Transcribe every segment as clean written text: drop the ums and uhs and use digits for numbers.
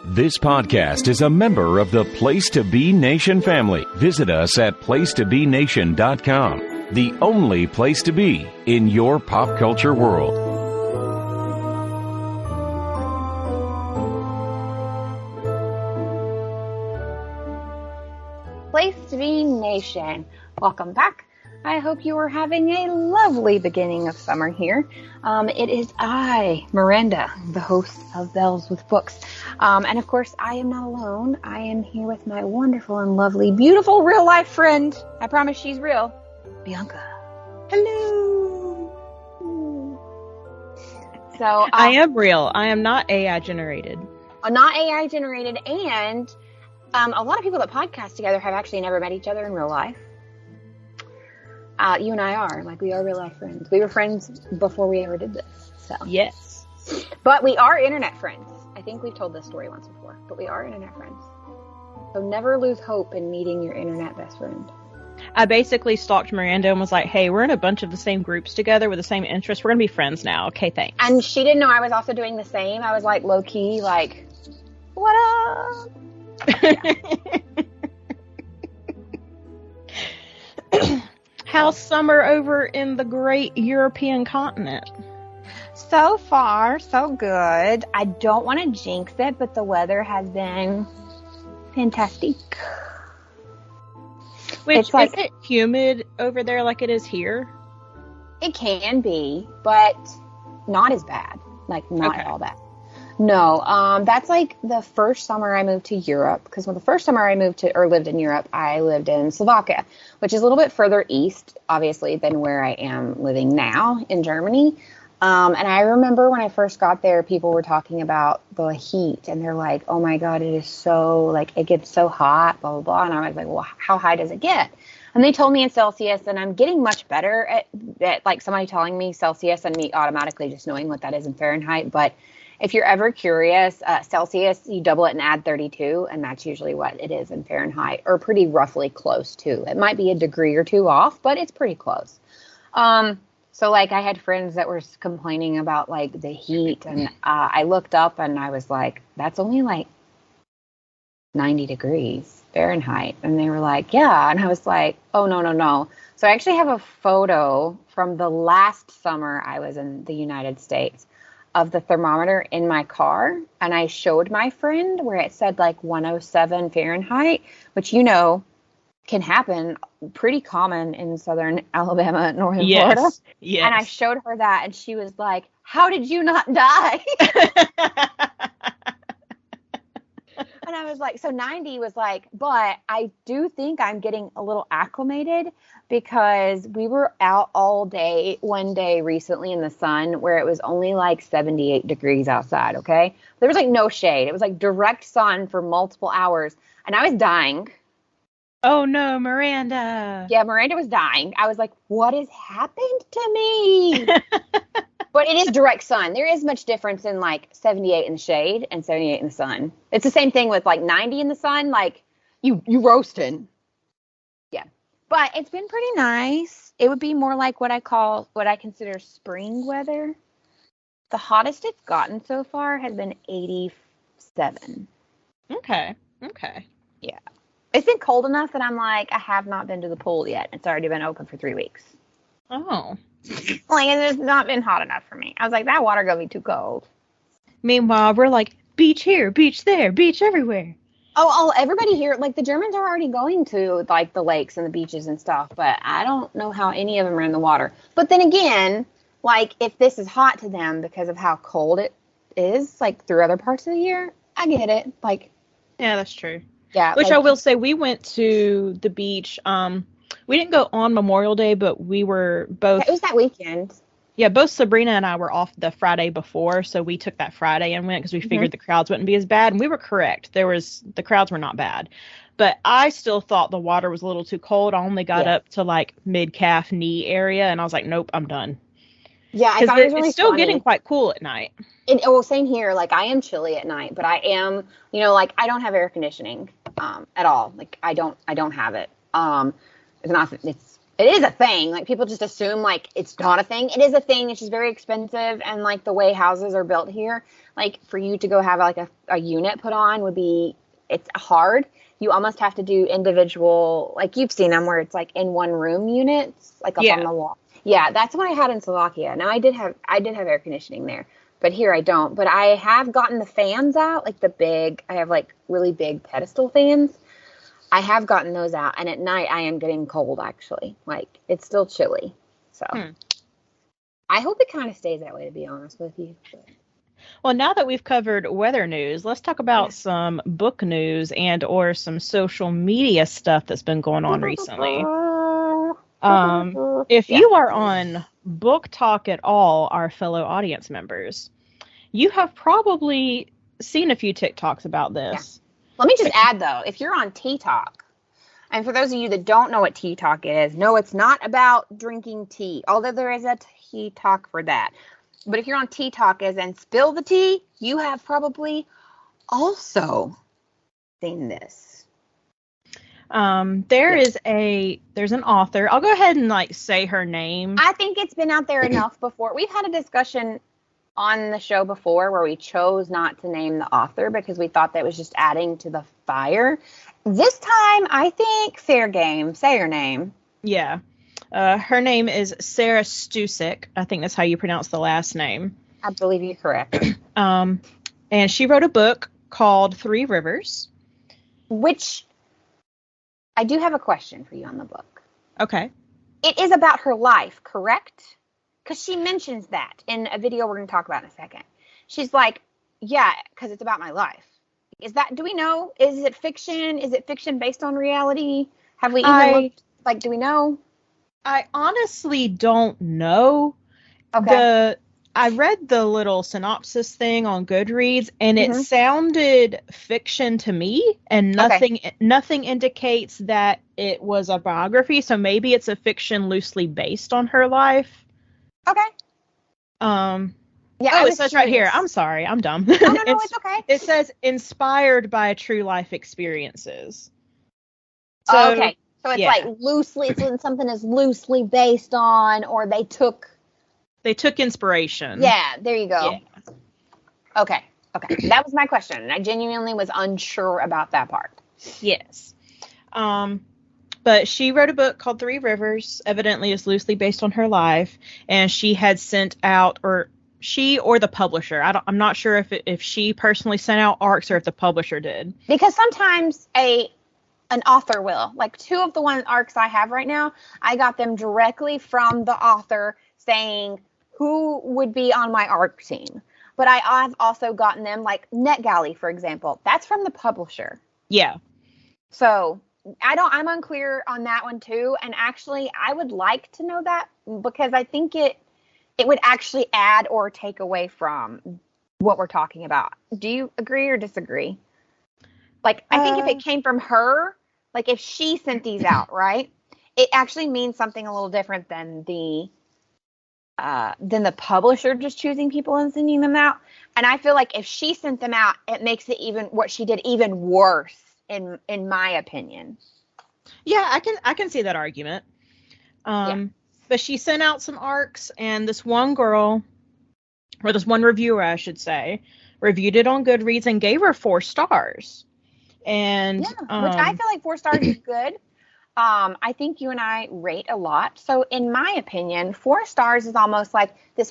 This podcast is a member of the Place to Be Nation family. Visit us at placetobenation.com, the only place to be in your pop culture world. Place to Be Nation. Welcome back. I hope you are having a lovely beginning of summer here. It is I, Miranda, the host of Bells with Books. And of course, I am not alone. I am here with my wonderful and lovely, beautiful real-life friend. I promise she's real. Bianca. Hello. So I am real. I am not AI generated. Not AI generated, and a lot of people that podcast together have actually never met each other in real life. You and I are. We are real life friends. We were friends before we ever did this. So Yes. But we are internet friends. I think we've told this story once before, but we are internet friends. So never lose hope in meeting your internet best friend. I basically stalked Miranda and was like, hey, we're in a bunch of the same groups together with the same interests. We're going to be friends now. Okay, thanks. And she didn't know I was also doing the same. I was low key, what up? How's summer over in the great European continent? So far, so good. I don't want to jinx it, but the weather has been fantastic. Is it humid over there like it is here? It can be, but not as bad. Not at all bad. No, that's the first summer I moved to Europe, because when the first summer I lived in Europe, I lived in Slovakia, which is a little bit further east, obviously, than where I am living now in Germany. And I remember when I first got there, people were talking about the heat, and they're like, oh my God, it is so, it gets so hot, blah, blah, blah. And I was like, well, how high does it get? And they told me in Celsius, and I'm getting much better at somebody telling me Celsius and me automatically just knowing what that is in Fahrenheit. But if you're ever curious, Celsius, you double it and add 32, and that's usually what it is in Fahrenheit, or pretty roughly close to. It might be a degree or two off, but it's pretty close. So I had friends that were complaining about the heat, and I looked up and I was like, that's only 90 degrees Fahrenheit. And they were like, yeah. And I was like, oh, no. So I actually have a photo from the last summer I was in the United States of the thermometer in my car, and I showed my friend where it said 107 Fahrenheit, which can happen, pretty common in southern Alabama, northern Florida. Yes. And I showed her that, and she was like, how did you not die? And I was like, so 90 was but I do think I'm getting a little acclimated, because we were out all day one day recently in the sun where it was only 78 degrees outside, okay? There was no shade. It was direct sun for multiple hours, and I was dying. Oh no, Miranda. Yeah, Miranda was dying. I was like, what has happened to me? But it is direct sun. There is much difference in 78 in the shade and 78 in the sun. It's the same thing with 90 in the sun. You roasting. Yeah. But it's been pretty nice. It would be more what I consider spring weather. The hottest it's gotten so far has been 87. Okay. Yeah. It's been cold enough that I'm I have not been to the pool yet. It's already been open for 3 weeks. Oh. It's just not been hot enough for me. I was like, that water gonna be too cold. Meanwhile, we're beach here, beach there, beach everywhere. Oh, everybody here, the Germans are already going to, the lakes and the beaches and stuff, but I don't know how any of them are in the water. But then again, if this is hot to them because of how cold it is, through other parts of the year, I get it. Yeah, that's true. Yeah. Which I will say, we went to the beach, we didn't go on Memorial Day, but we were both... It was that weekend. Yeah, both Sabrina and I were off the Friday before, so we took that Friday and went because we figured the crowds wouldn't be as bad, and we were correct. The crowds were not bad. But I still thought the water was a little too cold. I only got up to mid-calf knee area, and I was like, nope, I'm done. Yeah, I thought it was really it's still funny. getting quite cool at night. Same here. I am chilly at night, but I am, I don't have air conditioning at all. I don't have it. It's It is a thing. Like, people just assume, like, it's not a thing. It is a thing. It's just very expensive. And, like, the way houses are built here, like, for you to go have, like, a unit put on would be, it's hard. You almost have to do individual, like, you've seen them where it's, like, in one room units, like, up on the wall. Yeah, that's what I had in Slovakia. Now, I did have air conditioning there. But here I don't. But I have gotten the fans out, like, I have, like, really big pedestal fans. I have gotten those out, and at night I am getting cold, actually. Like, it's still chilly. So I hope it kind of stays that way, to be honest with you. But. Well, now that we've covered weather news, let's talk about some book news and or some social media stuff that's been going on recently. If you are on Book Talk at all, our fellow audience members, you have probably seen a few TikToks about this. Yeah. Let me just add, though, if you're on Tea Talk, and for those of you that don't know what Tea Talk is, no, it's not about drinking tea, although there is a Tea Talk for that. But if you're on Tea Talk as in spill the tea, you have probably also seen this. There's an author. I'll go ahead and, like, say her name. I think it's been out there enough before. We've had a discussion on the show before where we chose not to name the author because we thought that was just adding to the fire. This time, I think fair game. Say her name. Yeah. Her name is Sarah Stusek. I think that's how you pronounce the last name. I believe you're correct. And she wrote a book called 3 Rivers. Which I do have a question for you on the book. Okay. It is about her life, correct? Because she mentions that in a video we're going to talk about in a second. She's like, yeah, because it's about my life. Do we know? Is it fiction? Is it fiction based on reality? Have we even looked? Like, do we know? I honestly don't know. Okay. I read the little synopsis thing on Goodreads, and it sounded fiction to me, and nothing indicates that it was a biography, so maybe it's a fiction loosely based on her life. Okay. Yeah. It says right here. I'm sorry. I'm dumb. No, it's okay. It says inspired by true life experiences. So, okay. So it's like loosely, it's something is loosely based on, or they took inspiration. Yeah. There you go. Yeah. Okay. That was my question, and I genuinely was unsure about that part. Yes. But she wrote a book called 3 Rivers, evidently is loosely based on her life, and she had sent out, or she or the publisher, I'm not sure if she personally sent out ARCs or if the publisher did. Because sometimes an author will. Like 2 of the ARCs I have right now, I got them directly from the author saying who would be on my ARC team. But I've also gotten them, like NetGalley, for example. That's from the publisher. Yeah. So I'm unclear on that one too. And actually, I would like to know that because I think it would actually add or take away from what we're talking about. Do you agree or disagree? Like, I think if it came from her, like if she sent these out, right, it actually means something a little different than the publisher just choosing people and sending them out. And I feel like if she sent them out, it makes it what she did even worse. In my opinion. Yeah, I can see that argument. But she sent out some ARCs, and this one girl, or this one reviewer, I should say, reviewed it on Goodreads and gave her 4 stars. And which I feel like 4 stars is good. I think you and I rate a lot. So in my opinion, 4 stars is almost like this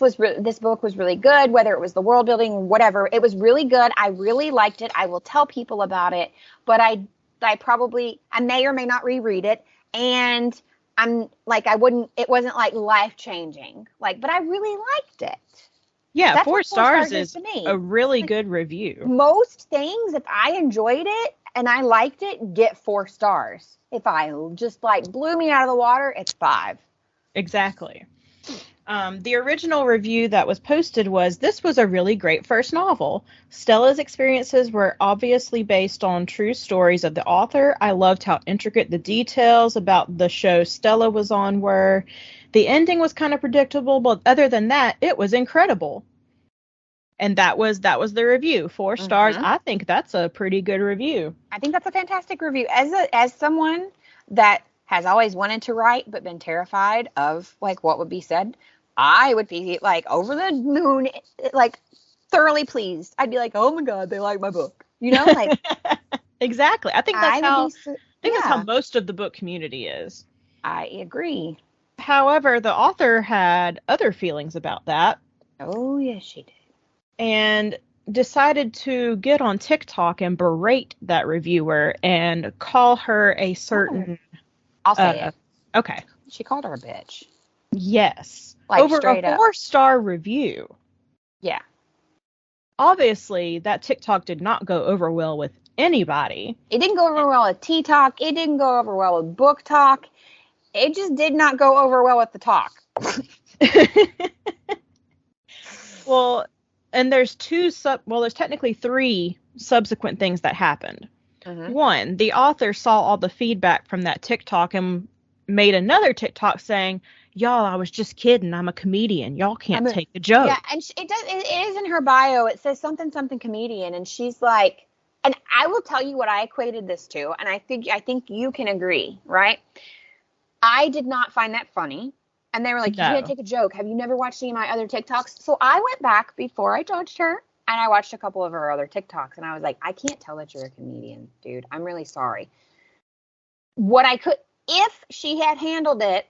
book was really good, whether it was the world building, whatever. It was really good. I really liked it. I will tell people about it, but I may or may not reread it. And I'm like, it wasn't like life changing, like, but I really liked it. Yeah. That's 4 stars is to me. A really good review. Most things, if I enjoyed it and I liked it, get 4 stars. If I just like blew me out of the water, it's 5. Exactly. The original review that was posted was, this was a really great first novel. Stella's experiences were obviously based on true stories of the author. I loved how intricate the details about the show Stella was on were. The ending was kind of predictable, but other than that, it was incredible. And that was the review. 4 stars. I think that's a pretty good review. I think that's a fantastic review. As someone that has always wanted to write but been terrified of like what would be said, I would be like over the moon, like thoroughly pleased. I'd be like, oh my God, they like my book. You know, like exactly. I think that's how yeah, most of the book community is. I agree. However, the author had other feelings about that. Oh, yes, she did. And decided to get on TikTok and berate that reviewer and call her a certain... I'll say it. Okay. She called her a bitch. Yes. Like, over a 4-star review. Yeah. Obviously, that TikTok did not go over well with anybody. It didn't go over well with Tea Talk. It didn't go over well with Book Talk. It just did not go over well with the talk. Well, and there's there's technically 3 subsequent things that happened. Mm-hmm. 1, the author saw all the feedback from that TikTok and made another TikTok saying, y'all, I was just kidding. I'm a comedian. Y'all can't take a joke. Yeah, and it is in her bio. It says something comedian, and she's like, and I will tell you what I equated this to, and I think you can agree, right? I did not find that funny. And they were like, you can't take a joke. Have you never watched any of my other TikToks? So I went back before I judged her, and I watched a couple of her other TikToks, and I was like, I can't tell that you're a comedian, dude. I'm really sorry. If she had handled it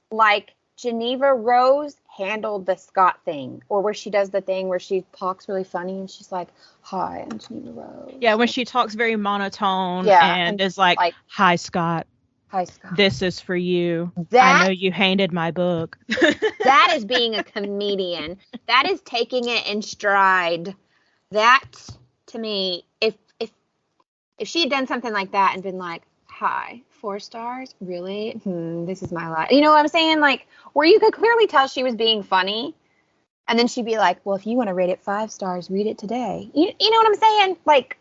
like Geneva Rose handled the Scott thing, or where she does the thing where she talks really funny and she's like, hi, I'm Geneva Rose. Yeah, when she talks very monotone and is like, hi, Scott. Hi, Scott. This is for you. I know you hated my book. That is being a comedian. That is taking it in stride. That, to me, if she had done something like that and been like, hi, 4 stars? Really? This is my life. You know what I'm saying? Like, where you could clearly tell she was being funny. And then she'd be like, well, if you want to rate it 5 stars, read it today. You know what I'm saying? Like,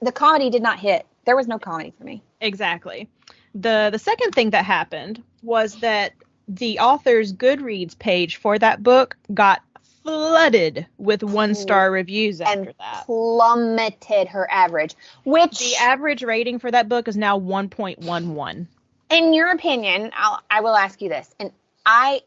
the comedy did not hit. There was no comedy for me. Exactly. The second thing that happened was that the author's Goodreads page for that book got flooded with 1-star reviews after that. Plummeted her average. Which the average rating for that book is now 1.11. In your opinion, I will ask you this. And I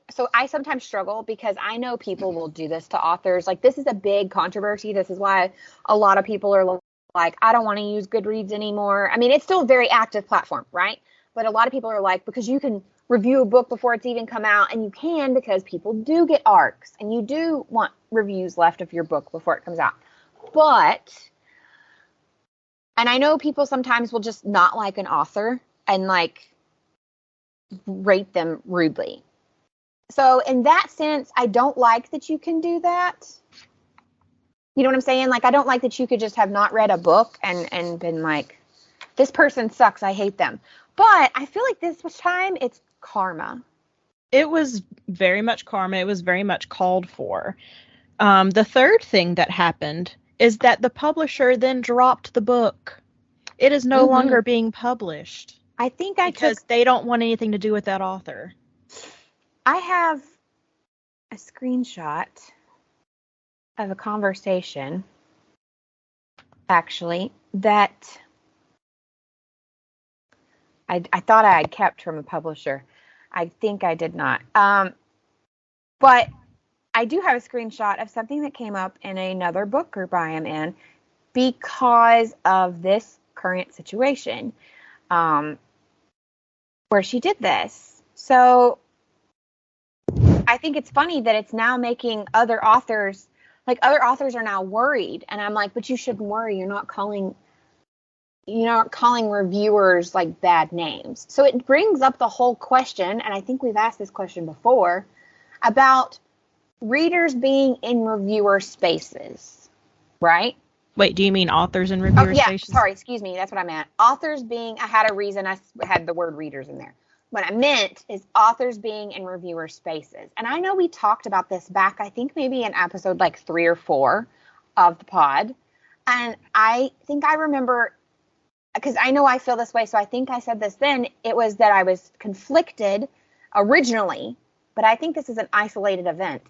sometimes struggle because I know people will do this to authors. Like, this is a big controversy. This is why a lot of people are like, I don't want to use Goodreads anymore. I mean, it's still a very active platform, right? But a lot of people are like, because you can review a book before it's even come out, and you can because people do get ARCs, and you do want reviews left of your book before it comes out. And I know people sometimes will just not like an author and like rate them rudely. So in that sense, I don't like that you can do that. You know what I'm saying? Like, I don't like that you could just have not read a book and been like, this person sucks, I hate them. But I feel like this time it's karma. It was very much karma. It was very much called for. The third thing that happened is that the publisher then dropped the book. It is no longer being published. I think because they don't want anything to do with that author. I have a screenshot of a conversation, actually, that I thought I had kept from a publisher. I think I did not. But I do have a screenshot of something that came up in another book group I am in because of this current situation, where she did this. So I think it's funny that it's now making other authors are now worried. And I'm like, but you shouldn't worry. You're not calling reviewers like bad names. So it brings up the whole question, and I think we've asked this question before, about readers being in reviewer spaces, right? Wait, do you mean authors in reviewer spaces? Sorry, excuse me, that's what I meant. Authors being, I had a reason I had the word readers in there. What I meant is authors being in reviewer spaces. And I know we talked about this back, I think maybe in episode like 3 or 4 of the pod. And I think I remember, because I know I feel this way, so I think I said this then, it was that I was conflicted originally, but I think this is an isolated event.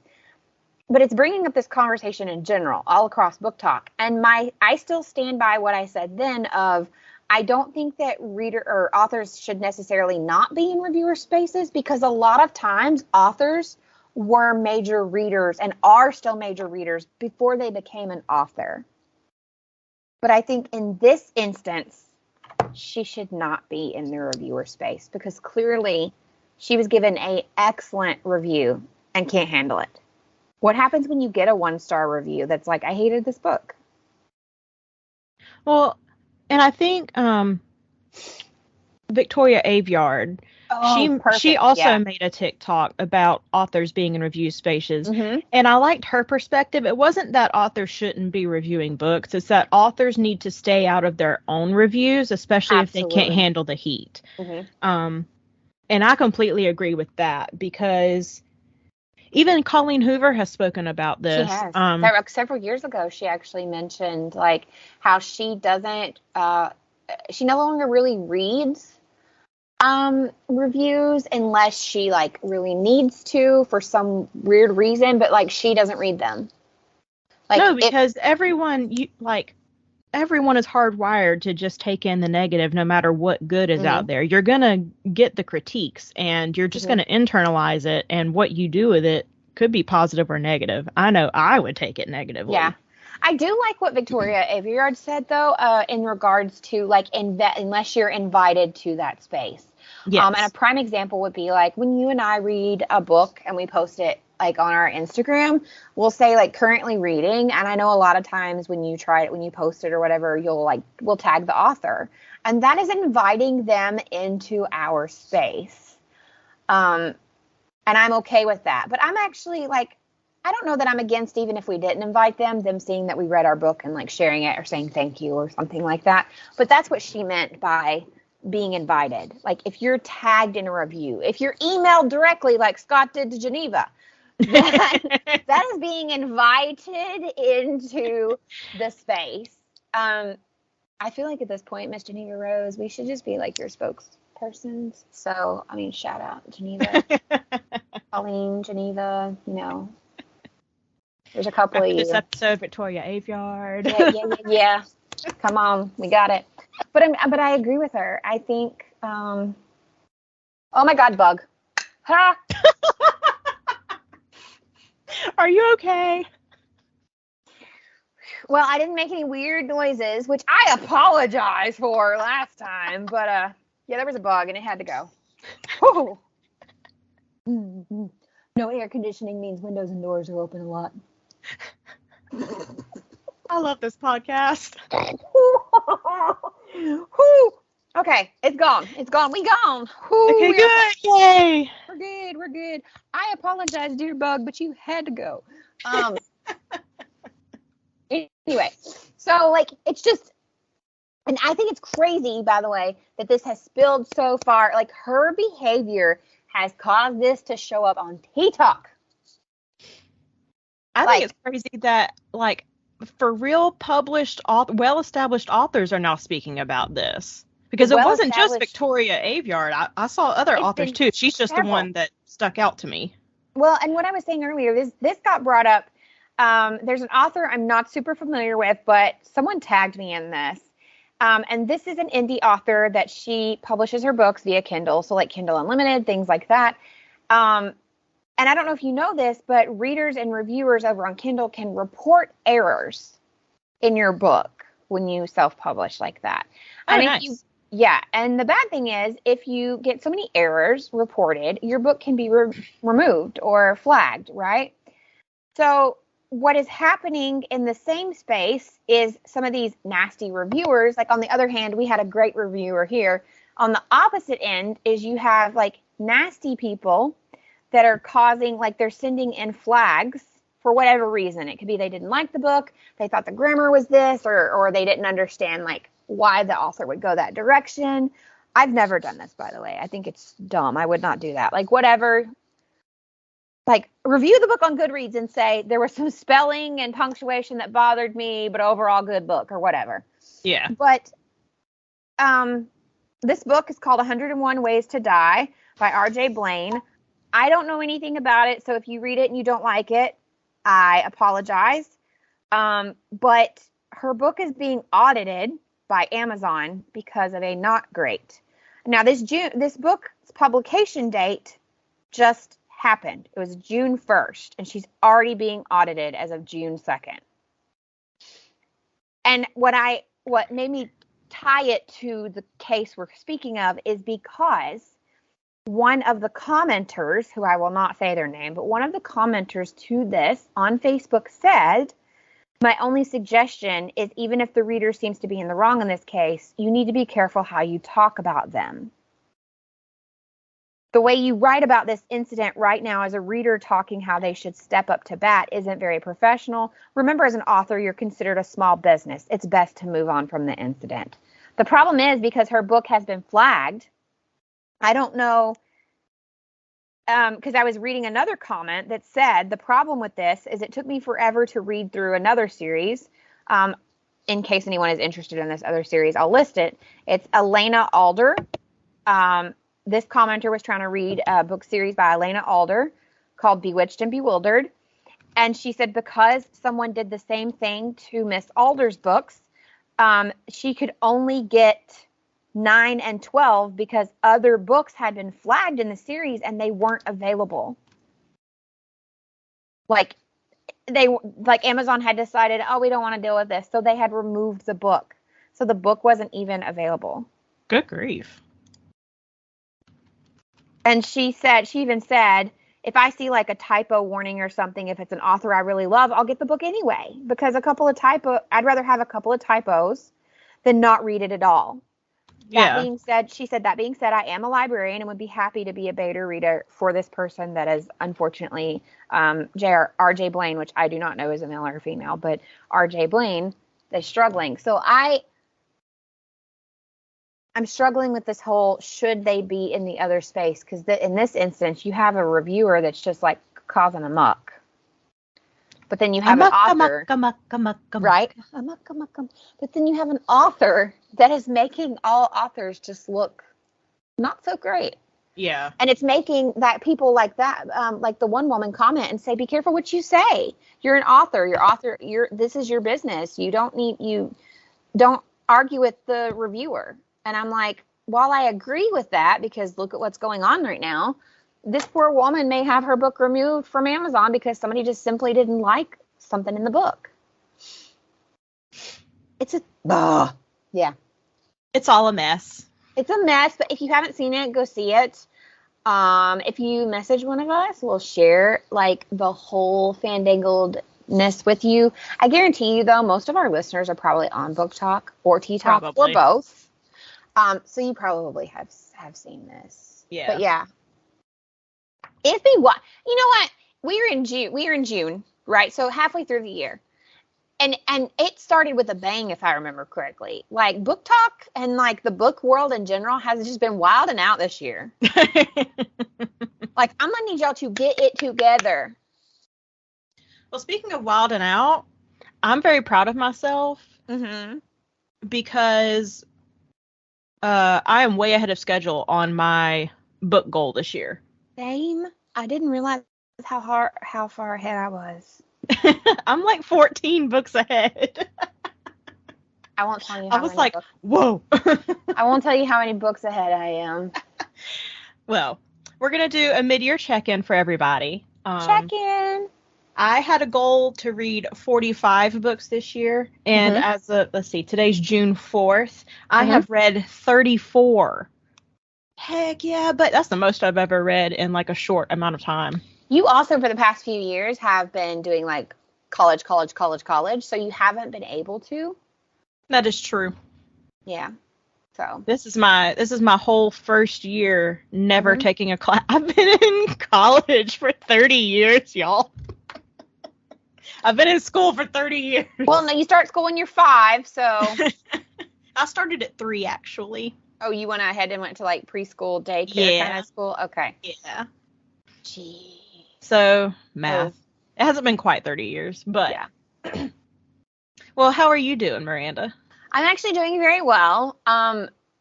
But it's bringing up this conversation in general, all across Book Talk. And I still stand by what I said then of, I don't think that reader or authors should necessarily not be in reviewer spaces, because a lot of times authors were major readers and are still major readers before they became an author. But I think in this instance, she should not be in the reviewer space, because clearly she was given an excellent review and can't handle it. What happens when you get a 1-star review that's like, I hated this book? Well, and I think Victoria Aveyard, she also made a TikTok about authors being in review spaces. Mm-hmm. And I liked her perspective. It wasn't that authors shouldn't be reviewing books. It's that authors need to stay out of their own reviews, especially if they can't handle the heat. Mm-hmm. And I completely agree with that, because even Colleen Hoover has spoken about this. She has. Several years ago, she actually mentioned like how she doesn't, she no longer really reads reviews unless she like really needs to for some weird reason, but like she doesn't read them. Like, no, because everyone is hardwired to just take in the negative no matter what good is out there. You're going to get the critiques and you're just going to internalize it, and what you do with it could be positive or negative. I know I would take it negatively. Yeah. I do like what Victoria Aveyard said, though, in regards to, like, unless you're invited to that space. Yes. And a prime example would be, like, when you and I read a book and we post it, like, on our Instagram, we'll say, like, currently reading. And I know a lot of times when you post it or whatever, we'll tag the author. And that is inviting them into our space. And I'm okay with that. But I'm actually, like, I don't know that I'm against, even if we didn't invite them seeing that we read our book and like sharing it or saying thank you or something like that. But that's what she meant by being invited. Like, if you're tagged in a review, if you're emailed directly like Scott did to Geneva, that is being invited into the space. I feel like at this point, Miss Geneva Rose, we should just be like your spokespersons. So, I mean, shout out Geneva, Colleen, Geneva, you know. There's a couple of you. This episode, Victoria Aveyard. Yeah. Come on, we got it. But I agree with her. I think. Oh my God, bug! Ha! Are you okay? Well, I didn't make any weird noises, which I apologize for last time. But yeah, there was a bug and it had to go. Whew. Mm-hmm. No air conditioning means windows and doors are open a lot. I love this podcast. Okay, it's gone. We gone. Okay, good. Yay. We're good. I apologize, dear bug, but you had to go. Anyway, so like it's just, and I think it's crazy, by the way, that this has spilled so far. Like, her behavior has caused this to show up on TikTok. I think it's crazy that, like, for real published, well-established authors are now speaking about this. Because it wasn't just Victoria Aveyard. I saw other authors, too. She's just the one that stuck out to me. Well, and what I was saying earlier, this got brought up. There's an author I'm not super familiar with, but someone tagged me in this. And this is an indie author that she publishes her books via Kindle. So, like, Kindle Unlimited, things like that. And I don't know if you know this, but readers and reviewers over on Kindle can report errors in your book when you self-publish like that. Oh, and nice. And the bad thing is, if you get so many errors reported, your book can be removed or flagged, right? So what is happening in the same space is some of these nasty reviewers. Like, on the other hand, we had a great reviewer here. On the opposite end is you have, like, nasty people that are causing, like, they're sending in flags for whatever reason. It could be they didn't like the book, they thought the grammar was this, or they didn't understand, like, why the author would go that direction. I've never done this, by the way. I think it's dumb. I would not do that. Like, whatever. Like, review the book on Goodreads and say, there was some spelling and punctuation that bothered me, but overall good book, or whatever. Yeah. But this book is called 101 Ways to Die by R.J. Blaine. I don't know anything about it, so if you read it and you don't like it, I apologize. But her book is being audited by Amazon because of a not great. Now, this book's publication date just happened. It was June 1st, and she's already being audited as of June 2nd. And what made me tie it to the case we're speaking of is because one of the commenters, who I will not say their name, but one of the commenters to this on Facebook said, my only suggestion is, even if the reader seems to be in the wrong in this case, you need to be careful how you talk about them. The way you write about this incident right now as a reader talking how they should step up to bat isn't very professional. Remember, as an author, you're considered a small business. It's best to move on from the incident. The problem is, because her book has been flagged, I don't know, because I was reading another comment that said, the problem with this is it took me forever to read through another series. In case anyone is interested in this other series, I'll list it. It's Alanea Alder. This commenter was trying to read a book series by Alanea Alder called Bewitched and Bewildered. And she said because someone did the same thing to Miss Alder's books, she could only get 9 and 12 because other books had been flagged in the series and they weren't available. Like Amazon had decided, oh, we don't want to deal with this. So they had removed the book. So the book wasn't even available. Good grief. And she even said, if I see like a typo warning or something, if it's an author I really love, I'll get the book anyway, because I'd rather have a couple of typos than not read it at all. Yeah. That being said, I am a librarian and would be happy to be a beta reader for this person that is unfortunately R.J. Blaine, which I do not know is a male or female, but R.J. Blaine is struggling. So I'm struggling with this whole, should they be in the other space? Because in this instance, you have a reviewer that's just like causing a muck. But then you have an author, right? But then you have an author that is making all authors just look not so great. Yeah. And it's making that people like that, like the one woman comment and say, be careful what you say. You're an author. This is your business. You don't argue with the reviewer. And I'm like, while I agree with that, because look at what's going on right now, this poor woman may have her book removed from Amazon because somebody just simply didn't like something in the book. Yeah. It's all a mess. It's a mess, but if you haven't seen it, go see it. If you message one of us, we'll share like the whole fandangledness with you. I guarantee you, though, most of our listeners are probably on Book Talk or Tea Talk or both. So you probably have seen this. Yeah. But yeah. It's been what? You know what? We are in June, right? So halfway through the year. And it started with a bang, if I remember correctly. Like Book Talk and like the book world in general has just been wilding out this year. Like, I'm gonna need y'all to get it together. Well, speaking of wilding out, I'm very proud of myself. Mm-hmm. Because I am way ahead of schedule on my book goal this year. Same. I didn't realize how far ahead I was. I'm like 14 books ahead. I won't tell you how I was like, books. Whoa. I won't tell you how many books ahead I am. Well, we're going to do a mid-year check-in for everybody. Check-in. I had a goal to read 45 books this year. And let's see, today's June 4th. I have read 34. Heck yeah, but that's the most I've ever read in like a short amount of time. You also, for the past few years, have been doing like college. So you haven't been able to. That is true. Yeah. So this is my whole first year never taking a class. I've been in college for 30 years, y'all. I've been in school for 30 years. Well, no, you start school when you're 5, so. I started at 3, actually. Oh, you went ahead and went to like preschool, daycare kind of school? Okay. Yeah. Gee. So, math. It hasn't been quite 30 years, but. Yeah. Well, how are you doing, Miranda? I'm actually doing very well.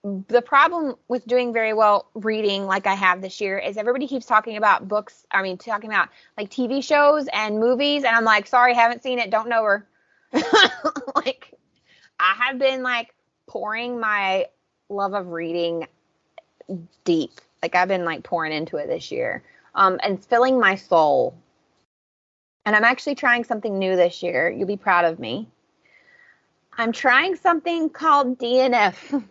The problem with doing very well reading like I have this year is everybody keeps talking about books. I mean, talking about like TV shows and movies. And I'm like, sorry, haven't seen it. Don't know her. Like, I have been like pouring my love of reading deep. Like, I've been, like, pouring into it this year. And it's filling my soul. And I'm actually trying something new this year. You'll be proud of me. I'm trying something called DNF.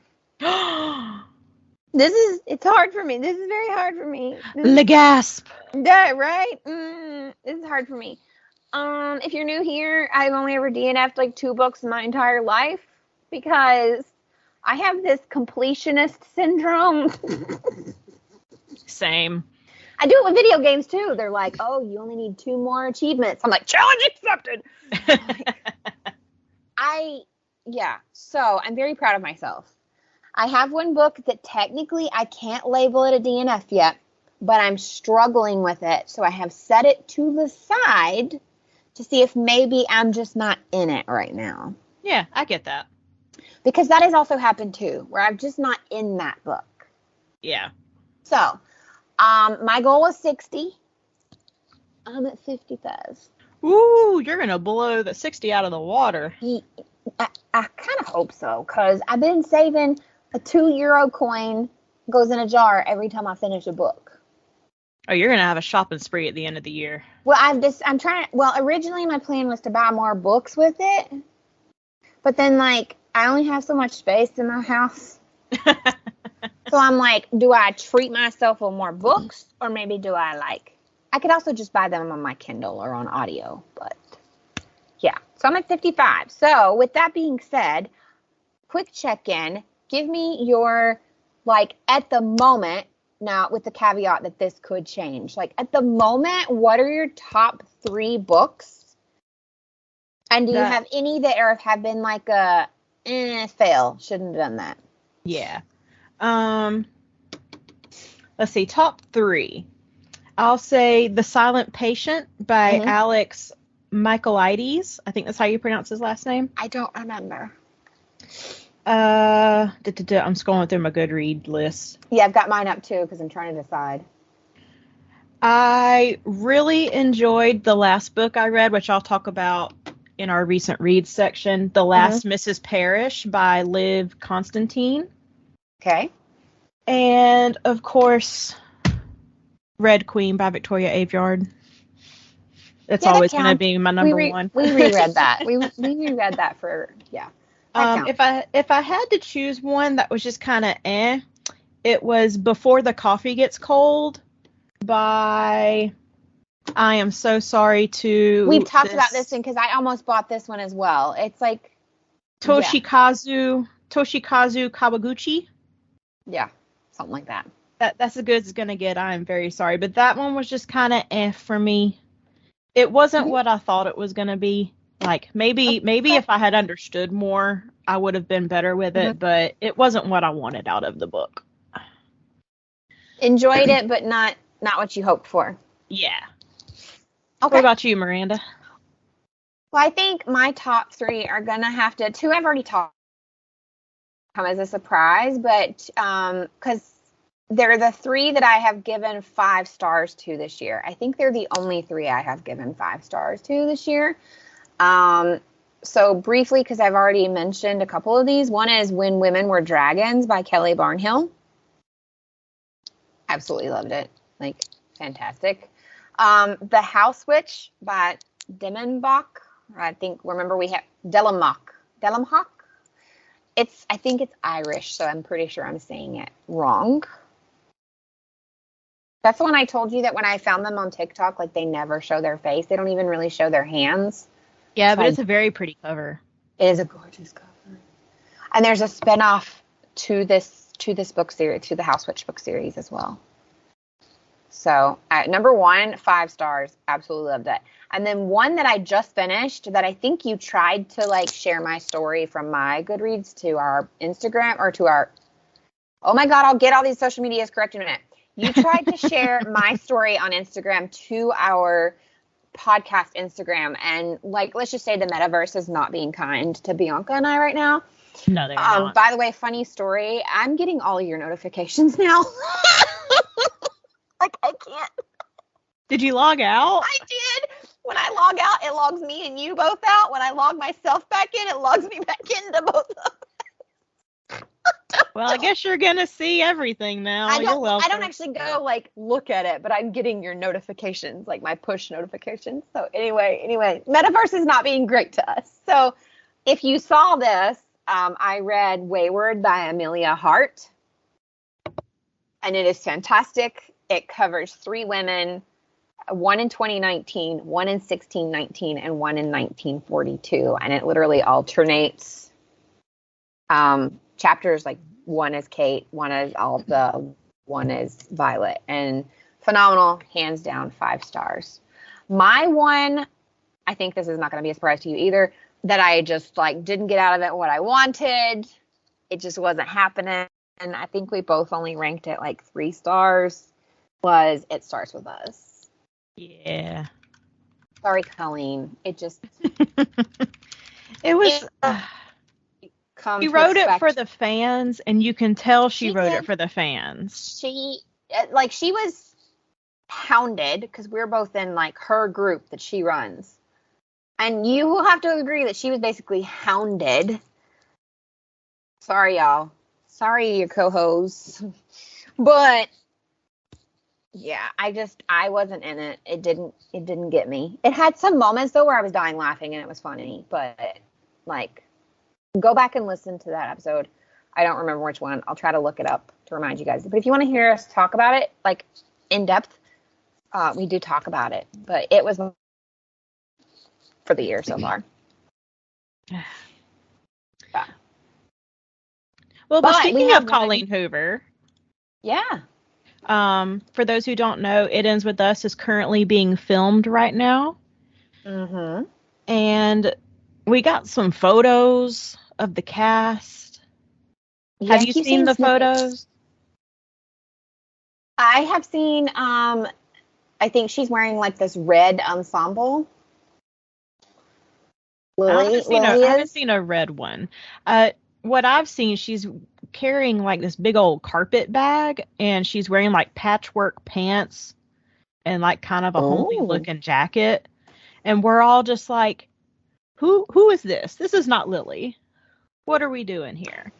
It's hard for me. This is very hard for me. Le gasp. Yeah, right? This is hard for me. If you're new here, I've only ever DNF'd like 2 books in my entire life because I have this completionist syndrome. Same. I do it with video games too. They're like, oh, you only need 2 more achievements. I'm like, challenge accepted. So I'm very proud of myself. I have one book that technically I can't label it a DNF yet, but I'm struggling with it. So I have set it to the side to see if maybe I'm just not in it right now. Yeah, I get that. Because that has also happened too, where I'm just not in that book. Yeah. So, my goal was 60. I'm at 55. Ooh, you're going to blow the 60 out of the water. I kind of hope so, because I've been saving a €2 coin goes in a jar every time I finish a book. Oh, you're going to have a shopping spree at the end of the year. Well, originally my plan was to buy more books with it, but then, like, I only have so much space in my house. So I'm like, do I treat myself with more books, or maybe do I could also just buy them on my Kindle or on audio, but yeah. So I'm at 55. So with that being said, quick check-in. Give me your, at the moment, now with the caveat that this could change. At the moment, what are your top 3 books? And do you have any that have been fail? Shouldn't have done that. Yeah. Let's see, top 3. I'll say The Silent Patient by Alex Michaelides. I think that's how you pronounce his last name. I don't remember. I'm scrolling through my Goodread list. Yeah, I've got mine up too because I'm trying to decide. I really enjoyed the last book I read, which I'll talk about in our recent reads section. The Last Mrs. Parrish by Liv Constantine. Okay. And, of course, Red Queen by Victoria Aveyard. It's always going to be my number one. We reread that. we reread that for, yeah. If I had to choose one that was just kind of it was Before the Coffee Gets Cold by, I am so sorry to... We've talked about this one because I almost bought this one as well. It's Toshikazu Kawaguchi. Yeah, something like that. That's as good as it's going to get. I am very sorry. But that one was just kind of for me. It wasn't what I thought it was going to be. Maybe if I had understood more, I would have been better with it. But it wasn't what I wanted out of the book. Enjoyed it, but not what you hoped for. Yeah. Okay. What about you, Miranda? Well, I think my top 3 are going to have to... 2 I've already talked come as a surprise, but because they're the 3 that I have given 5 stars to this year. I think they're the only 3 I have given 5 stars to this year. So briefly, because I've already mentioned a couple of these. One is When Women Were Dragons by Kelly Branhill. Absolutely loved it. Fantastic. The House Witch by Delemhach. Remember we have Delemhach. I think it's Irish, so I'm pretty sure I'm saying it wrong. That's the one I told you that when I found them on TikTok, they never show their face. They don't even really show their hands. Yeah, but it's a very pretty cover. It is a gorgeous cover. And there's a spinoff to this book series, to the House Witch book series as well. So, number 1, 5 stars. Absolutely loved it. And then one that I just finished that I think you tried to share my story from my Goodreads to our Instagram or to our, oh my God, I'll get all these social medias correct in a minute. You tried to share my story on Instagram to our podcast Instagram. And let's just say the metaverse is not being kind to Bianca and I right now. No, they're not. By the way, funny story. I'm getting all your notifications now. I can't. Did you log out? I did. When I log out, it logs me and you both out. When I log myself back in, it logs me back into both of them. Well, I guess you're gonna see everything now. You're welcome. I don't actually go like look at it, but I'm getting your notifications, like my push notifications. So anyway, Metaverse is not being great to us. So if you saw this, I read Wayward by Amelia Hart, and it is fantastic. It covers 3 women, one in 2019, one in 1619, and one in 1942, and it literally alternates chapters. Like one is Kate, one is Alda, one is Violet, and phenomenal, hands down, 5 stars. My one, I think this is not going to be a surprise to you either, that I just like didn't get out of it what I wanted. It just wasn't happening. And I think we both only ranked it like 3 stars. Was It Starts With Us. Yeah. Sorry, Colleen. It just. It was. She wrote it for the fans, and you can tell she wrote it for the fans. She was hounded because we're both in like her group that she runs. And you will have to agree that she was basically hounded. Sorry, y'all. Sorry, your co-hosts. But yeah, I wasn't in it. It didn't get me. It had some moments though where I was dying laughing and it was funny, but like go back and listen to that episode. I don't remember which one. I'll try to look it up to remind you guys. But if you want to hear us talk about it, like in depth, we do talk about it. But it was for the year so far. Yeah. Well, but speaking of Colleen Hoover. Yeah. For those who don't know, It Ends With Us is currently being filmed right now. Mm-hmm. And we got some photos of the cast. Yeah, have you seen the photos? I have seen, I think she's wearing like this red ensemble. I haven't seen a red one. What I've seen, she's carrying like this big old carpet bag, and she's wearing like patchwork pants and like kind of a homely looking jacket. And we're all just like, who is this? This is not Lily. What are we doing here?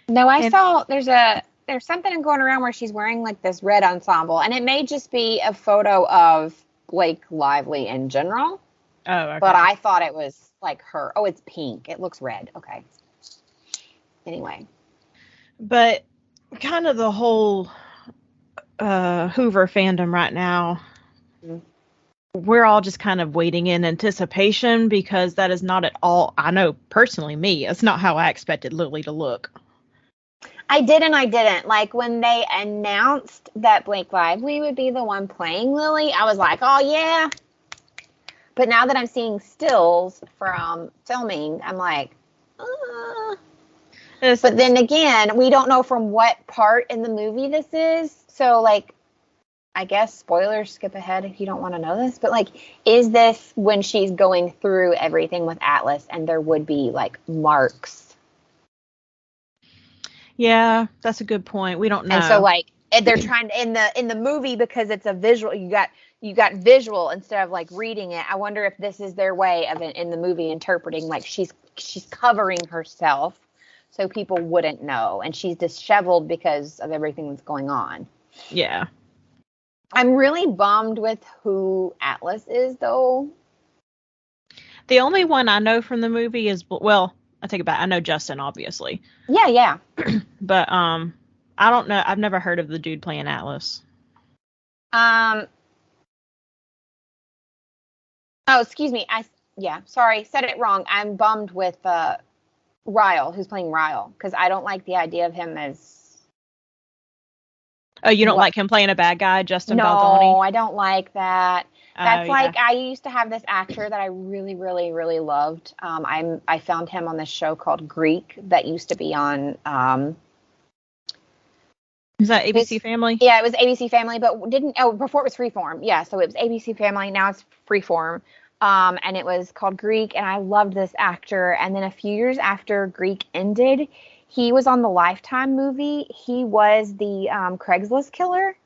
No, I saw there's something going around where she's wearing like this red ensemble, and it may just be a photo of Blake Lively in general. Oh, okay. But I thought it was like her. Oh, it's pink. It looks red. Okay. Anyway. But kind of the whole Hoover fandom right now, we're all just kind of waiting in anticipation because that is not at all, I know personally me, it's not how I expected Lily to look. I did and I didn't. Like when they announced that Blake Lively would be the one playing Lily, I was like, oh yeah. But now that I'm seeing stills from filming, I'm like, But then again, we don't know from what part in the movie this is. So, like, I guess spoilers, skip ahead if you don't want to know this. But, like, is this when she's going through everything with Atlas and there would be, like, marks? Yeah, that's a good point. We don't know. And so, like, they're trying to, in the movie, because it's a visual, you got visual instead of, like, reading it. I wonder if this is their way of, in the movie, interpreting, like, she's covering herself so people wouldn't know, and she's disheveled because of everything that's going on. Yeah. I'm really bummed with who Atlas is, though. The only one I know from the movie is, well, I take it back. I know Justin, obviously. Yeah. But I don't know. I've never heard of the dude playing Atlas. Oh, excuse me. Sorry, said it wrong. I'm bummed with Ryle, who's playing Ryle, because I don't like the idea of him as... Oh, you don't like him playing a bad guy, Justin Baldoni? No, I don't like that. That's I used to have this actor that I really, really, really loved. I found him on this show called Greek that used to be on... Is that ABC Family? Yeah, it was ABC Family, but before it was Freeform. Yeah, so it was ABC Family, now it's Freeform. And it was called Greek, and I loved this actor. And then a few years after Greek ended, he was on the Lifetime movie. He was the Craigslist killer.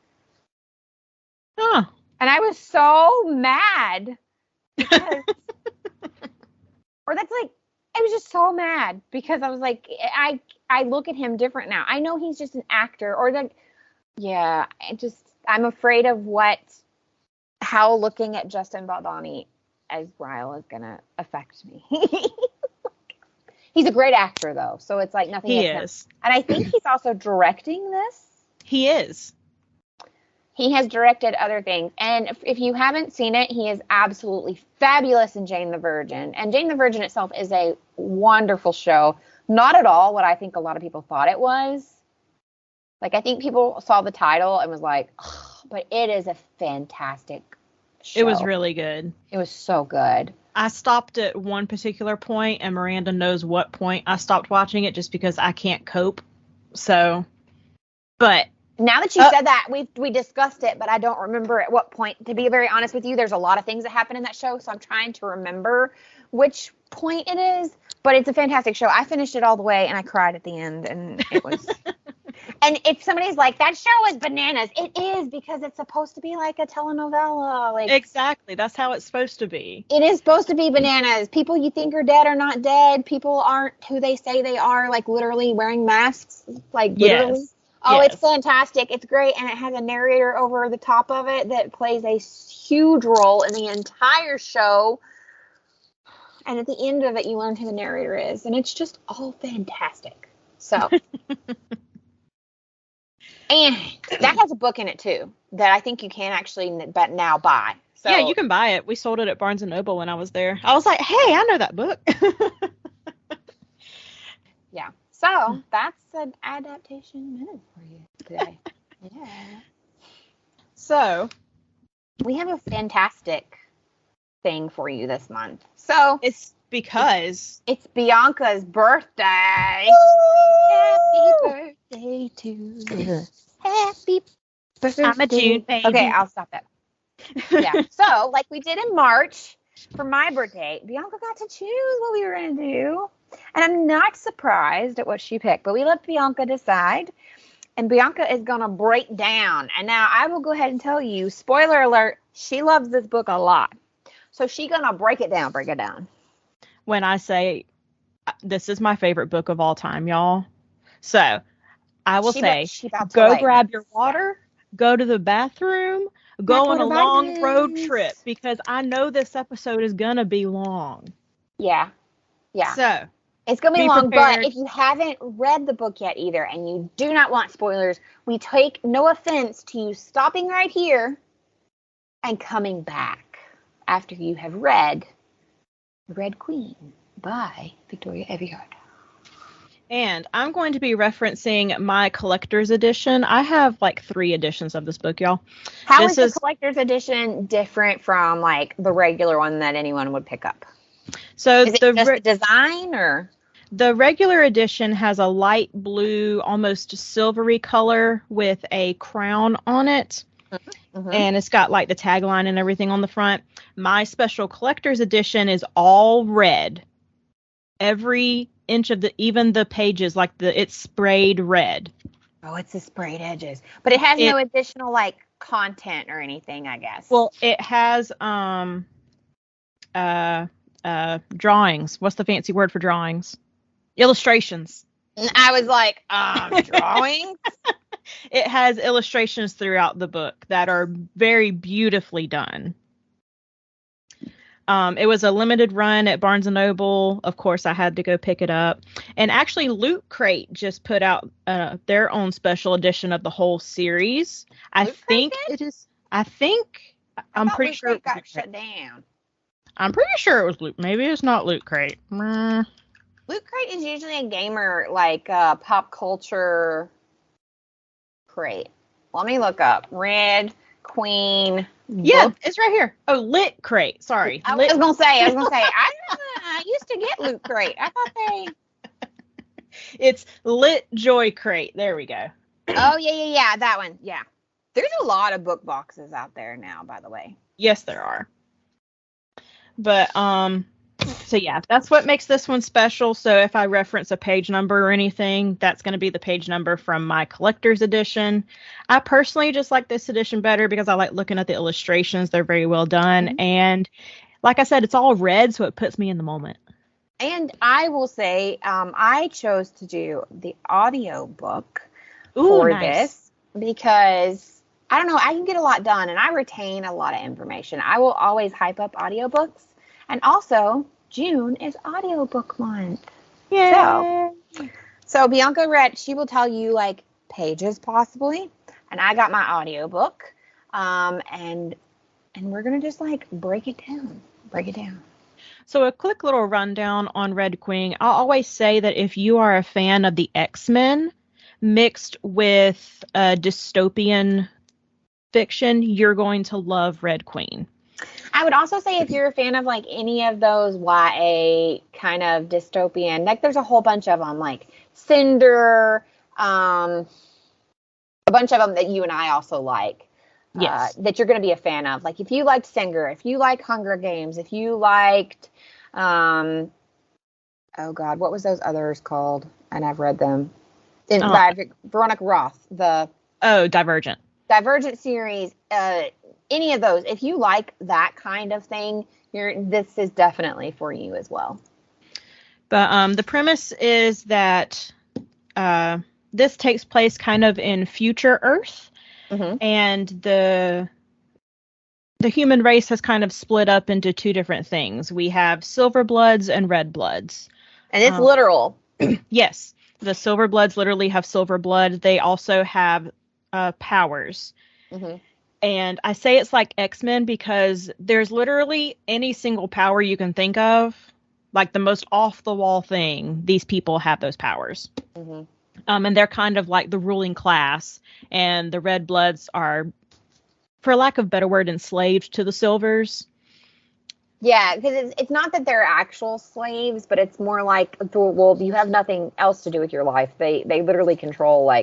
Huh. And I was so mad because, or that's like I was just so mad because I was like, I look at him different now. I know he's just an actor, or like, yeah. I'm afraid of how looking at Justin Baldoni as Ryle is gonna affect me. He's a great actor, though, so it's like nothing. He is, and I think he's also directing this. He is. He has directed other things, and if you haven't seen it, he is absolutely fabulous in Jane the Virgin. And Jane the Virgin itself is a wonderful show. Not at all what I think a lot of people thought it was. Like, I think people saw the title and was like, oh, but it is a fantastic show. It was really good. It was so good. I stopped at one particular point, and Miranda knows what point I stopped watching it just because I can't cope. So, but now that you said that, we discussed it, but I don't remember at what point. To be very honest with you, there's a lot of things that happen in that show, so I'm trying to remember which point it is. But it's a fantastic show. I finished it all the way, and I cried at the end, and it was... And if somebody's like, that show is bananas, it is, because it's supposed to be like a telenovela. Like, exactly. That's how it's supposed to be. It is supposed to be bananas. People you think are dead are not dead. People aren't who they say they are, like literally wearing masks. Like, literally. Yes. Oh, yes. It's fantastic. It's great. And it has a narrator over the top of it that plays a huge role in the entire show. And at the end of it, you learn who the narrator is. And it's just all fantastic. So... And that has a book in it, too, that I think you can actually now buy. So, yeah, you can buy it. We sold it at Barnes & Noble when I was there. I was like, hey, I know that book. Yeah. So that's an adaptation minute for you today. Yeah. So we have a fantastic thing for you this month. So it's because it's Bianca's birthday. Happy birthday to you. Happy birthday. I'm a June baby. Okay, I'll stop that. Yeah. So, like we did in March for my birthday, Bianca got to choose what we were going to do. And I'm not surprised at what she picked, but we let Bianca decide. And Bianca is going to break down. And now I will go ahead and tell you, spoiler alert, she loves this book a lot. So she's going to break it down. When I say this is my favorite book of all time, y'all. So I will say, go grab your water, go to the bathroom, go on a long road trip, because I know this episode is going to be long. Yeah. Yeah. So it's going to be long, prepared. but if you haven't read the book yet either, and you do not want spoilers, we take no offense to you stopping right here and coming back after you have read The Red Queen by Victoria Aveyard. And I'm going to be referencing my collector's edition. I have like 3 editions of this book, y'all. How is the collector's edition different from like the regular one that anyone would pick up? So is it just the design, or? The regular edition has a light blue, almost silvery color with a crown on it. Mm-hmm. And it's got like the tagline and everything on the front. My special collector's edition is all red. Every inch of even the pages, like it's sprayed red. Oh, it's the sprayed edges. But it has no additional like content or anything, I guess. Well, it has drawings. What's the fancy word for drawings? Illustrations. I was like, drawings? It has illustrations throughout the book that are very beautifully done. It was a limited run at Barnes & Noble. Of course, I had to go pick it up. And actually, Loot Crate just put out their own special edition of the whole series. I'm pretty sure it got shut down. I'm pretty sure it was Loot. Maybe it's not Loot Crate. Loot Crate is usually a gamer, like pop culture crate. Let me look up. Red Queen. Yeah, it's right here. Oh, Lit Crate. Sorry. I was gonna say. I used to get Loot Crate. I thought they. It's Lit Joy Crate. There we go. Oh yeah, that one. Yeah. There's a lot of book boxes out there now, by the way. Yes, there are. But so yeah, that's what makes this one special. So if I reference a page number or anything, that's going to be the page number from my collector's edition. I personally just like this edition better because I like looking at the illustrations. They're very well done. Mm-hmm. And like I said, it's all red, so it puts me in the moment. And I will say, I chose to do the audio book Ooh, for nice. this because I don't know, I can get a lot done and I retain a lot of information. I will always hype up audiobooks. And also, June is audiobook month. Yay! So Bianca read, she will tell you like pages possibly. And I got my audiobook. And we're going to just like break it down. So a quick little rundown on Red Queen. I'll always say that if you are a fan of the X-Men mixed with dystopian fiction, you're going to love Red Queen. I would also say if you're a fan of like any of those YA kind of dystopian, like there's a whole bunch of them, like Cinder, a bunch of them that you and I also like. Yes. That you're going to be a fan of. Like if you liked Singer, if you like Hunger Games, if you liked, oh God, what was those others called? And I've read them. By Veronica Roth, Divergent series, any of those. If you like that kind of thing, this is definitely for you as well. But the premise is that this takes place kind of in future Earth. Mm-hmm. And the human race has kind of split up into two different things. We have silver bloods and red bloods. And it's literal. Yes. The silver bloods literally have silver blood. They also have powers. Mm-hmm. And I say it's like X-Men because there's literally any single power you can think of. Like the most off-the-wall thing, these people have those powers. Mm-hmm. And they're kind of like the ruling class, and the red bloods are, for lack of a better word, enslaved to the silvers. Yeah, because it's not that they're actual slaves, but it's more like, well, you have nothing else to do with your life. They literally control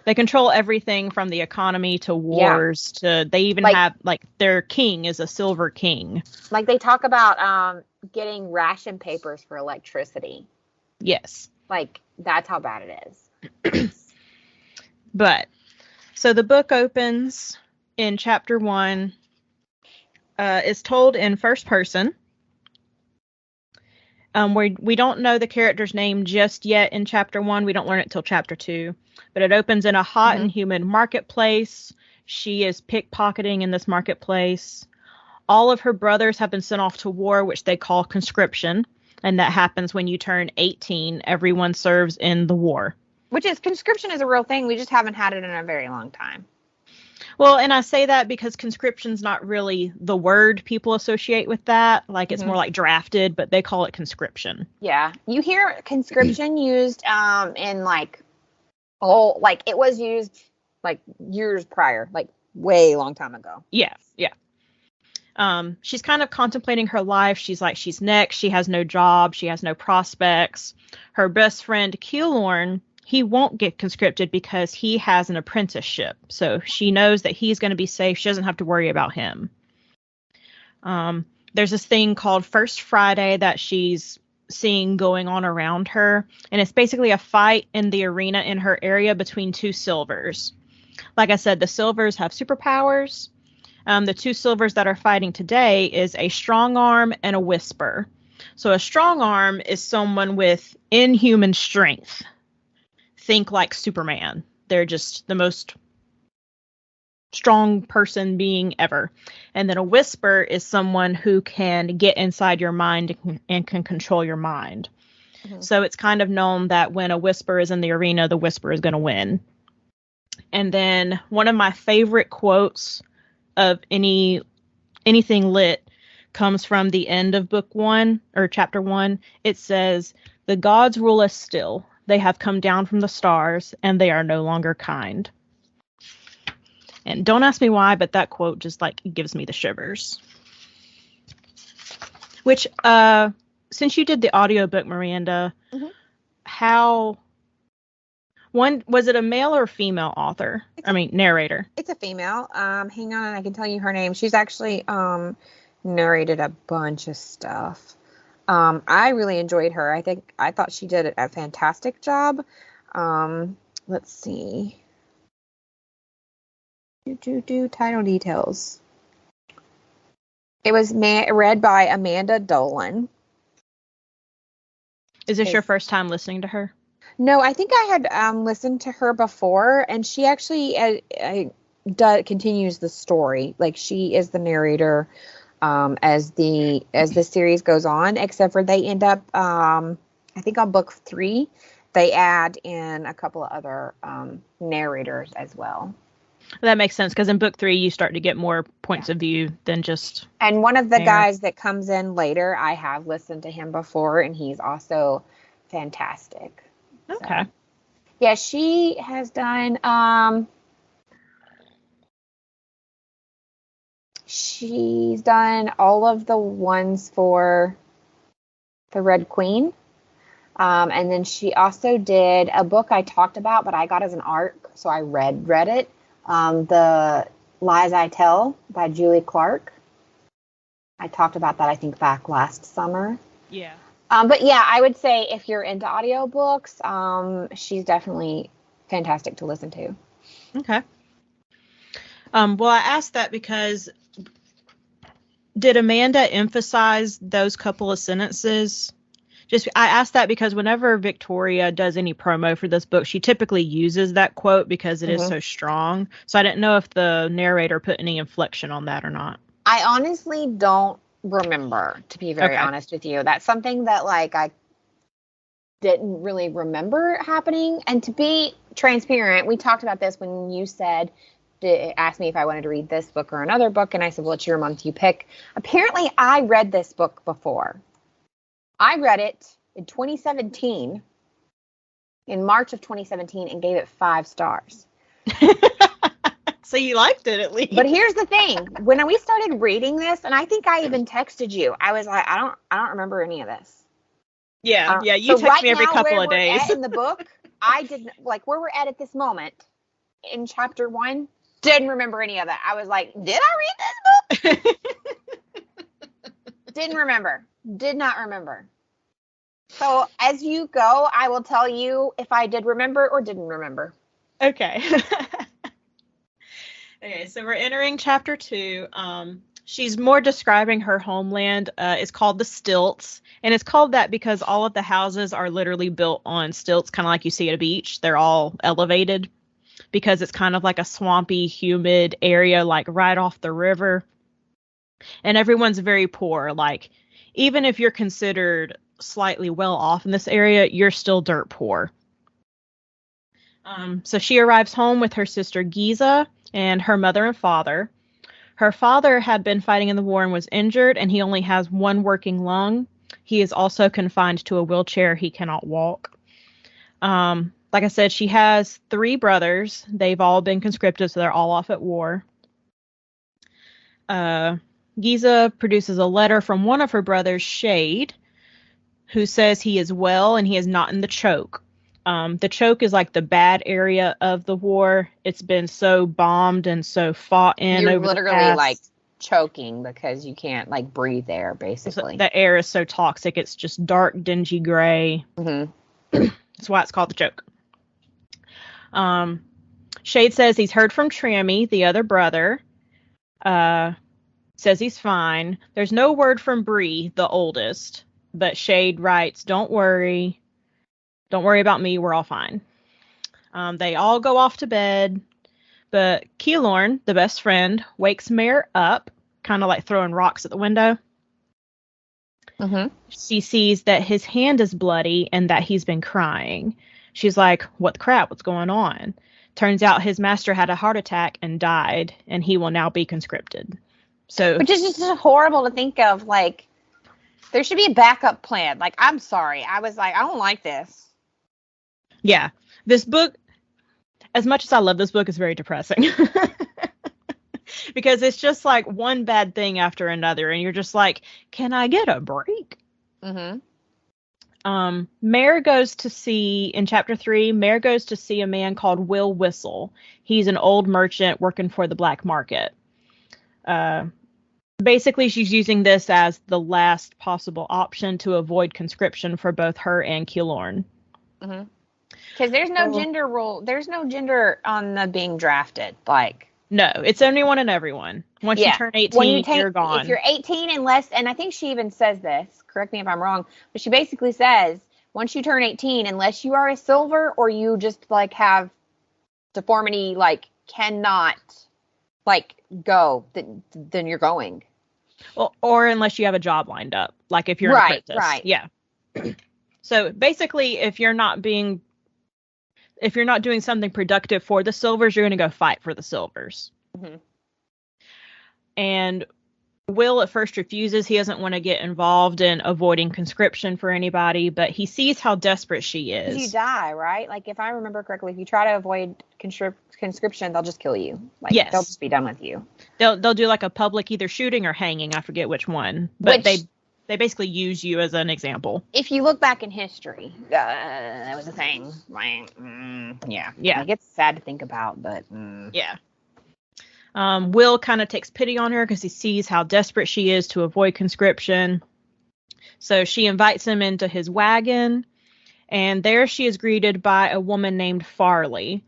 they control everything from the economy to wars to they even have like their king is a silver king. Like they talk about getting ration papers for electricity. Yes. Like that's how bad it is. But so the book opens in chapter 1. It's told in first person. We don't know the character's name just yet in chapter 1. We don't learn it till chapter 2. But it opens in a hot and humid marketplace. She is pickpocketing in this marketplace. All of her brothers have been sent off to war, which they call conscription. And that happens when you turn 18. Everyone serves in the war. Which is, conscription is a real thing. We just haven't had it in a very long time. Well, and I say that because conscription's not really the word people associate with that. Like, it's more like drafted, but they call it conscription. Yeah. You hear conscription used in, like, it was used, like, years prior. Like, way long time ago. Yeah, yeah. She's kind of contemplating her life. She's like, she's next. She has no job. She has no prospects. Her best friend, Keylorn, he won't get conscripted because he has an apprenticeship. So she knows that he's going to be safe. She doesn't have to worry about him. There's this thing called First Friday that she's seeing going on around her. And it's basically a fight in the arena in her area between two silvers. Like I said, the silvers have superpowers. The two silvers that are fighting today is a strong arm and a whisper. So a strong arm is someone with inhuman strength. Think like Superman. They're just the most strong person being ever. And then a whisper is someone who can get inside your mind and can control your mind. Mm-hmm. So it's kind of known that when a whisper is in the arena, the whisper is going to win. And then one of my favorite quotes of anything lit comes from the end of book 1 or chapter 1. It says, "The gods rule us still. They have come down from the stars, and they are no longer kind." And don't ask me why, but that quote just like gives me the shivers. Which, since you did the audiobook, Miranda, was it a male or female author? Narrator. It's a female. Hang on, I can tell you her name. She's actually narrated a bunch of stuff. I really enjoyed her. I thought she did a fantastic job. Let's see. Title details. It was read by Amanda Dolan. Is this your first time listening to her? No, I think I had listened to her before, and she actually continues the story. Like, she is the narrator as the series goes on, except for they end up, I think on book 3, they add in a couple of other narrators as well. That makes sense, because in book 3 you start to get more points of view than just. And one of the guys that comes in later, I have listened to him before, and he's also fantastic. Okay. So, yeah, she has done. She's done all of the ones for the Red Queen. And then she also did a book I talked about, but I got as an ARC, so I read it. The Lies I Tell by Julie Clark. I talked about that, I think, back last summer. Yeah. But yeah, I would say if you're into audiobooks, she's definitely fantastic to listen to. Okay. Well, I asked that because did Amanda emphasize those couple of sentences? I asked that because whenever Victoria does any promo for this book, she typically uses that quote because it is so strong. So I didn't know if the narrator put any inflection on that or not. I honestly don't remember, to be very honest with you. That's something that, like, I didn't really remember happening. And to be transparent, we talked about this when you said, asked me if I wanted to read this book or another book. And I said, well, it's your month, you pick. Apparently, I read this book before. I read it in 2017, in March of 2017, and gave it 5 stars. So you liked it at least. But here's the thing. When we started reading this, and I think I even texted you, I was like, I don't remember any of this. Yeah, you text me every couple of days. Where we're at in the book, I didn't, like, where we're at this moment, in chapter 1, didn't remember any of that. I was like, did I read this book? Didn't remember. Did not remember. So as you go, I will tell you if I did remember or didn't remember. Okay. Okay, so we're entering chapter 2. She's more describing her homeland. It's called the Stilts, and it's called that because all of the houses are literally built on stilts, kind of like you see at a beach. They're all elevated because it's kind of like a swampy, humid area, like right off the river. And everyone's very poor. Like, even if you're considered slightly well off in this area, you're still dirt poor. So she arrives home with her sister Giza and her mother and father. Her father had been fighting in the war and was injured, and he only has one working lung. He is also confined to a wheelchair. He cannot walk. Like I said, she has 3 brothers. They've all been conscripted, so they're all off at war. Giza produces a letter from one of her brothers, Shade, who says he is well and he is not in the choke. The choke is like the bad area of the war. It's been so bombed and so fought in. You're over literally the past. Like choking because you can't like breathe there, basically. The air is so toxic. It's just dark, dingy gray. Mm-hmm. That's why it's called the choke. Shade says he's heard from Trammy, the other brother. Says he's fine. There's no word from Bree, the oldest. But Shade writes, don't worry. Don't worry about me. We're all fine. They all go off to bed. But Keylorn, the best friend, wakes Mare up, kind of like throwing rocks at the window. Mm-hmm. She sees that his hand is bloody and that he's been crying. She's like, what the crap? What's going on? Turns out his master had a heart attack and died, and he will now be conscripted. So, which is just horrible to think of. Like, there should be a backup plan. Like, I'm sorry. I was like, I don't like this. Yeah. This book, as much as I love this book, is very depressing. Because it's just like one bad thing after another, and you're just like, can I get a break? Mm-hmm. Mare goes to see, in chapter 3, Mare goes to see a man called Will Whistle. He's an old merchant working for the black market. Basically, she's using this as the last possible option to avoid conscription for both her and Keylorn. Mm-hmm. Because there's no gender rule. There's no gender on the being drafted. Like, no, it's anyone and everyone. Once you turn 18, you're gone. If you're 18 and less, and I think she even says this, correct me if I'm wrong, but she basically says, once you turn 18, unless you are a silver or you just like have deformity, like cannot like go, then you're going. Well, or unless you have a job lined up, like if you're an apprentice. Right. Yeah. So basically, if you're not doing something productive for the silvers, you're going to go fight for the silvers. Mm-hmm. And Will at first refuses. He doesn't want to get involved in avoiding conscription for anybody, but he sees how desperate she is. You die, right? Like, if I remember correctly, if you try to avoid conscription, they'll just kill you. Like, yes. They'll just be done with you. They'll do like a public either shooting or hanging. I forget which one. But they basically use you as an example. If you look back in history, that was a thing. Right? Yeah. Like, it's sad to think about, but... Yeah. Will kind of takes pity on her because he sees how desperate she is to avoid conscription. So she invites him into his wagon, and there she is greeted by a woman named Farley.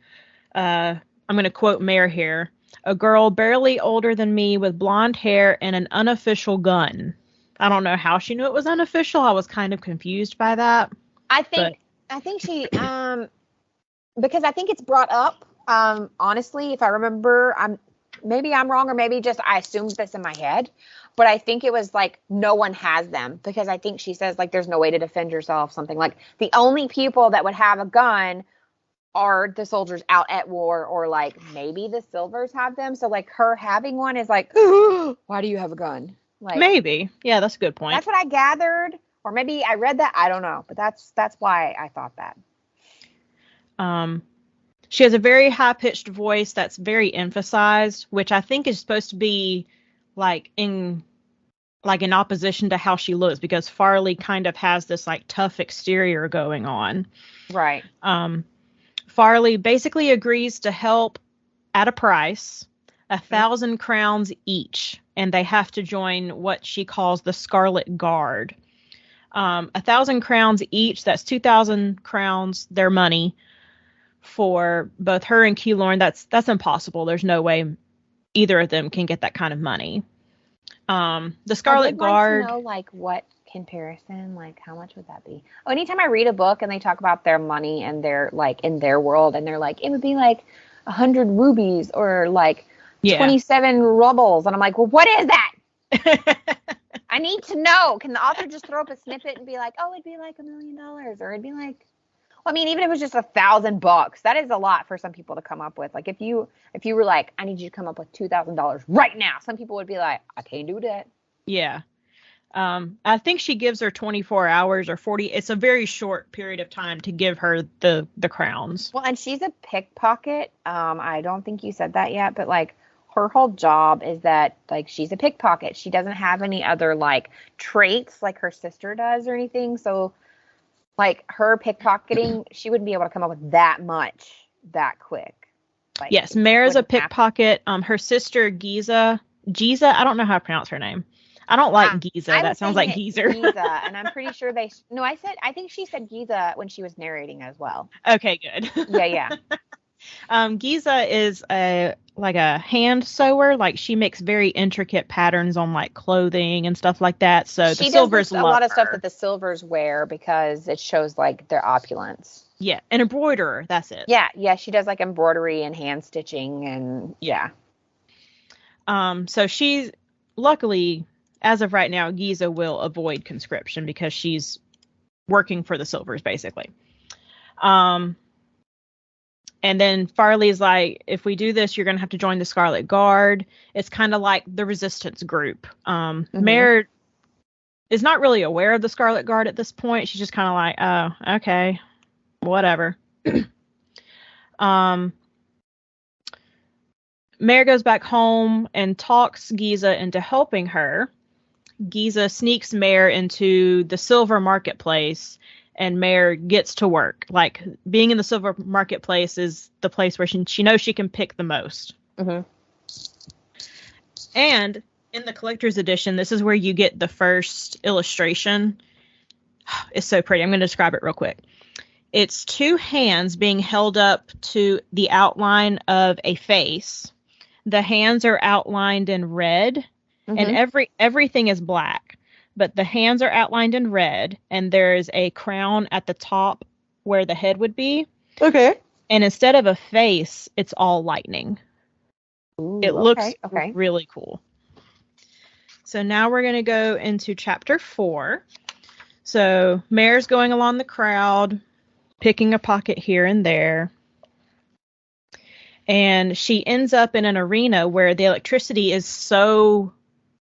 I'm going to quote Mare here. A girl barely older than me with blonde hair and an unofficial gun. I don't know how she knew it was unofficial. I was kind of confused by that. I think she, because I think it's brought up, honestly, if I remember, maybe I'm wrong, or maybe just I assumed this in my head, but I think it was like no one has them, because I think she says like there's no way to defend yourself, something like the only people that would have a gun are the soldiers out at war, or like maybe the silvers have them. So like her having one is like, why do you have a gun? Like, maybe. Yeah, that's a good point. That's what I gathered, or maybe I read that. I don't know, but that's why I thought that. She has a very high-pitched voice that's very emphasized, which I think is supposed to be like in opposition to how she looks, because Farley kind of has this like tough exterior going on. Right. Farley basically agrees to help at a price, 1,000 crowns each, and they have to join what she calls the Scarlet Guard. 1,000 crowns each, that's 2,000 crowns, their money. For both her and Keylorn, that's impossible. There's no way either of them can get that kind of money. The Scarlet Guard. Like to know, like, what comparison, like, how much would that be? Oh, anytime I read a book and they talk about their money and their like in their world, and they're like, it would be like 100 rubies or like 27 rubles, and I'm like, well, what is that? I need to know. Can the author just throw up a snippet and be like, oh, it'd be like $1 million, or it'd be like. I mean, even if it was just $1,000, that is a lot for some people to come up with. Like, if you were like, I need you to come up with $2,000 right now, some people would be like, I can't do that. Yeah. I think she gives her 24 hours or 40. It's a very short period of time to give her the crowns. Well, and she's a pickpocket. I don't think you said that yet, but like her whole job is that like she's a pickpocket. She doesn't have any other like traits like her sister does or anything. So like her pickpocketing, she wouldn't be able to come up with that much that quick. Like, yes, Mare's a pickpocket. Her sister Giza, I don't know how to pronounce her name. I don't like Giza. That sounds like geezer. Giza, and I'm pretty sure I think she said Giza when she was narrating as well. Okay, good. Yeah. Giza is a hand sewer. Like she makes very intricate patterns on like clothing and stuff like that. So the silvers love a lot of her. stuff that the silvers wear because it shows like their opulence. Yeah, an embroiderer. That's it. Yeah. She does like embroidery and hand stitching and yeah. So she's luckily, as of right now, Giza will avoid conscription because she's working for the silvers basically. And then Farley's like, if we do this, you're going to have to join the Scarlet Guard. It's kind of like the resistance group. Mare is not really aware of the Scarlet Guard at this point. She's just kind of like, oh, okay, whatever. Mare goes back home and talks Giza into helping her. Giza sneaks Mare into the silver marketplace, and Mare gets to work. Like, being in the silver marketplace is the place where she knows she can pick the most. Mm-hmm. And in the collector's edition, this is where you get the first illustration. It's so pretty. I'm going to describe it real quick. It's two hands being held up to the outline of a face. The hands are outlined in red, and everything is black. but the hands are outlined in red, and there's a crown at the top where the head would be. Okay. And instead of a face, it's all lightning. Ooh, it looks okay. really cool. So now we're going to go into chapter 4. So Mare's going along the crowd, picking a pocket here and there. And she ends up in an arena where the electricity is so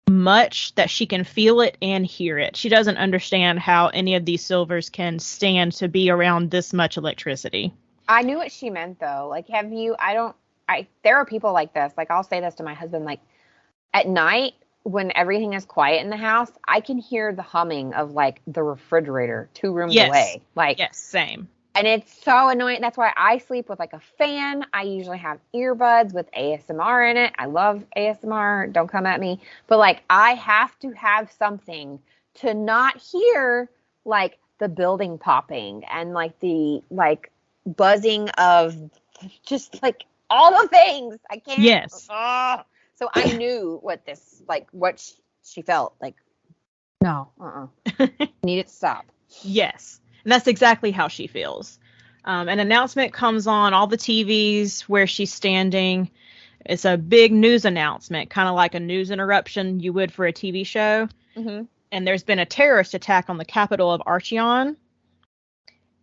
much that she can feel it and hear it. She doesn't understand how any of these silvers can stand to be around this much electricity. I knew what she meant, though. Like, there are people like this. Like, I'll say this to my husband, like, at night, when everything is quiet in the house, I can hear the humming of, like, the refrigerator 2 rooms away. Like, yes, same. And it's so annoying. That's why I sleep with, like, a fan. I usually have earbuds with ASMR in it. I love ASMR. Don't come at me. But, like, I have to have something to not hear, like, the building popping and, like, the, like, buzzing of just, like, all the things. I can't. Yes. So I knew what she felt like. No, need it to stop. Yes, and that's exactly how she feels. An announcement comes on all the TVs where she's standing. It's a big news announcement, kind of like a news interruption you would for a TV show. Mm-hmm. And there's been a terrorist attack on the capital of Archeon.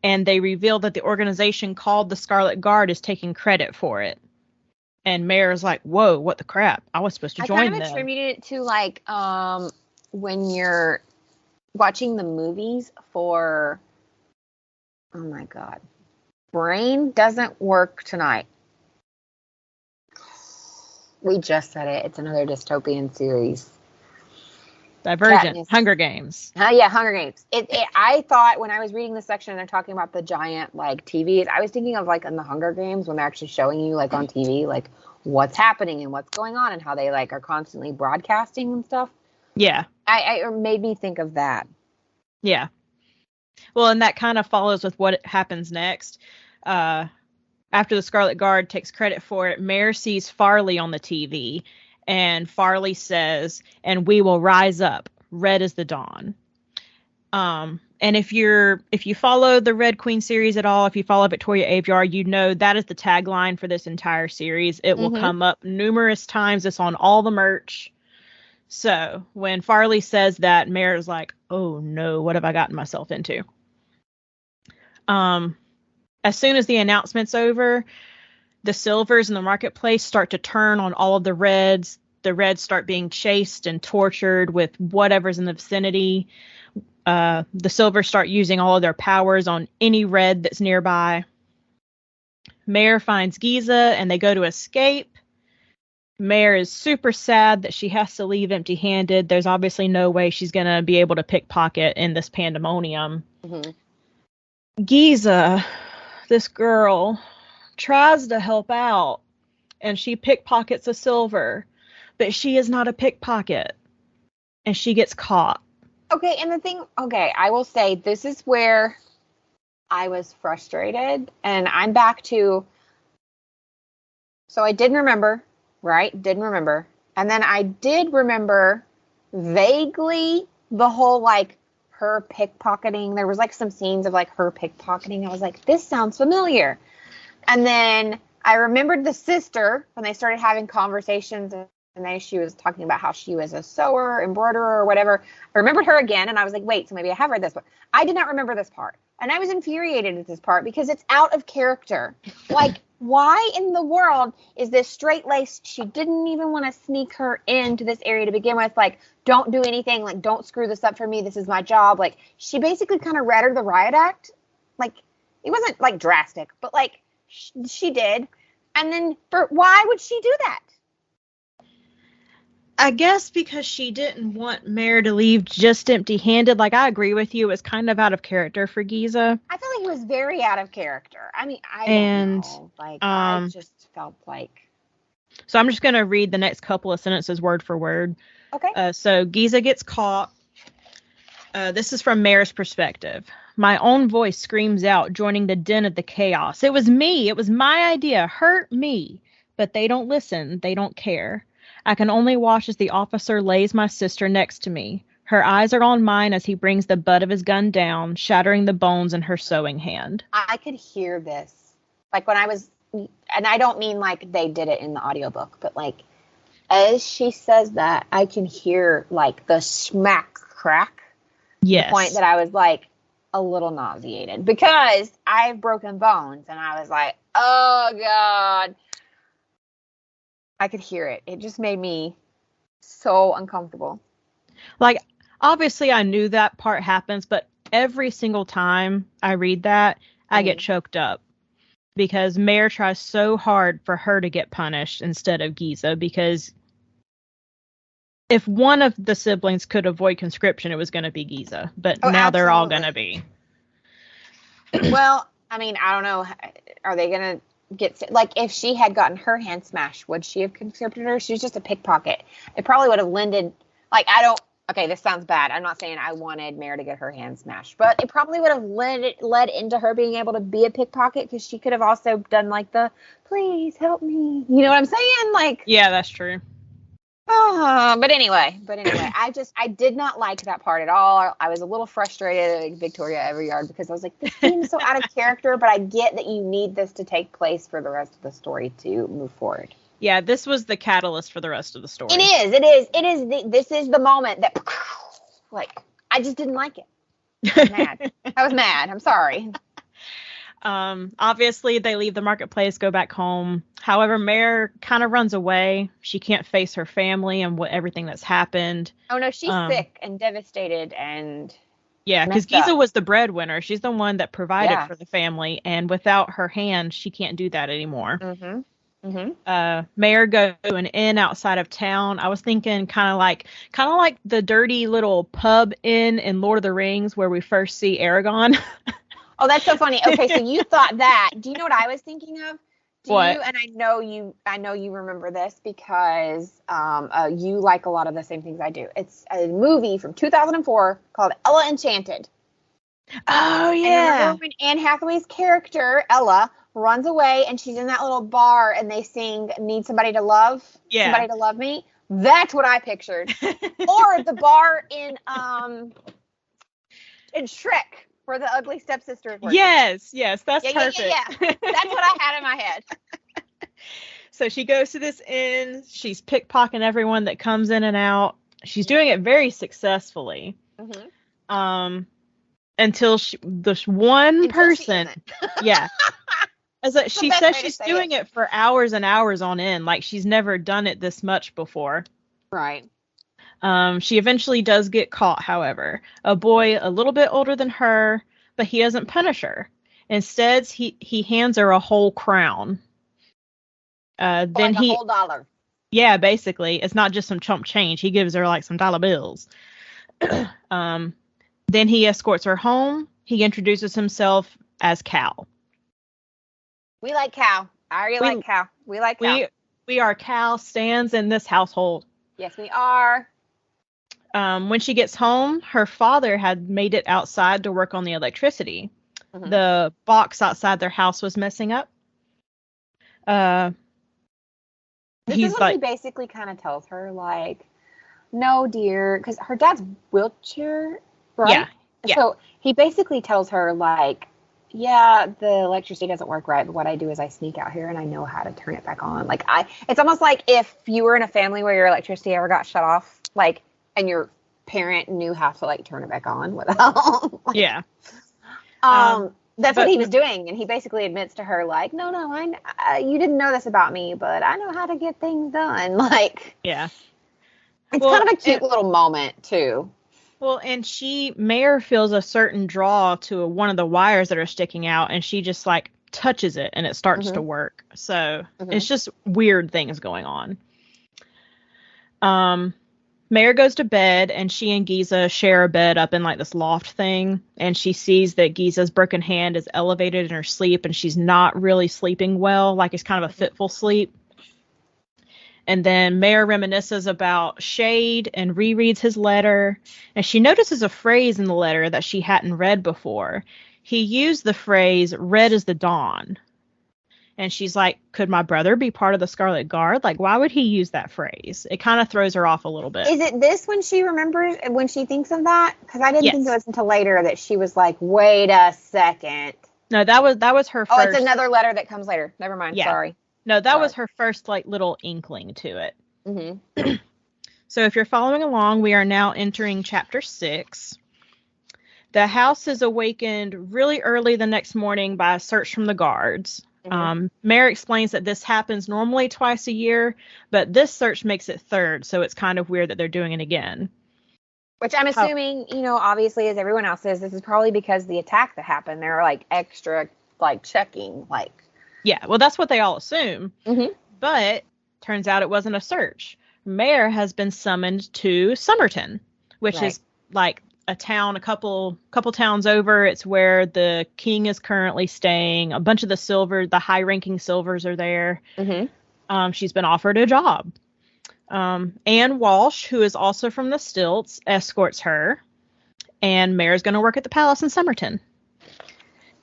And they reveal that the organization called the Scarlet Guard is taking credit for it. And Mare's like, whoa, what the crap? I was supposed to join them. I kind of attributed it to, like, when you're watching the movies for, oh my God, Brain doesn't work tonight. We just said it. It's another dystopian series. Divergent. Katniss. Hunger Games. Yeah, Hunger Games. I thought when I was reading this section and they're talking about the giant, like, TVs, I was thinking of, like, in the Hunger Games when they're actually showing you, like, on TV, like, what's happening and what's going on and how they, like, are constantly broadcasting and stuff. Yeah. It made me think of that. Yeah. Well, and that kind of follows with what happens next. After the Scarlet Guard takes credit for it, Mare sees Farley on the TV. And Farley says, and we will rise up, red as the dawn. And if you follow the Red Queen series at all, if you follow Victoria Aveyard, you know that is the tagline for this entire series. It will come up numerous times. It's on all the merch. So when Farley says that, Mare's like, oh no, what have I gotten myself into? As soon as the announcement's over, the silvers in the marketplace start to turn on all of the reds. The reds start being chased and tortured with whatever's in the vicinity. The silvers start using all of their powers on any red that's nearby. Mare finds Giza and they go to escape. Mare is super sad that she has to leave empty-handed. There's obviously no way she's going to be able to pickpocket in this pandemonium. Mm-hmm. Giza, this girl, tries to help out, and she pickpockets a silver, but she is not a pickpocket, and she gets caught. Okay, and I will say, this is where I was frustrated, and I'm back to, so I didn't remember, right? Didn't remember. And then I did remember vaguely the whole, like, her pickpocketing. There was, like, some scenes of, like, her pickpocketing. I was like, this sounds familiar. And then I remembered the sister when they started having conversations, and then she was talking about how she was a sewer, embroiderer, or whatever. I remembered her again, and I was like, wait, so maybe I have read this one. I did not remember this part. And I was infuriated at this part because it's out of character. Like, why in the world is this straight-laced? She didn't even want to sneak her into this area to begin with. Like, don't do anything. Like, don't screw this up for me. This is my job. Like, she basically kind of read her the riot act. Like, it wasn't, like, drastic, but, like, she did. And then why would she do that? I guess because she didn't want Mare to leave just empty-handed. Like, I agree with you. It was kind of out of character for Giza. I feel like it was very out of character. I mean, I don't know. Like, I just felt like... So I'm just going to read the next couple of sentences word for word. Okay. So Giza gets caught. This is from Mare's perspective. My own voice screams out, joining the din of the chaos. It was me. It was my idea. Hurt me. But they don't listen. They don't care. I can only watch as the officer lays my sister next to me. Her eyes are on mine as he brings the butt of his gun down, shattering the bones in her sewing hand. I could hear this. Like when I was, and I don't mean like they did it in the audiobook, but like as she says that, I can hear like the smack crack. Yes. The point that I was like a little nauseated because I have broken bones and I was like, oh God. I could hear it. It just made me so uncomfortable. Like, obviously I knew that part happens, but every single time I read that, I get choked up. Because Mare tries so hard for her to get punished instead of Giza, because if one of the siblings could avoid conscription, it was going to be Giza. But now they're all going to be. Well, I mean, I don't know. Are they going to get... Like, if she had gotten her hand smashed, would she have conscripted her? She was just a pickpocket. It probably would have lended... Like, I don't... Okay, this sounds bad. I'm not saying I wanted Mare to get her hand smashed. But it probably would have led into her being able to be a pickpocket, because she could have also done, like, the, please help me. You know what I'm saying? Like... Yeah, that's true. But anyway, I did not like that part at all. I was a little frustrated at Victoria Aveyard because I was like, this seems so out of character, but I get that you need this to take place for the rest of the story to move forward. Yeah, this was the catalyst for the rest of the story. This is the moment that, like, I just didn't like it. I was mad. I'm sorry. Obviously they leave the marketplace, go back home. However, Mare kind of runs away. She can't face her family and everything that's happened. Oh no, she's sick and devastated and yeah, because Giza was the breadwinner. She's the one that provided for the family, and without her hand, she can't do that anymore. Mare goes to an inn outside of town. I was thinking kind of like the dirty little pub inn in Lord of the Rings where we first see Aragorn. Oh, that's so funny. Okay, so you thought that. Do you know what I was thinking of? What? And I know you remember this because you like a lot of the same things I do. It's a movie from 2004 called Ella Enchanted. Oh, yeah. And remember when Anne Hathaway's character, Ella, runs away and she's in that little bar and they sing Need Somebody to Love? Yeah. Somebody to Love Me? That's what I pictured. Or the bar in Shrek, where the ugly stepsister works. Yes, that's perfect. Yeah. That's what I had in my head. So she goes to this inn. She's pickpocketing everyone that comes in and out. She's doing it very successfully. Until this one person. Yeah. She says she's doing it for hours and hours on end. Like she's never done it this much before. Right. She eventually does get caught, however. A boy a little bit older than her, but he doesn't punish her. Instead, he hands her a whole crown. Then like a whole dollar. Yeah, basically. It's not just some chump change. He gives her like some dollar bills. Then he escorts her home. He introduces himself as Cal. We like Cal. I already like Cal. We like Cal. We are Cal stands in this household. Yes, we are. When she gets home, her father had made it outside to work on the electricity. The box outside their house was messing up. This is what he basically kind of tells her, like, no, dear, because her dad's wheelchair, right? Yeah. So he basically tells her, like, yeah, the electricity doesn't work right, but what I do is I sneak out here and I know how to turn it back on. Like, it's almost like if you were in a family where your electricity ever got shut off, like, and your parent knew how to, like, turn it back on without. Like, yeah. That's what he was doing, and he basically admits to her, like, no, you didn't know this about me, but I know how to get things done. Like, yeah. It's kind of a cute little moment, too. Well, and Mare feels a certain draw to one of the wires that are sticking out, and she just, like, touches it, and it starts to work. So, it's just weird things going on. Mare goes to bed, and she and Giza share a bed up in, like, this loft thing, and she sees that Giza's broken hand is elevated in her sleep, and she's not really sleeping well, like, it's kind of a fitful sleep. And then Mare reminisces about Shade and rereads his letter, and she notices a phrase in the letter that she hadn't read before. He used the phrase, red as the dawn. And she's like, could my brother be part of the Scarlet Guard? Like, why would he use that phrase? It kind of throws her off a little bit. Is it this when she remembers, when she thinks of that? Because I didn't think it was until later that she was like, wait a second. No, that was her first. Oh, it's another letter that comes later. Never mind. Yeah. Sorry. No, that was her first, like, little inkling to it. Mm-hmm. So if you're following along, we are now entering chapter 6. The house is awakened really early the next morning by a search from the guards. Mayor explains that this happens normally twice a year, but this search makes it third, so it's kind of weird that they're doing it again. Which I'm assuming, obviously, as everyone else says, this is probably because the attack that happened. They're, like, extra, like, checking, like... Yeah, well, that's what they all assume. Mm-hmm. But turns out it wasn't a search. Mayor has been summoned to Somerton, which is, like, a town a couple towns over. It's where the king is currently staying. A bunch of the high-ranking Silvers are there. Mm-hmm. She's been offered a job. Anne Walsh, who is also from the Stilts, escorts her. And Mayor's going to work at the palace in Somerton.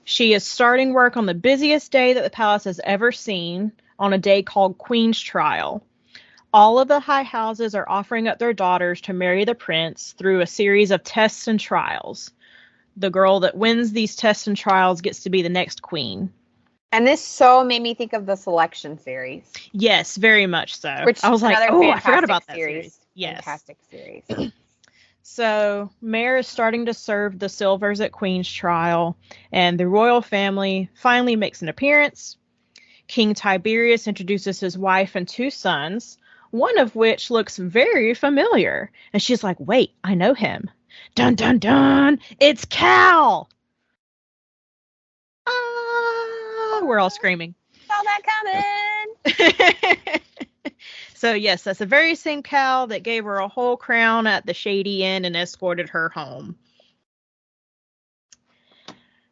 She is starting work on the busiest day that the palace has ever seen, on a day called Queen's Trial. All of the high houses are offering up their daughters to marry the prince through a series of tests and trials. The girl that wins these tests and trials gets to be the next queen. And this so made me think of the Selection series. Yes, very much so. Which I was like, I forgot about that series. Yes. Fantastic series. So, Mayor is starting to serve the Silvers at Queen's Trial, and the royal family finally makes an appearance. King Tiberius introduces his wife and 2 sons, one of which looks very familiar. And she's like, wait, I know him. Dun, dun, dun. It's Cal. We're all screaming. Saw that coming. So, yes, that's the very same Cal that gave her a whole crown at the Shady Inn and escorted her home.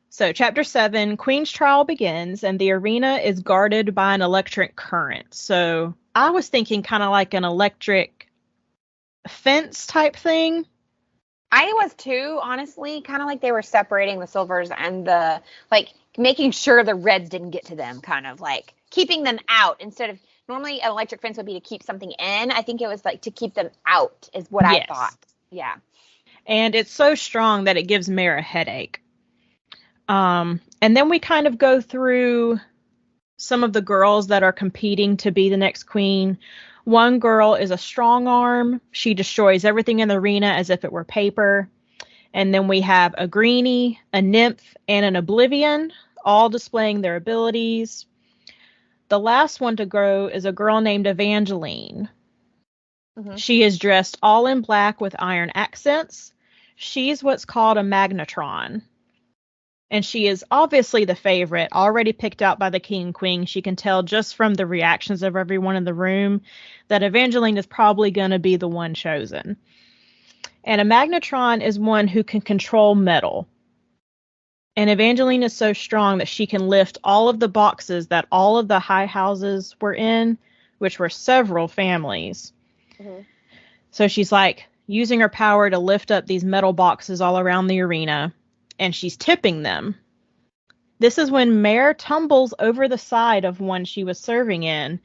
So, chapter 7, Queen's Trial begins, and the arena is guarded by an electric current. So, I was thinking kind of like an electric fence type thing. I was too, honestly, kind of like they were separating the Silvers and the, like, making sure the Reds didn't get to them, kind of like keeping them out instead of, normally an electric fence would be to keep something in. I think it was like to keep them out is what I thought. Yeah. And it's so strong that it gives Mayor a headache. And then we kind of go through some of the girls that are competing to be the next queen. One girl is a strong arm. She destroys everything in the arena as if it were paper. And then we have a greenie, a nymph, and an oblivion, all displaying their abilities. The last one to go is a girl named Evangeline. Mm-hmm. She is dressed all in black with iron accents. She's what's called a magnetron. And she is obviously the favorite, already picked out by the king and queen. She can tell just from the reactions of everyone in the room that Evangeline is probably going to be the one chosen. And a magnetron is one who can control metal. And Evangeline is so strong that she can lift all of the boxes that all of the high houses were in, which were several families. Mm-hmm. So she's like using her power to lift up these metal boxes all around the arena. And she's tipping them. This is when Mare tumbles over the side of one she was serving in,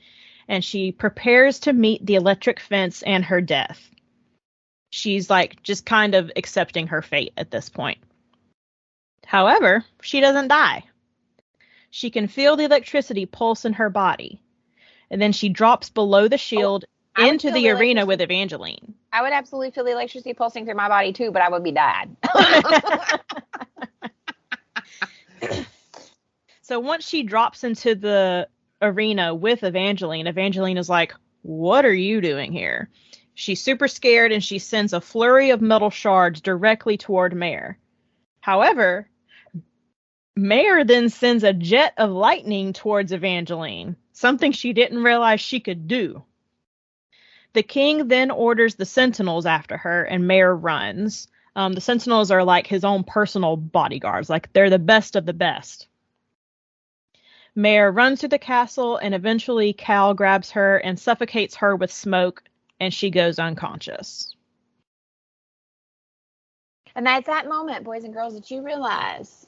and she prepares to meet the electric fence and her death. She's like just kind of accepting her fate at this point. However, she doesn't die. She can feel the electricity pulse in her body, and then she drops below the shield into the arena with Evangeline. I would absolutely feel the electricity pulsing through my body too, but I would be dead. So once she drops into the arena with Evangeline, Evangeline is like, what are you doing here? She's super scared and she sends a flurry of metal shards directly toward Mare. However, Mare then sends a jet of lightning towards Evangeline, something she didn't realize she could do. The king then orders the sentinels after her, and Mare runs. The sentinels are like his own personal bodyguards, like they're the best of the best. Mare runs through the castle, and eventually Cal grabs her and suffocates her with smoke, and she goes unconscious. And at that moment, boys and girls, did you realize?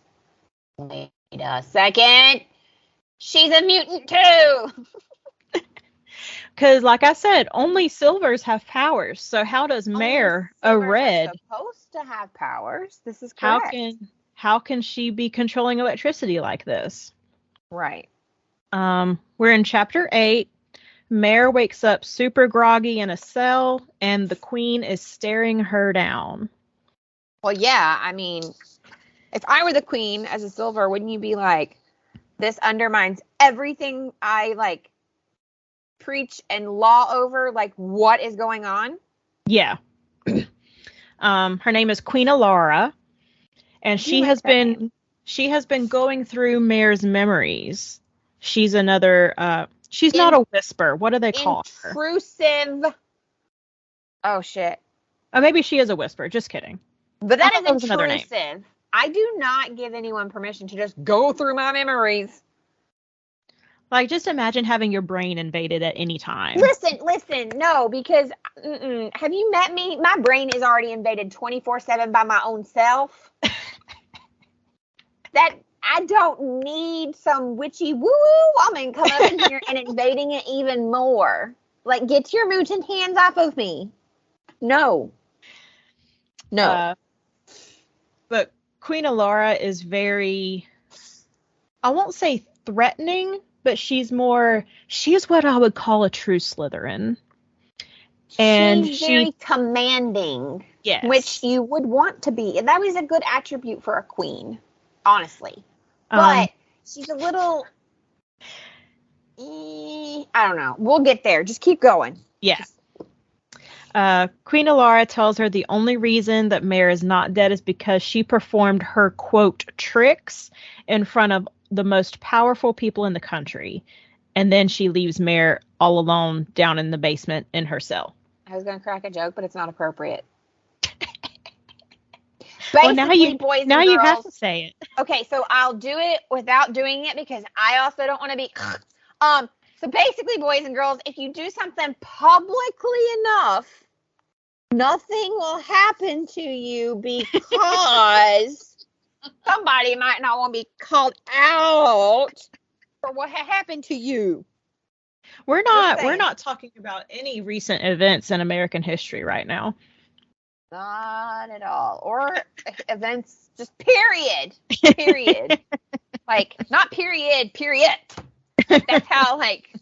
Wait a second. She's a mutant too. Because, like I said, only silvers have powers. So how does Mare, a red, supposed to have powers? This is correct. How can she be controlling electricity like this? Right. We're in chapter 8. Mare wakes up super groggy in a cell, and the queen is staring her down. Well, yeah. I mean, if I were the queen as a silver, wouldn't you be like, this undermines everything I like preach and law over? Like, what is going on? Yeah. Her name is Queen Alara, and she has been going through Mare's memories. She's another. She's not a whisper. What do they call her? Intrusive. Oh shit. Oh, maybe she is a whisper. Just kidding. But that is intrusive. I do not give anyone permission to just go through my memories. Like, just imagine having your brain invaded at any time. Listen, no, because have you met me? My brain is already invaded 24/7 by my own self. That I don't need some witchy woo-woo woman coming up in here and invading it even more. Like, get your mutant hands off of me. No. But Queen Alara is very, I won't say threatening, but she's what I would call a true Slytherin. And she's very commanding. Yes. Which you would want to be. And that was a good attribute for a queen, honestly. But she's a little, I don't know. We'll get there. Just keep going. Yeah. Queen Alara tells her the only reason that Mare is not dead is because she performed her, quote, tricks in front of the most powerful people in the country. And then she leaves Mare all alone down in the basement in her cell. I was going to crack a joke, but it's not appropriate. Well, now you have to say it. Okay, so I'll do it without doing it because I also don't want to be. So basically, boys and girls, if you do something publicly enough, nothing will happen to you because somebody might not want to be called out for what happened to you. We're not talking about any recent events in American history right now. Not at all. Or events, just period. Like, not period. That's how, like,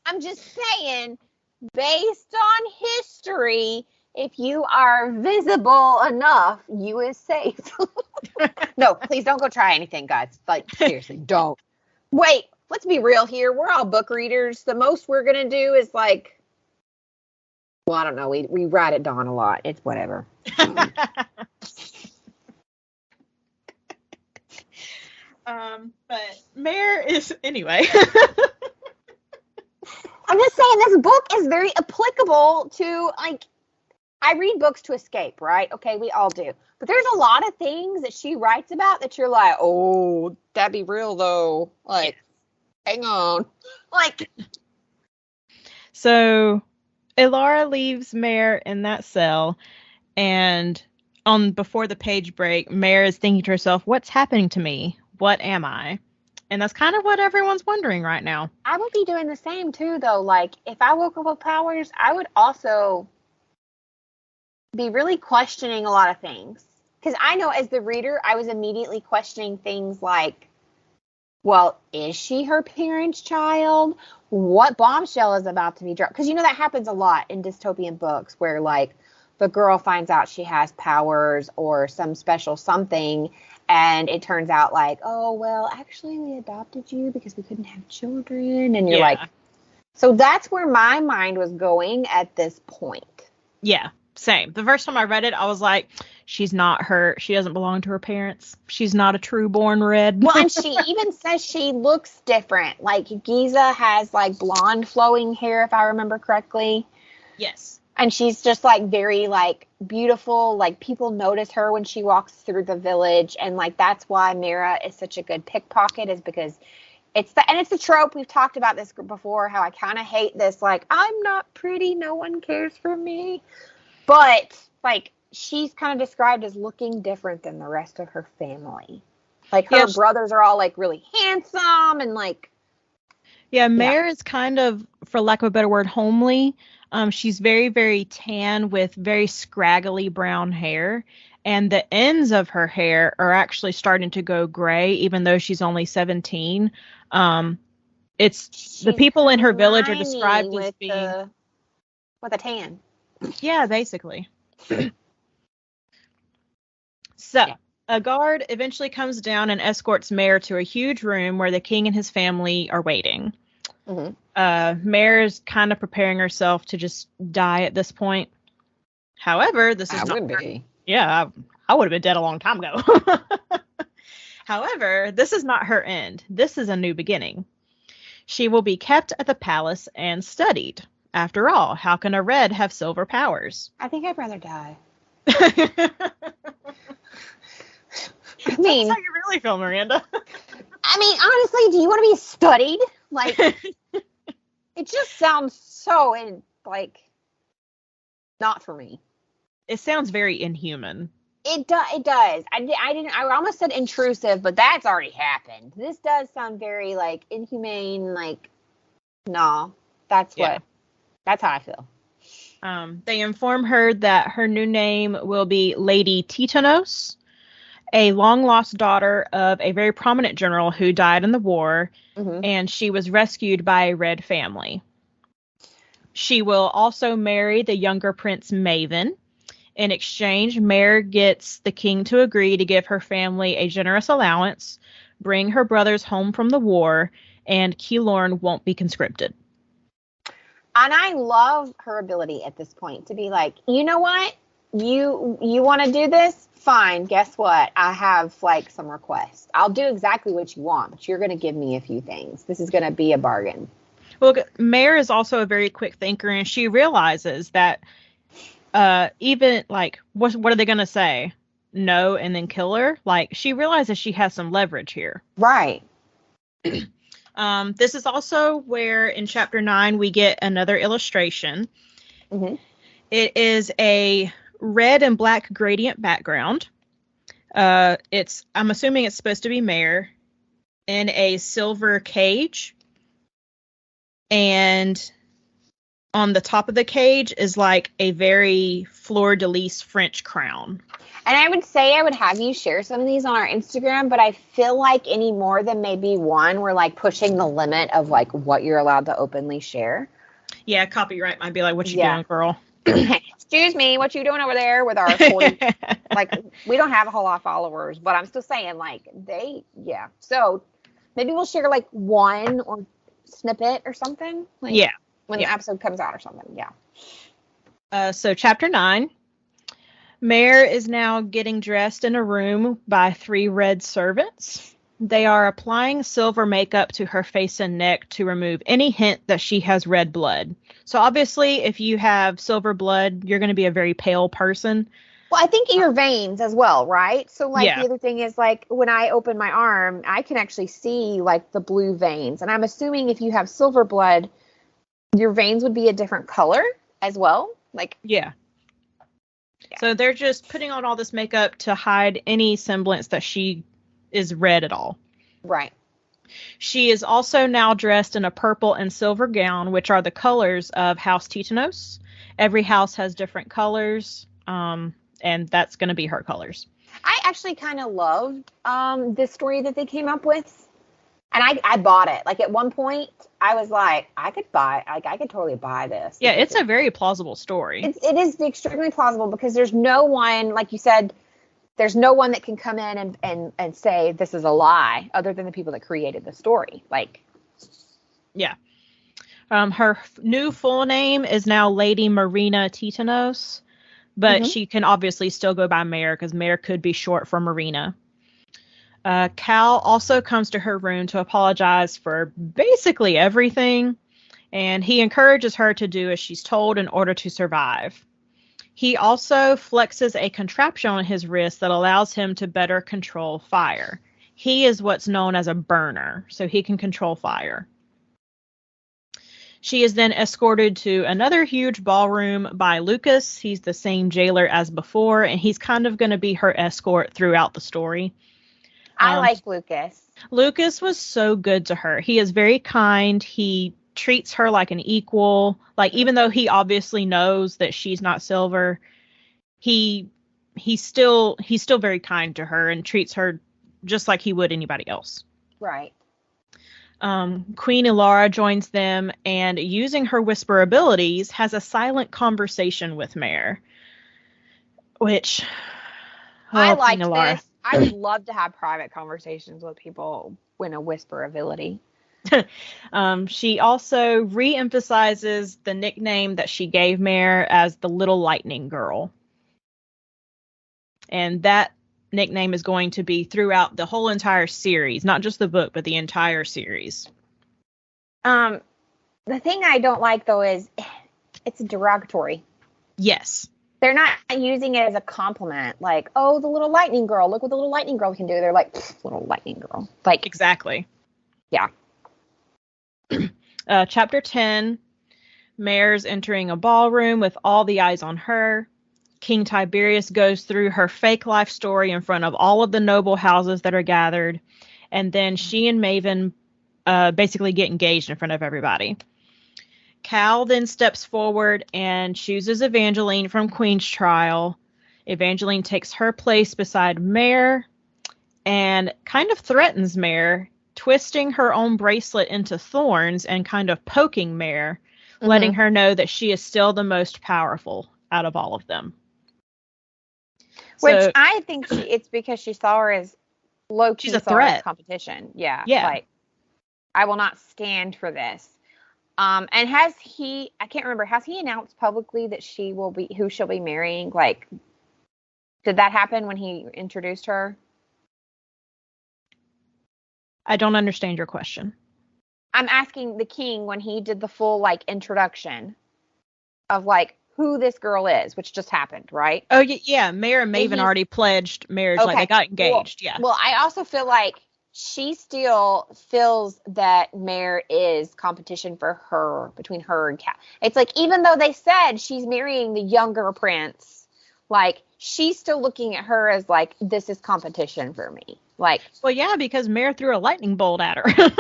I'm just saying, based on history, if you are visible enough, you is safe. No, please don't go try anything, guys. Like, seriously, don't. Wait, let's be real here. We're all book readers. The most we're going to do is, like, well, I don't know. We ride at dawn a lot. It's whatever. But Mare is, anyway. I'm just saying this book is very applicable to, like, I read books to escape, right? Okay, we all do. But there's a lot of things that she writes about that you're like, oh, that'd be real, though. Like, hang on. Like. So, Alara leaves Mare in that cell, and before the page break, Mare is thinking to herself, what's happening to me? What am I? And that's kind of what everyone's wondering right now. I would be doing the same, too, though. Like, if I woke up with powers, I would also be really questioning a lot of things. Because I know as the reader, I was immediately questioning things like, well, is she her parents' child? What bombshell is about to be dropped? Because, you know, that happens a lot in dystopian books where, like, the girl finds out she has powers or some special something, and it turns out like, oh, well, actually, we adopted you because we couldn't have children. And you're like, so that's where my mind was going at this point. Yeah, same. The first time I read it, I was like, she doesn't belong to her parents. She's not a true born red. Well, and she even says she looks different. Like, Giza has, like, blonde flowing hair, if I remember correctly. Yes. And she's just, like, very, like, beautiful. Like, people notice her when she walks through the village. And, like, that's why Mira is such a good pickpocket, is because it's the trope. We've talked about this before, how I kind of hate this, like, I'm not pretty, no one cares for me. But, like, she's kind of described as looking different than the rest of her family. Like, her brothers are all, like, really handsome and, like, Yeah, Mare is kind of, for lack of a better word, homely. She's very, very tan with very scraggly brown hair. And the ends of her hair are actually starting to go gray, even though she's only 17. She's the people in her village are described as being... with a tan. Yeah, basically. So, a guard eventually comes down and escorts Mare to a huge room where the king and his family are waiting. Mare is kind of preparing herself to just die at this point. However, this is not... Yeah, I would have been dead a long time ago. However, this is not her end. This is a new beginning. She will be kept at the palace and studied. After all, how can a red have silver powers? I think I'd rather die. I mean, that's how you really feel, Miranda. I mean, honestly, do you want to be studied? Like, it just sounds so not for me. It sounds very inhuman. It does. I almost said intrusive, but that's already happened. This does sound very inhumane. No, that's how I feel. They inform her that her new name will be Lady Titanos, a long-lost daughter of a very prominent general who died in the war, and she was rescued by a red family. She will also marry the younger Prince Maven. In exchange, Mare gets the king to agree to give her family a generous allowance, bring her brothers home from the war, and Keylorn won't be conscripted. And I love her ability at this point to be like, you know what? You want to do this? Fine. Guess what? I have some requests. I'll do exactly what you want, but you're going to give me a few things. This is going to be a bargain. Well, Mare is also a very quick thinker, and she realizes that even what are they going to say? No, and then kill her? She realizes she has some leverage here. Right. This is also where in chapter 9 we get another illustration. It is a red and black gradient background. I'm assuming it's supposed to be Mare in a silver cage. And on the top of the cage is a very fleur-de-lis French crown. And I would say I would have you share some of these on our Instagram, but I feel like any more than maybe one, we're pushing the limit of what you're allowed to openly share. Yeah, copyright might be what you doing, girl? Excuse me, what you doing over there with our 40? We don't have a whole lot of followers, but I'm still saying So maybe we'll share one or snippet or something. When the episode comes out or something. So chapter 9. Mare is now getting dressed in a room by 3 red servants. They are applying silver makeup to her face and neck to remove any hint that she has red blood. So obviously, if you have silver blood, you're going to be a very pale person. Well, I think your veins as well, right? So the other thing is when I open my arm, I can actually see the blue veins. And I'm assuming if you have silver blood, your veins would be a different color as well. Yeah. So they're just putting on all this makeup to hide any semblance that she is red at all. Right. She is also now dressed in a purple and silver gown, which are the colors of House Titanos. Every house has different colors, and that's going to be her colors. I actually kind of loved this story that they came up with. And I bought it. At one point, I was I could totally buy this. Yeah, it's a very plausible story. It is extremely plausible because there's no one, like you said, there's no one that can come in and say this is a lie other than the people that created the story. Yeah. Her new full name is now Lady Marina Titanos, but she can obviously still go by Mare because Mare could be short for Marina. Cal also comes to her room to apologize for basically everything, and he encourages her to do as she's told in order to survive. He also flexes a contraption on his wrist that allows him to better control fire. He is what's known as a burner, so he can control fire. She is then escorted to another huge ballroom by Lucas. He's the same jailer as before, and he's kind of going to be her escort throughout the story. I like Lucas. Lucas was so good to her. He is very kind. He treats her like an equal. Like, even though he obviously knows that she's not Silver, he's still very kind to her and treats her just like he would anybody else. Right. Queen Ilara joins them, and using her whisper abilities, has a silent conversation with Mare. Which I like this. I would love to have private conversations with people with a whisper ability. She also re-emphasizes the nickname that she gave Mare as the Little Lightning Girl. And that nickname is going to be throughout the whole entire series, not just the book, but the entire series. The thing I don't like, though, is it's derogatory. Yes. They're not using it as a compliment. Like, oh, the little lightning girl. Look what the little lightning girl can do. They're like, little lightning girl. Like, exactly. Yeah. Chapter 10, Mare's entering a ballroom with all the eyes on her. King Tiberius goes through her fake life story in front of all of the noble houses that are gathered. And then she and Maven basically get engaged in front of everybody. Cal then steps forward and chooses Evangeline from Queen's Trial. Evangeline takes her place beside Mare and kind of threatens Mare, twisting her own bracelet into thorns and kind of poking Mare, letting her know that she is still the most powerful out of all of them. Which I think it's because she saw her as low-key, she's a threat. Competition. Yeah. Yeah. Like, I will not stand for this. And has he, I can't remember, has he announced publicly that who she'll be marrying? Like, did that happen when he introduced her? I don't understand your question. I'm asking the king when he did the full, like, introduction of, like, who this girl is, which just happened, right? Oh, yeah. Mare and Maven already pledged marriage. Okay. Like, they got engaged. Yeah. Well, I also feel like she still feels that Mare is competition for her, between her and Cal. It's like, even though they said she's marrying the younger prince, like, she's still looking at her as, like, this is competition for me. Like, well, yeah, because Mare threw a lightning bolt at her.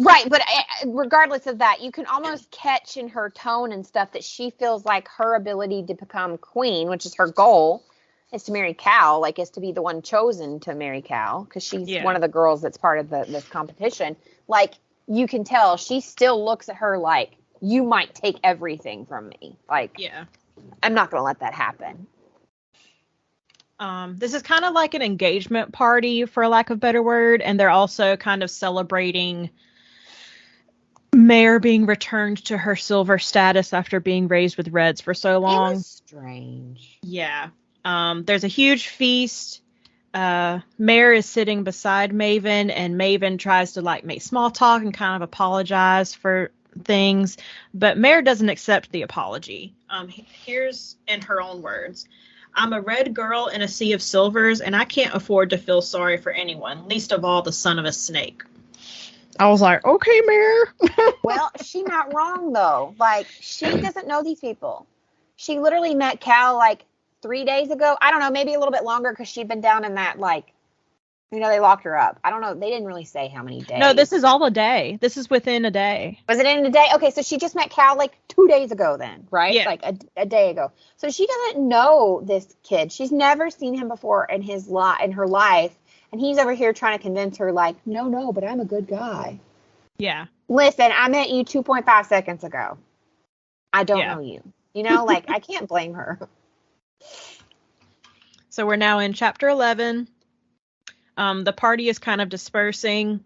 Right, but regardless of that, you can almost catch in her tone and stuff that she feels like her ability to become queen, which is her goal, is to marry Cal, like, is to be the one chosen to marry Cal, because she's one of the girls that's part of this competition. Like, you can tell she still looks at her like, you might take everything from me. Like, yeah, I'm not going to let that happen. This is kind of like an engagement party, for lack of a better word, and they're also kind of celebrating Mare being returned to her silver status after being raised with reds for so long. It was strange. Yeah. There's a huge feast. Mare is sitting beside Maven, and Maven tries to, like, make small talk and kind of apologize for things, but Mare doesn't accept the apology. Here's in her own words: "I'm a red girl in a sea of silvers, and I can't afford to feel sorry for anyone, least of all the son of a snake." I was like, okay, Mare. Well, she's not wrong, though. Like, she doesn't know these people. She literally met Cal, like, 3 days ago. I don't know, maybe a little bit longer, because she'd been down in that, like, you know, they locked her up. I don't know. They didn't really say how many days. No, this is all a day. This is within a day. Was it in a day? Okay, so she just met Cal, like, 2 days ago then, right? Yeah. Like, a day ago. So she doesn't know this kid. She's never seen him before in her life. And he's over here trying to convince her, like, no, but I'm a good guy. Yeah. Listen, I met you 2.5 seconds ago. I don't know you. You know, like, I can't blame her. So we're now in chapter 11. The party is kind of dispersing.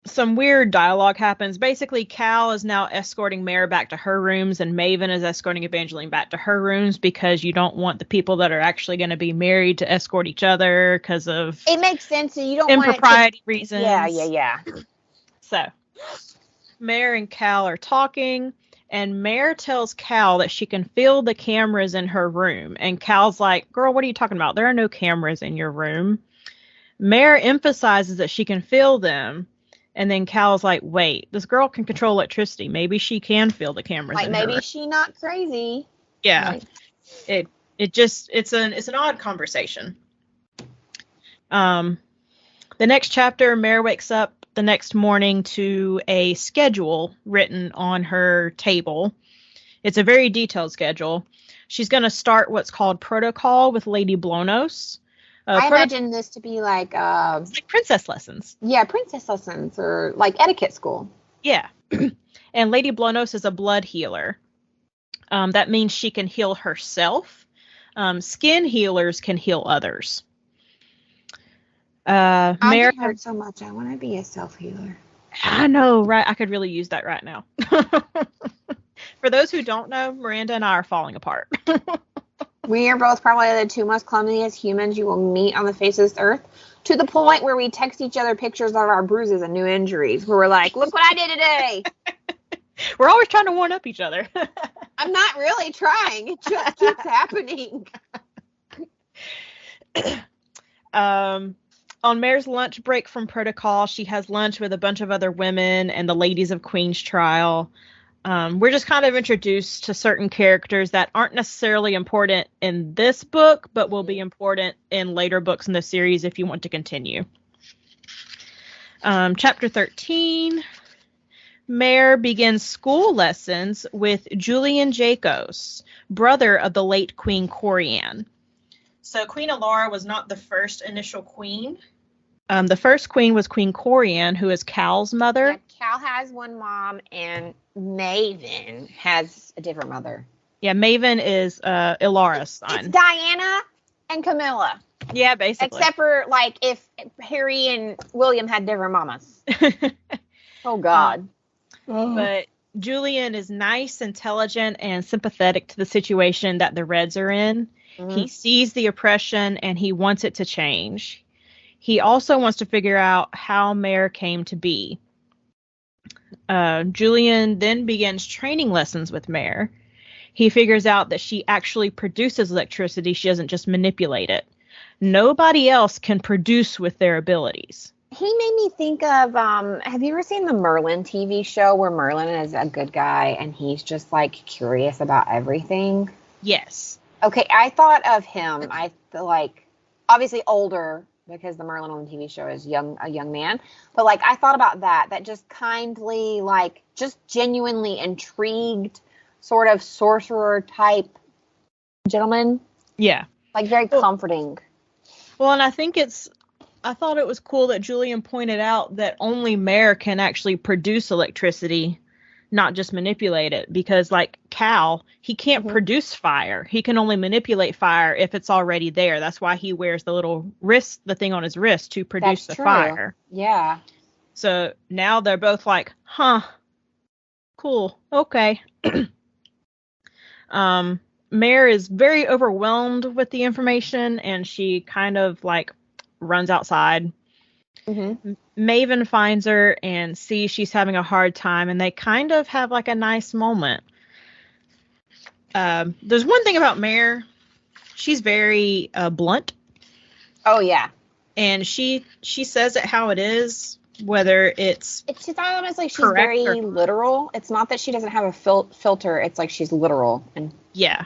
Some weird dialogue happens. Basically, Cal is now escorting Mare back to her rooms, and Maven is escorting Evangeline back to her rooms, because you don't want the people that are actually going to be married to escort each other because of... It makes sense. You don't want impropriety reasons. Yeah. So, Mare and Cal are talking, and Mare tells Cal that she can feel the cameras in her room. And Cal's like, girl, what are you talking about? There are no cameras in your room. Mare emphasizes that she can feel them. And then Cal's like, wait, this girl can control electricity. Maybe she can feel the cameras. Like, in her maybe room. she's not crazy. Yeah. Like, It's an odd conversation. The next chapter, Mare wakes up the next morning to a schedule written on her table. It's a very detailed schedule. She's going to start what's called protocol with Lady Blonos. I imagine this to be like... it's like princess lessons. Yeah, princess lessons or like etiquette school. Yeah. And Lady Blonos is a blood healer. That means she can heal herself. Skin healers can heal others. I heard so much. I want to be a self-healer. I know, right? I could really use that right now. For those who don't know, Miranda and I are falling apart. We are both probably the two most clumsiest humans you will meet on the face of this earth, to the point where we text each other pictures of our bruises and new injuries, where we're like, look what I did today. We're always trying to one up each other. I'm not really trying. It just keeps happening. On Mare's lunch break from protocol, she has lunch with a bunch of other women and the ladies of Queen's Trial. We're just kind of introduced to certain characters that aren't necessarily important in this book, but will be important in later books in the series if you want to continue. Chapter 13, Mare begins school lessons with Julian Jacos, brother of the late Queen Corianne. So Queen Alara was not the first initial queen. The first queen was Queen Corianne, who is Cal's mother. Yeah, Cal has one mom, and Maven has a different mother. Yeah, Maven is Ilara's son. It's Diana and Camilla. Yeah, basically. Except for, like, if Harry and William had different mamas. Oh, God. But Julian is nice, intelligent, and sympathetic to the situation that the Reds are in. Mm-hmm. He sees the oppression, and he wants it to change. He also wants to figure out how Mare came to be. Julian then begins training lessons with Mare. He figures out that she actually produces electricity. She doesn't just manipulate it. Nobody else can produce with their abilities. He made me think of, have you ever seen the Merlin TV show where Merlin is a good guy and he's just, like, curious about everything? Yes. Okay, I thought of him. I feel like, obviously older, because the Merlin on the TV show is a young man. But, like, I thought about that just kindly, like, just genuinely intrigued, sort of sorcerer type gentleman. Yeah. Like, very comforting. Well, and I thought it was cool that Julian pointed out that only Mare can actually produce electricity, not just manipulate it. Because, like, Cal, he can't produce fire. He can only manipulate fire if it's already there. That's why he wears the thing on his wrist to produce the fire. Yeah. So now they're both like, huh, cool, okay. Mare is very overwhelmed with the information, and she kind of, like, runs outside. Mm-hmm. Maven finds her and sees she's having a hard time, and they kind of have, like, a nice moment. There's one thing about Mare. She's very blunt. Oh, yeah. And she says it how it is, whether it's not almost like she's very literal. It's not that she doesn't have a filter. It's like she's literal. And yeah.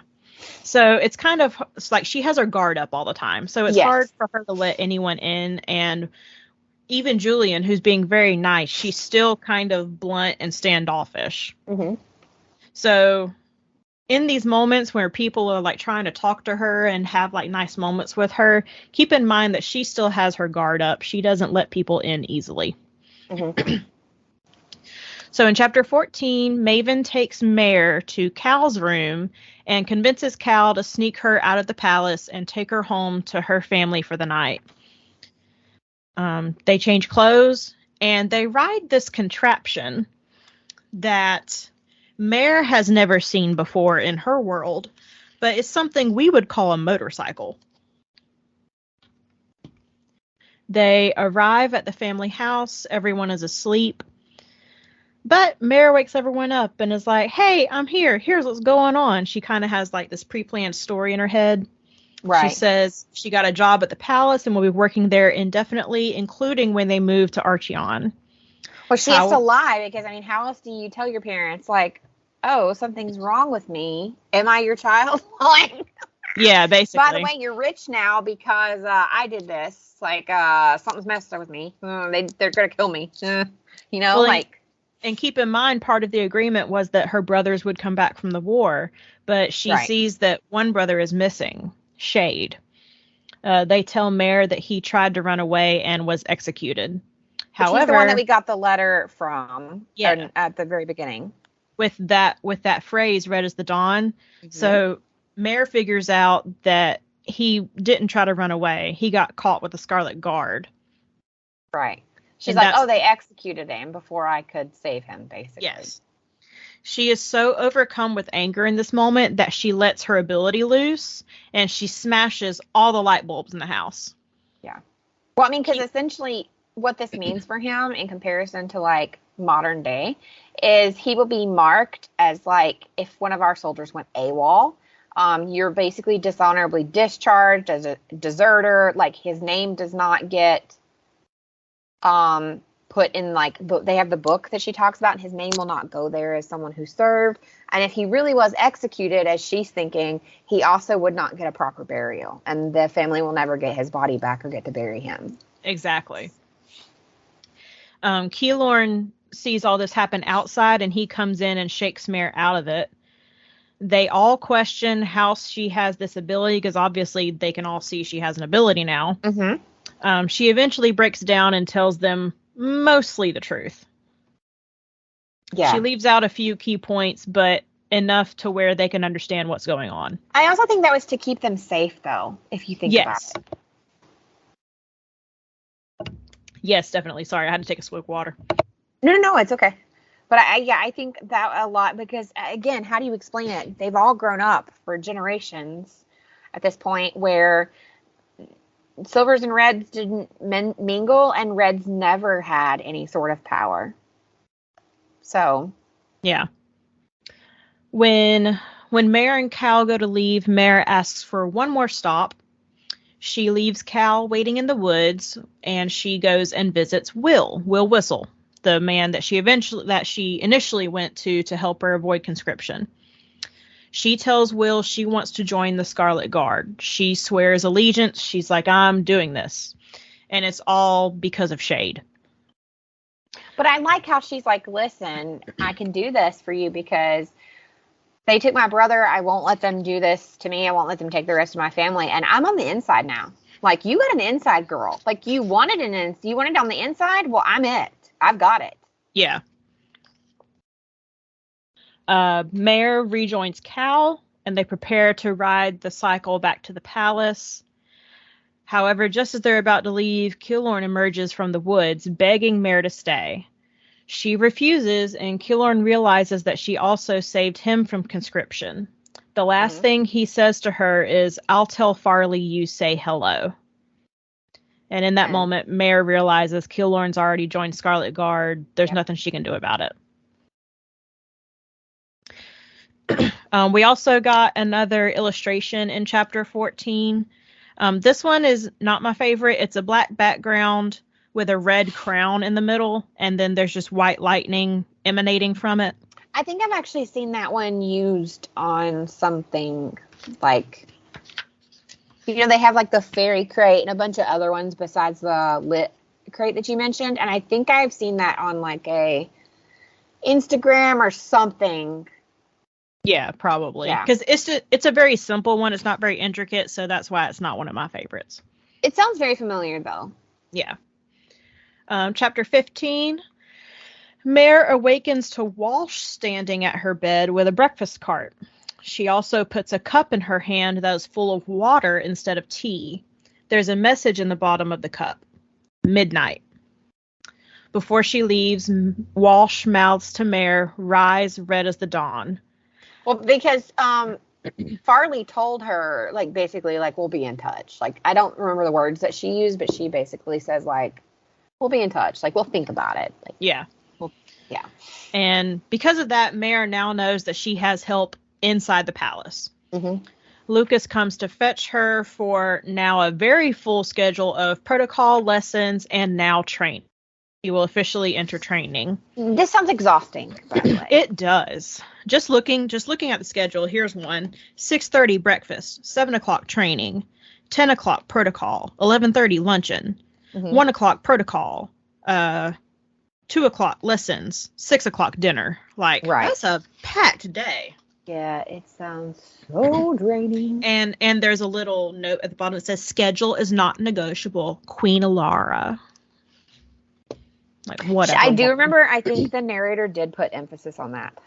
So it's kind of, it's like she has her guard up all the time. So it's hard for her to let anyone in. And even Julian, who's being very nice, she's still kind of blunt and standoffish. Mm-hmm. So in these moments where people are, like, trying to talk to her and have, like, nice moments with her, keep in mind that she still has her guard up. She doesn't let people in easily. Mm-hmm. So in chapter 14, Maven takes Mare to Cal's room and convinces Cal to sneak her out of the palace and take her home to her family for the night. They change clothes and they ride this contraption that Mare has never seen before in her world, but it's something we would call a motorcycle. They arrive at the family house. Everyone is asleep. But Mare wakes everyone up and is like, hey, I'm here. Here's what's going on. She kind of has, like, this pre-planned story in her head. Right. She says she got a job at the palace and will be working there indefinitely, including when they move to Archeon. Well, she has to lie because, I mean, how else do you tell your parents, like, oh, something's wrong with me? Am I your child? Like, Yeah, basically. By the way, you're rich now because I did this. Like, something's messed up with me. They're going to kill me. And keep in mind, part of the agreement was that her brothers would come back from the war, but she sees that one brother is missing, Shade. They tell Mare that he tried to run away and was executed. However, he's the one that we got the letter from at the very beginning. With that phrase, red as the dawn. Mm-hmm. So Mare figures out that he didn't try to run away. He got caught with the Scarlet Guard. Right. She's like, they executed him before I could save him, basically. Yes. She is so overcome with anger in this moment that she lets her ability loose, and she smashes all the light bulbs in the house. Yeah. Well, I mean, because essentially what this means for him in comparison to, like, modern day is he will be marked as, like, if one of our soldiers went AWOL, you're basically dishonorably discharged as a deserter. Like, his name does not get put in, like, they have the book that she talks about, and his name will not go there as someone who served. And if he really was executed, as she's thinking, he also would not get a proper burial, and the family will never get his body back or get to bury him. Exactly. Keylorn sees all this happen outside, and he comes in and shakes Mare out of it. They all question how she has this ability, because obviously they can all see she has an ability now. Mm-hmm. She eventually breaks down and tells them mostly the truth. Yeah. She leaves out a few key points, but enough to where they can understand what's going on. I also think that was to keep them safe, though, if you think about it. Yes, definitely. Sorry, I had to take a swig of water. No, it's okay. But I think that a lot, because, again, how do you explain it? They've all grown up for generations at this point where silvers and reds didn't mingle, and reds never had any sort of power. So. Yeah. When Mare and Cal go to leave, Mare asks for one more stop. She leaves Cal waiting in the woods, and she goes and visits Will Whistle, the man that she initially went to help her avoid conscription. She tells Will she wants to join the Scarlet Guard. She swears allegiance. She's like, I'm doing this. And it's all because of Shade. But I like how she's like, listen, I can do this for you because they took my brother. I won't let them do this to me. I won't let them take the rest of my family. And I'm on the inside now. Like, you got an inside girl. Like, you wanted on the inside? Well, I'm it. I've got it. Yeah. Mare rejoins Cal, and they prepare to ride the cycle back to the palace. However, just as they're about to leave, Keylorn emerges from the woods, begging Mare to stay. She refuses, and Keylorn realizes that she also saved him from conscription. The last thing he says to her is, I'll tell Farley you say hello. And in that moment, Mare realizes Keylorn's already joined Scarlet Guard. There's nothing she can do about it. We also got another illustration in chapter 14. This one is not my favorite. It's a black background with a red crown in the middle, and then there's just white lightning emanating from it. I think I've actually seen that one used on something like, they have like the fairy crate and a bunch of other ones besides the lit crate that you mentioned. And I think I've seen that on like a Instagram or something. Yeah, probably. Because it's a very simple one. It's not very intricate, so that's why it's not one of my favorites. It sounds very familiar, though. Yeah. Chapter 15. Mare awakens to Walsh standing at her bed with a breakfast cart. She also puts a cup in her hand that is full of water instead of tea. There's a message in the bottom of the cup. Midnight. Before she leaves, Walsh mouths to Mare, rise red as the dawn. Well, because Farley told her, like, basically, like, we'll be in touch. Like, I don't remember the words that she used, but she basically says, like, we'll be in touch. Like, we'll think about it. Like, yeah. Yeah. And because of that, Mare now knows that she has help inside the palace. Mm-hmm. Lucas comes to fetch her for now a very full schedule of protocol lessons and now training. he will officially enter training. This sounds exhausting, by the way. It does. Just looking at the schedule, here's one. 6:30 breakfast, 7 o'clock training, 10 o'clock protocol, 11:30 luncheon, 1 o'clock protocol, 2 o'clock lessons, 6 o'clock dinner. Like, that's a packed day. Yeah, it sounds so draining. And there's a little note at the bottom that says, schedule is not negotiable. Queen Alara. Like, whatever. I do remember, I think the narrator did put emphasis on that.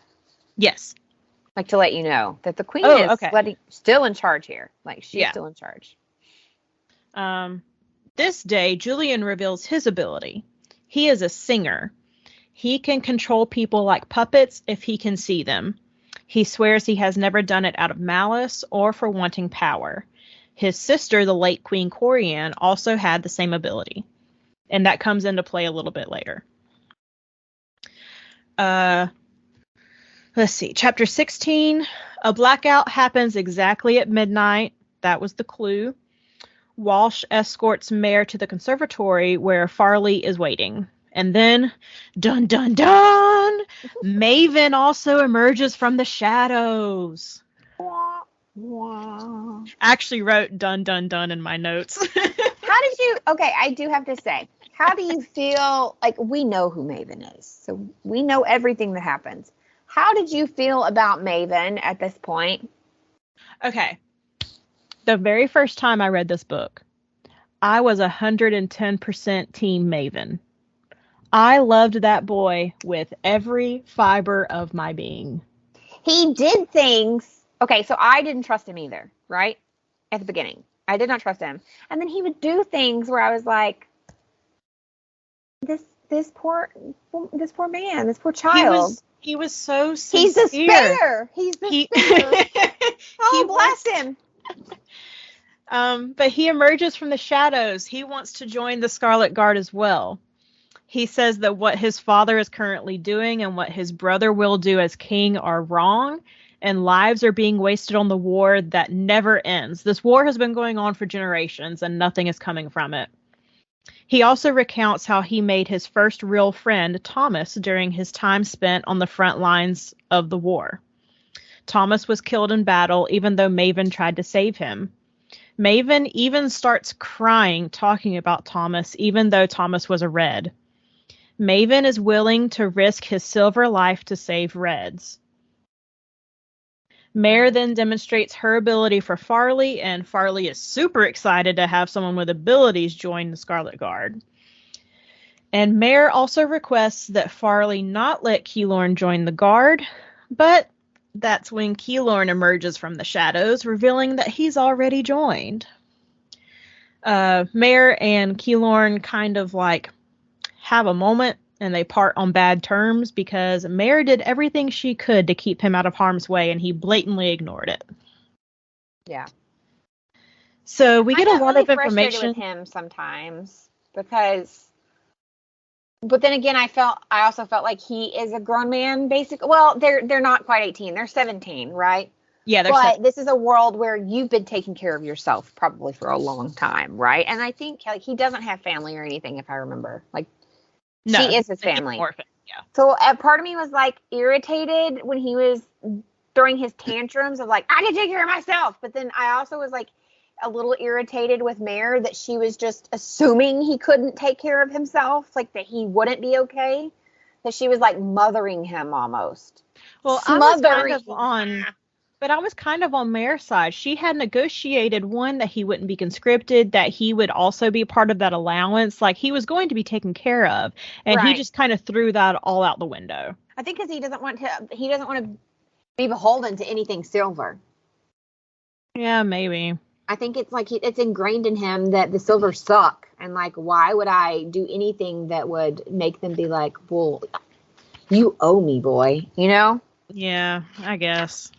Yes. Like, to let you know that the queen is still in charge here. Like, she's still in charge. This day, Julian reveals his ability. He is a singer. He can control people like puppets if he can see them. He swears he has never done it out of malice or for wanting power. His sister, the late Queen Corianne, also had the same ability. And that comes into play a little bit later. Let's see. Chapter 16. A blackout happens exactly at midnight. That was the clue. Walsh escorts Mare to the conservatory where Farley is waiting. And then, dun dun dun, Maven also emerges from the shadows. Wah, wah. I actually wrote dun dun dun in my notes. How did you, okay, I do have to say, how do you feel, like, we know who Maven is, so we know everything that happens. How did you feel about Maven at this point? Okay. The very first time I read this book, I was 110% Team Maven. I loved that boy with every fiber of my being. He did things. Okay, so I didn't trust him either, right? At the beginning. I did not trust him. And then he would do things where I was like, this poor man, this poor child. He was so sincere. He's the spare. He's the spare. Oh, bless him. But he emerges from the shadows. He wants to join the Scarlet Guard as well. He says that what his father is currently doing and what his brother will do as king are wrong, and lives are being wasted on the war that never ends. This war has been going on for generations, and nothing is coming from it. He also recounts how he made his first real friend, Thomas, during his time spent on the front lines of the war. Thomas was killed in battle, even though Maven tried to save him. Maven even starts crying talking about Thomas, even though Thomas was a Red. Maven is willing to risk his silver life to save Reds. Mare then demonstrates her ability for Farley, and Farley is super excited to have someone with abilities join the Scarlet Guard. And Mare also requests that Farley not let Keylorn join the Guard, but that's when Keylorn emerges from the shadows, revealing that he's already joined. Mare and Keylorn kind of like have a moment, and they part on bad terms because Mare did everything she could to keep him out of harm's way, and he blatantly ignored it. Yeah. So we get a lot of frustrated information with him sometimes because. But then again, I also felt like he is a grown man, basically. Well, they're not quite 18; they're 17, right? Yeah, but this is a world where you've been taking care of yourself probably for a long time, right? And I think like he doesn't have family or anything, if I remember. Like, no, she is his family. Orphan, yeah. So part of me was like irritated when he was throwing his tantrums of like, I can take care of myself. But then I also was like a little irritated with Mare that she was just assuming he couldn't take care of himself, like that he wouldn't be okay. That she was like mothering him almost. Well, I was kind of on Mare's side. She had negotiated that he wouldn't be conscripted, that he would also be part of that allowance. Like he was going to be taken care of, and he just kind of threw that all out the window. I think because he doesn't want to be beholden to anything silver. Yeah, maybe. I think it's like it's ingrained in him that the silver suck, and like why would I do anything that would make them be like, well, you owe me, boy, you know? Yeah, I guess.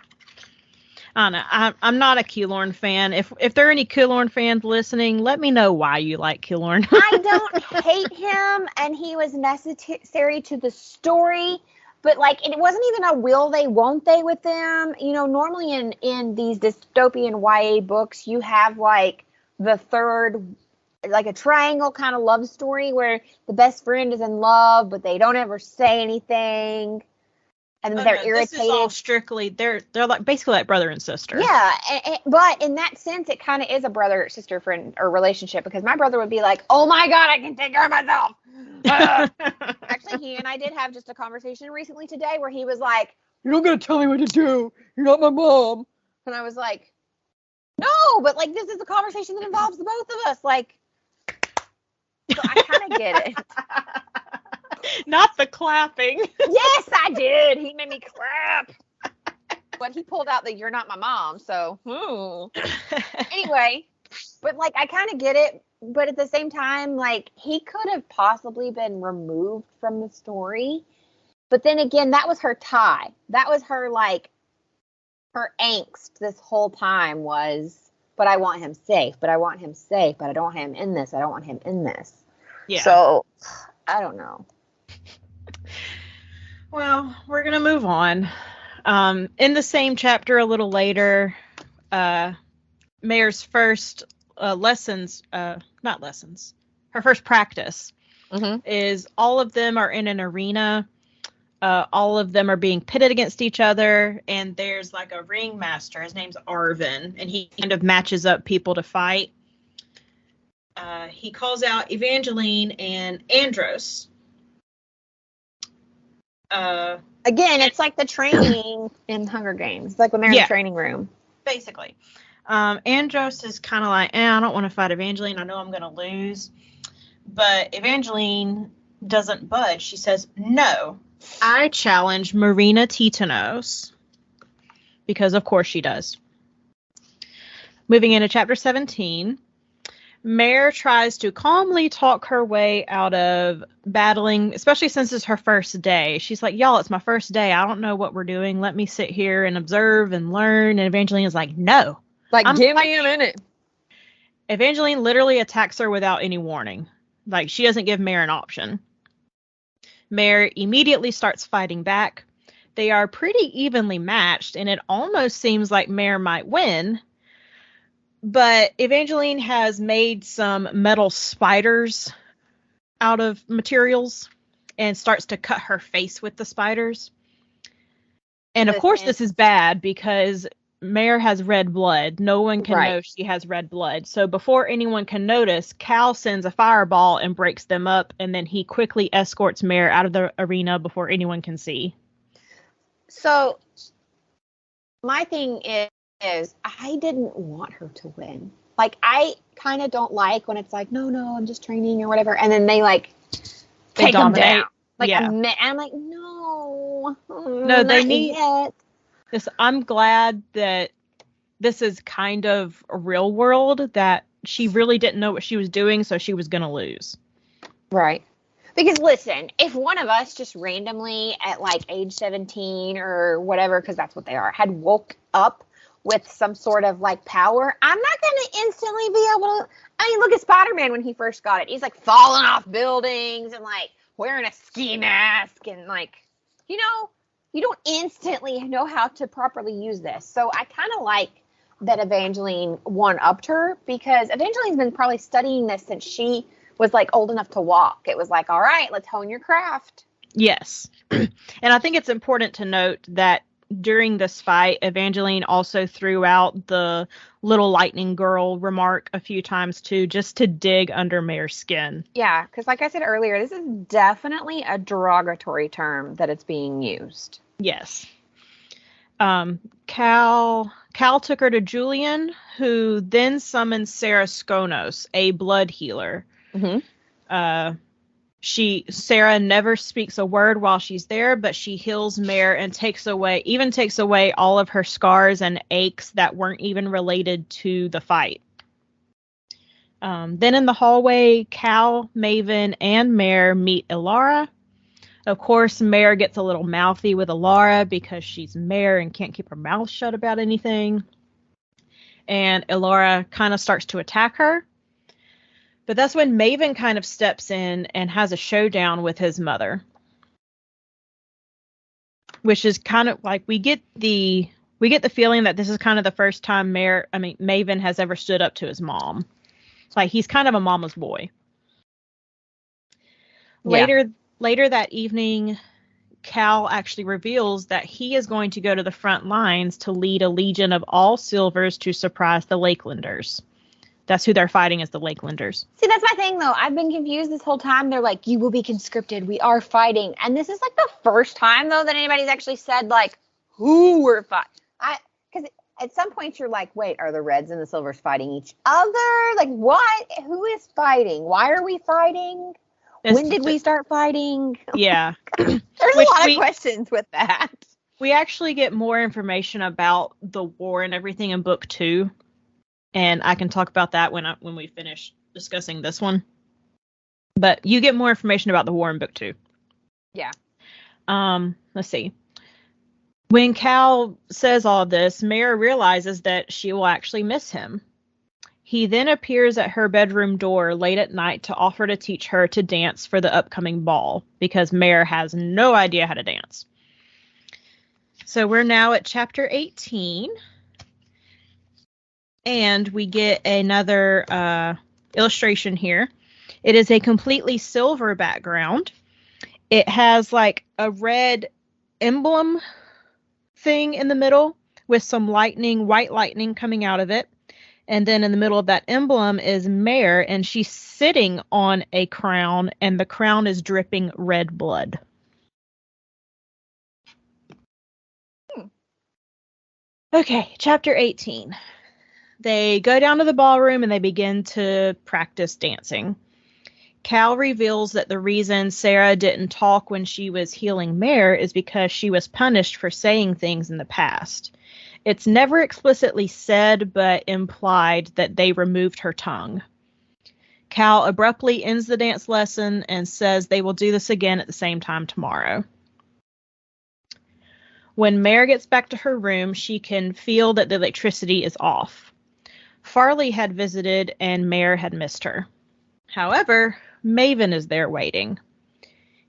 I don't know. I'm not a Keylorn fan. If there are any Keylorn fans listening, let me know why you like Keylorn. I don't hate him, and he was necessary to the story, but like it wasn't even a will they, won't they with them. You know, normally in these dystopian YA books, you have like the third like a triangle kind of love story where the best friend is in love, but they don't ever say anything. And they're irritated. This is all strictly, they're like basically like brother and sister. Yeah, but in that sense, it kind of is a brother, sister, friend, or relationship, because my brother would be like, oh my God, I can take care of myself. Actually, he and I did have just a conversation recently today where he was like, you're not going to tell me what to do. You're not my mom. And I was like, no, but like, this is a conversation that involves the both of us. Like, so I kind of get it. Not the clapping. Yes, I did. He made me clap. But he pulled out the you're not my mom, so. Anyway, but like, I kind of get it. But at the same time, like, he could have possibly been removed from the story. But then again, that was her tie. That was her, like, her angst this whole time was, but I want him safe, but I want him safe, but I don't want him in this. I don't want him in this. Yeah. So, I don't know. Well, we're going to move on. In the same chapter a little later, Mayor's first her first practice is all of them are in an arena. All of them are being pitted against each other, and there's like a ringmaster. His name's Arvin, and he kind of matches up people to fight. He calls out Evangeline and Andros. Again, it's like the training in Hunger Games. It's like when they're in the training room. Basically. Andros is kind of like, I don't want to fight Evangeline. I know I'm going to lose. But Evangeline doesn't budge. She says, no, I challenge Marina Titanos. Because, of course, she does. Moving into chapter 17. Mare tries to calmly talk her way out of battling, especially since it's her first day. She's like, y'all, it's my first day. I don't know what we're doing. Let me sit here and observe and learn. And Evangeline is like, no. Like, give me a minute. Evangeline literally attacks her without any warning. Like, she doesn't give Mare an option. Mare immediately starts fighting back. They are pretty evenly matched, and it almost seems like Mare might win. But Evangeline has made some metal spiders out of materials and starts to cut her face with the spiders. And of course this is bad because Mare has red blood. No one can know she has red blood. So before anyone can notice, Cal sends a fireball and breaks them up, and then he quickly escorts Mare out of the arena before anyone can see. So my thing is I didn't want her to win. Like, I kind of don't like when it's like, no, I'm just training or whatever. And then they like take them down. Like, I'm like, no, they need this. I'm glad that this is kind of a real world, that she really didn't know what she was doing. So she was going to lose. Right. Because listen, if one of us just randomly at like age 17 or whatever, because that's what they are, had woke up with some sort of like power, I'm not going to instantly be able to. I mean, look at Spider-Man when he first got it. He's like falling off buildings and like wearing a ski mask and like, you don't instantly know how to properly use this. So I kind of like that Evangeline one-upped her, because Evangeline's been probably studying this since she was like old enough to walk. It was like, all right, let's hone your craft. Yes. And I think it's important to note that during this fight, Evangeline also threw out the little lightning girl remark a few times too, just to dig under Mare's skin. Yeah, because like I said earlier, this is definitely a derogatory term that it's being used. Yes. Cal took her to Julian, who then summoned Sarah Skonos, a blood healer. Mm-hmm. Sarah never speaks a word while she's there, but she heals Mare and takes away all of her scars and aches that weren't even related to the fight. Then in the hallway, Cal, Maven, and Mare meet Ilara. Of course, Mare gets a little mouthy with Ilara because she's Mare and can't keep her mouth shut about anything. And Ilara kind of starts to attack her. But that's when Maven kind of steps in and has a showdown with his mother. Which is kind of like, we get the feeling that this is kind of the first time Maven has ever stood up to his mom. Like, he's kind of a mama's boy. Yeah. Later that evening, Cal actually reveals that he is going to go to the front lines to lead a legion of all Silvers to surprise the Lakelanders. That's who they're fighting, is the Lakelanders. See, that's my thing, though. I've been confused this whole time. They're like, you will be conscripted. We are fighting. And this is, like, the first time, though, that anybody's actually said, like, who we're fighting. Because at some point you're like, wait, are the Reds and the Silvers fighting each other? Like, what? Who is fighting? Why are we fighting? When did we start fighting? Yeah. There's a lot of questions with that. We actually get more information about the war and everything in book 2. And I can talk about that when we finish discussing this one. But you get more information about the war in book 2. Yeah. Let's see. When Cal says all of this, Mare realizes that she will actually miss him. He then appears at her bedroom door late at night to offer to teach her to dance for the upcoming ball, because Mare has no idea how to dance. So we're now at chapter 18. And we get another illustration here. It is a completely silver background. It has like a red emblem thing in the middle with some white lightning coming out of it. And then in the middle of that emblem is Mare, and she's sitting on a crown, and the crown is dripping red blood. Okay, chapter 18. They go down to the ballroom and they begin to practice dancing. Cal reveals that the reason Sarah didn't talk when she was healing Mare is because she was punished for saying things in the past. It's never explicitly said, but implied that they removed her tongue. Cal abruptly ends the dance lesson and says they will do this again at the same time tomorrow. When Mare gets back to her room, she can feel that the electricity is off. Farley had visited and Mare had missed her. However, Maven is there waiting.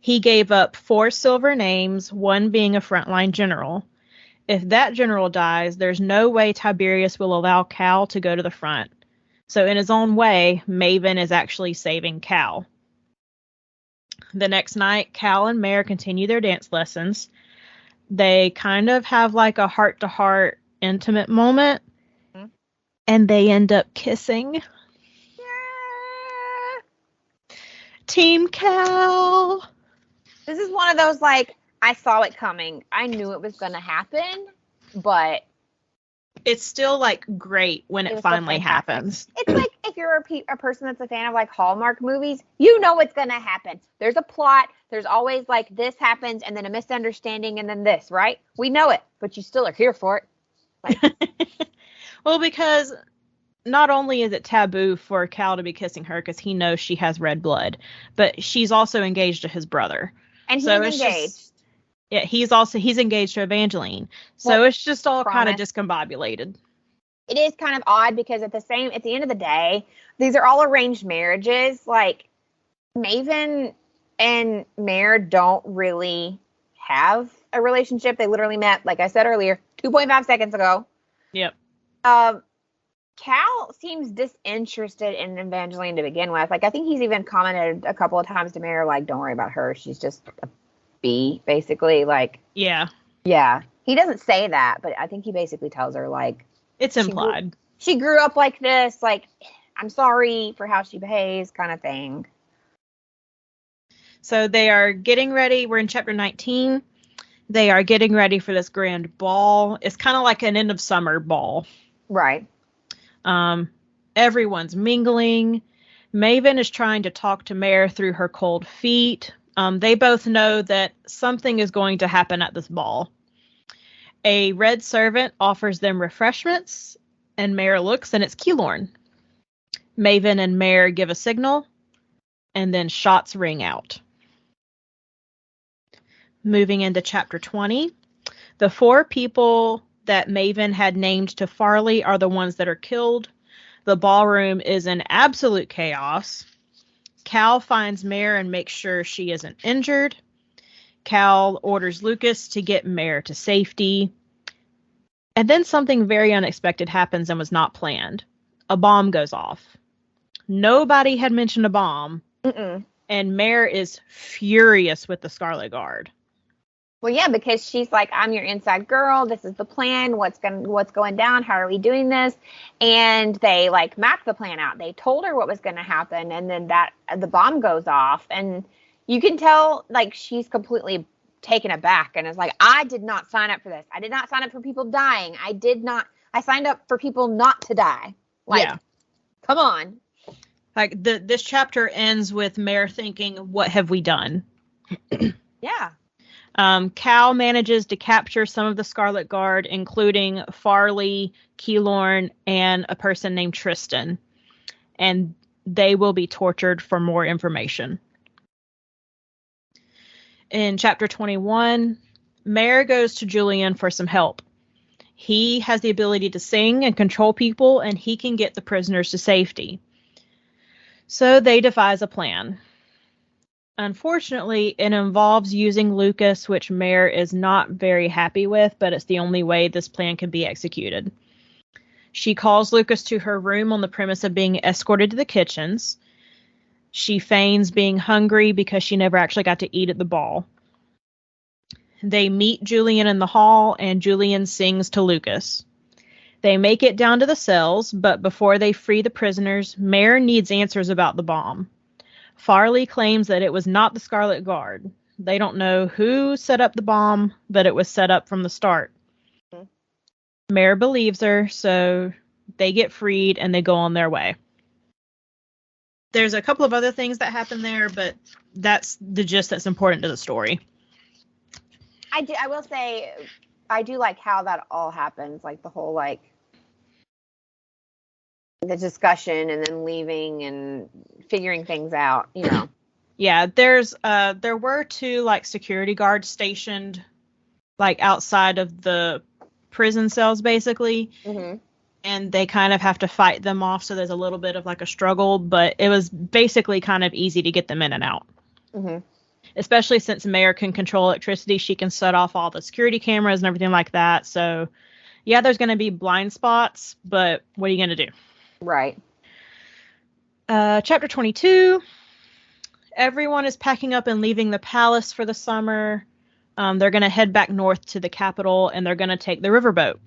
He gave up 4 silver names, one being a frontline general. If that general dies, there's no way Tiberius will allow Cal to go to the front. So in his own way, Maven is actually saving Cal. The next night, Cal and Mare continue their dance lessons. They kind of have like a heart-to-heart intimate moment. And they end up kissing. Yeah. Team Cal. This is one of those, like, I saw it coming. I knew it was going to happen, but... It's still, like, great when it finally happens. It's like if you're a person that's a fan of, like, Hallmark movies, you know it's going to happen. There's a plot. There's always, like, this happens, and then a misunderstanding, and then this, right? We know it, but you still are here for it. Like... Well, because not only is it taboo for Cal to be kissing her because he knows she has red blood, but she's also engaged to his brother. And he's engaged. He's engaged to Evangeline. So it's just all kind of discombobulated. It is kind of odd because at the end of the day, these are all arranged marriages. Like, Maven and Mare don't really have a relationship. They literally met, like I said earlier, 2.5 seconds ago. Yep. Cal seems disinterested in Evangeline to begin with. Like, I think he's even commented a couple of times to Mare, like, don't worry about her. She's just a bee, basically. Like, yeah. Yeah. He doesn't say that, but I think he basically tells her, like... It's implied. She grew up like this. Like, I'm sorry for how she behaves, kind of thing. So they are getting ready. We're in chapter 19. They are getting ready for this grand ball. It's kind of like an end of summer ball. Right. Everyone's mingling. Maven is trying to talk to Mare through her cold feet. They both know that something is going to happen at this ball. A red servant offers them refreshments, and Mare looks, and it's Keylorn. Maven and Mare give a signal, and then shots ring out. Moving into chapter 20, the 4 people that Maven had named to Farley are the ones that are killed. The ballroom is in absolute chaos. Cal finds Mare and makes sure she isn't injured. Cal orders Lucas to get Mare to safety. And then something very unexpected happens and was not planned. A bomb goes off. Nobody had mentioned a bomb. Mm-mm. And Mare is furious with the Scarlet Guard. Well, yeah, because she's like, I'm your inside girl. This is the plan. What's going down? How are we doing this? And they like mapped the plan out. They told her what was going to happen, and then the bomb goes off, and you can tell like she's completely taken aback and is like, I did not sign up for this. I did not sign up for people dying. I signed up for people not to die. Like, yeah. Come on. Like this chapter ends with Mare thinking, what have we done? Yeah. Cal manages to capture some of the Scarlet Guard, including Farley, Keylorn, and a person named Tristan. And they will be tortured for more information. In chapter 21, Mare goes to Julian for some help. He has the ability to sing and control people, and he can get the prisoners to safety. So they devise a plan. Unfortunately, it involves using Lucas, which Mare is not very happy with, but it's the only way this plan can be executed. She calls Lucas to her room on the premise of being escorted to the kitchens. She feigns being hungry because she never actually got to eat at the ball. They meet Julian in the hall, and Julian sings to Lucas. They make it down to the cells, but before they free the prisoners, Mare needs answers about the bomb. Farley claims that it was not the Scarlet Guard. They don't know who set up the bomb, but it was set up from the start. Mm-hmm. Mare believes her, so they get freed and they go on their way. There's a couple of other things that happen there, but that's the gist that's important to the story. I will say, I do like how that all happens, like the whole, like, the discussion and then leaving and figuring things out, you know. Yeah, there were 2 like security guards stationed like outside of the prison cells basically. Mm-hmm. And they kind of have to fight them off, so there's a little bit of like a struggle, but it was basically kind of easy to get them in and out. Mm-hmm. Especially since Mare can control electricity, she can set off all the security cameras and everything like that. So yeah, there's going to be blind spots, but what are you going to do? Right. Chapter 22. Everyone is packing up and leaving the palace for the summer. They're going to head back north to the capital, and they're going to take the riverboat.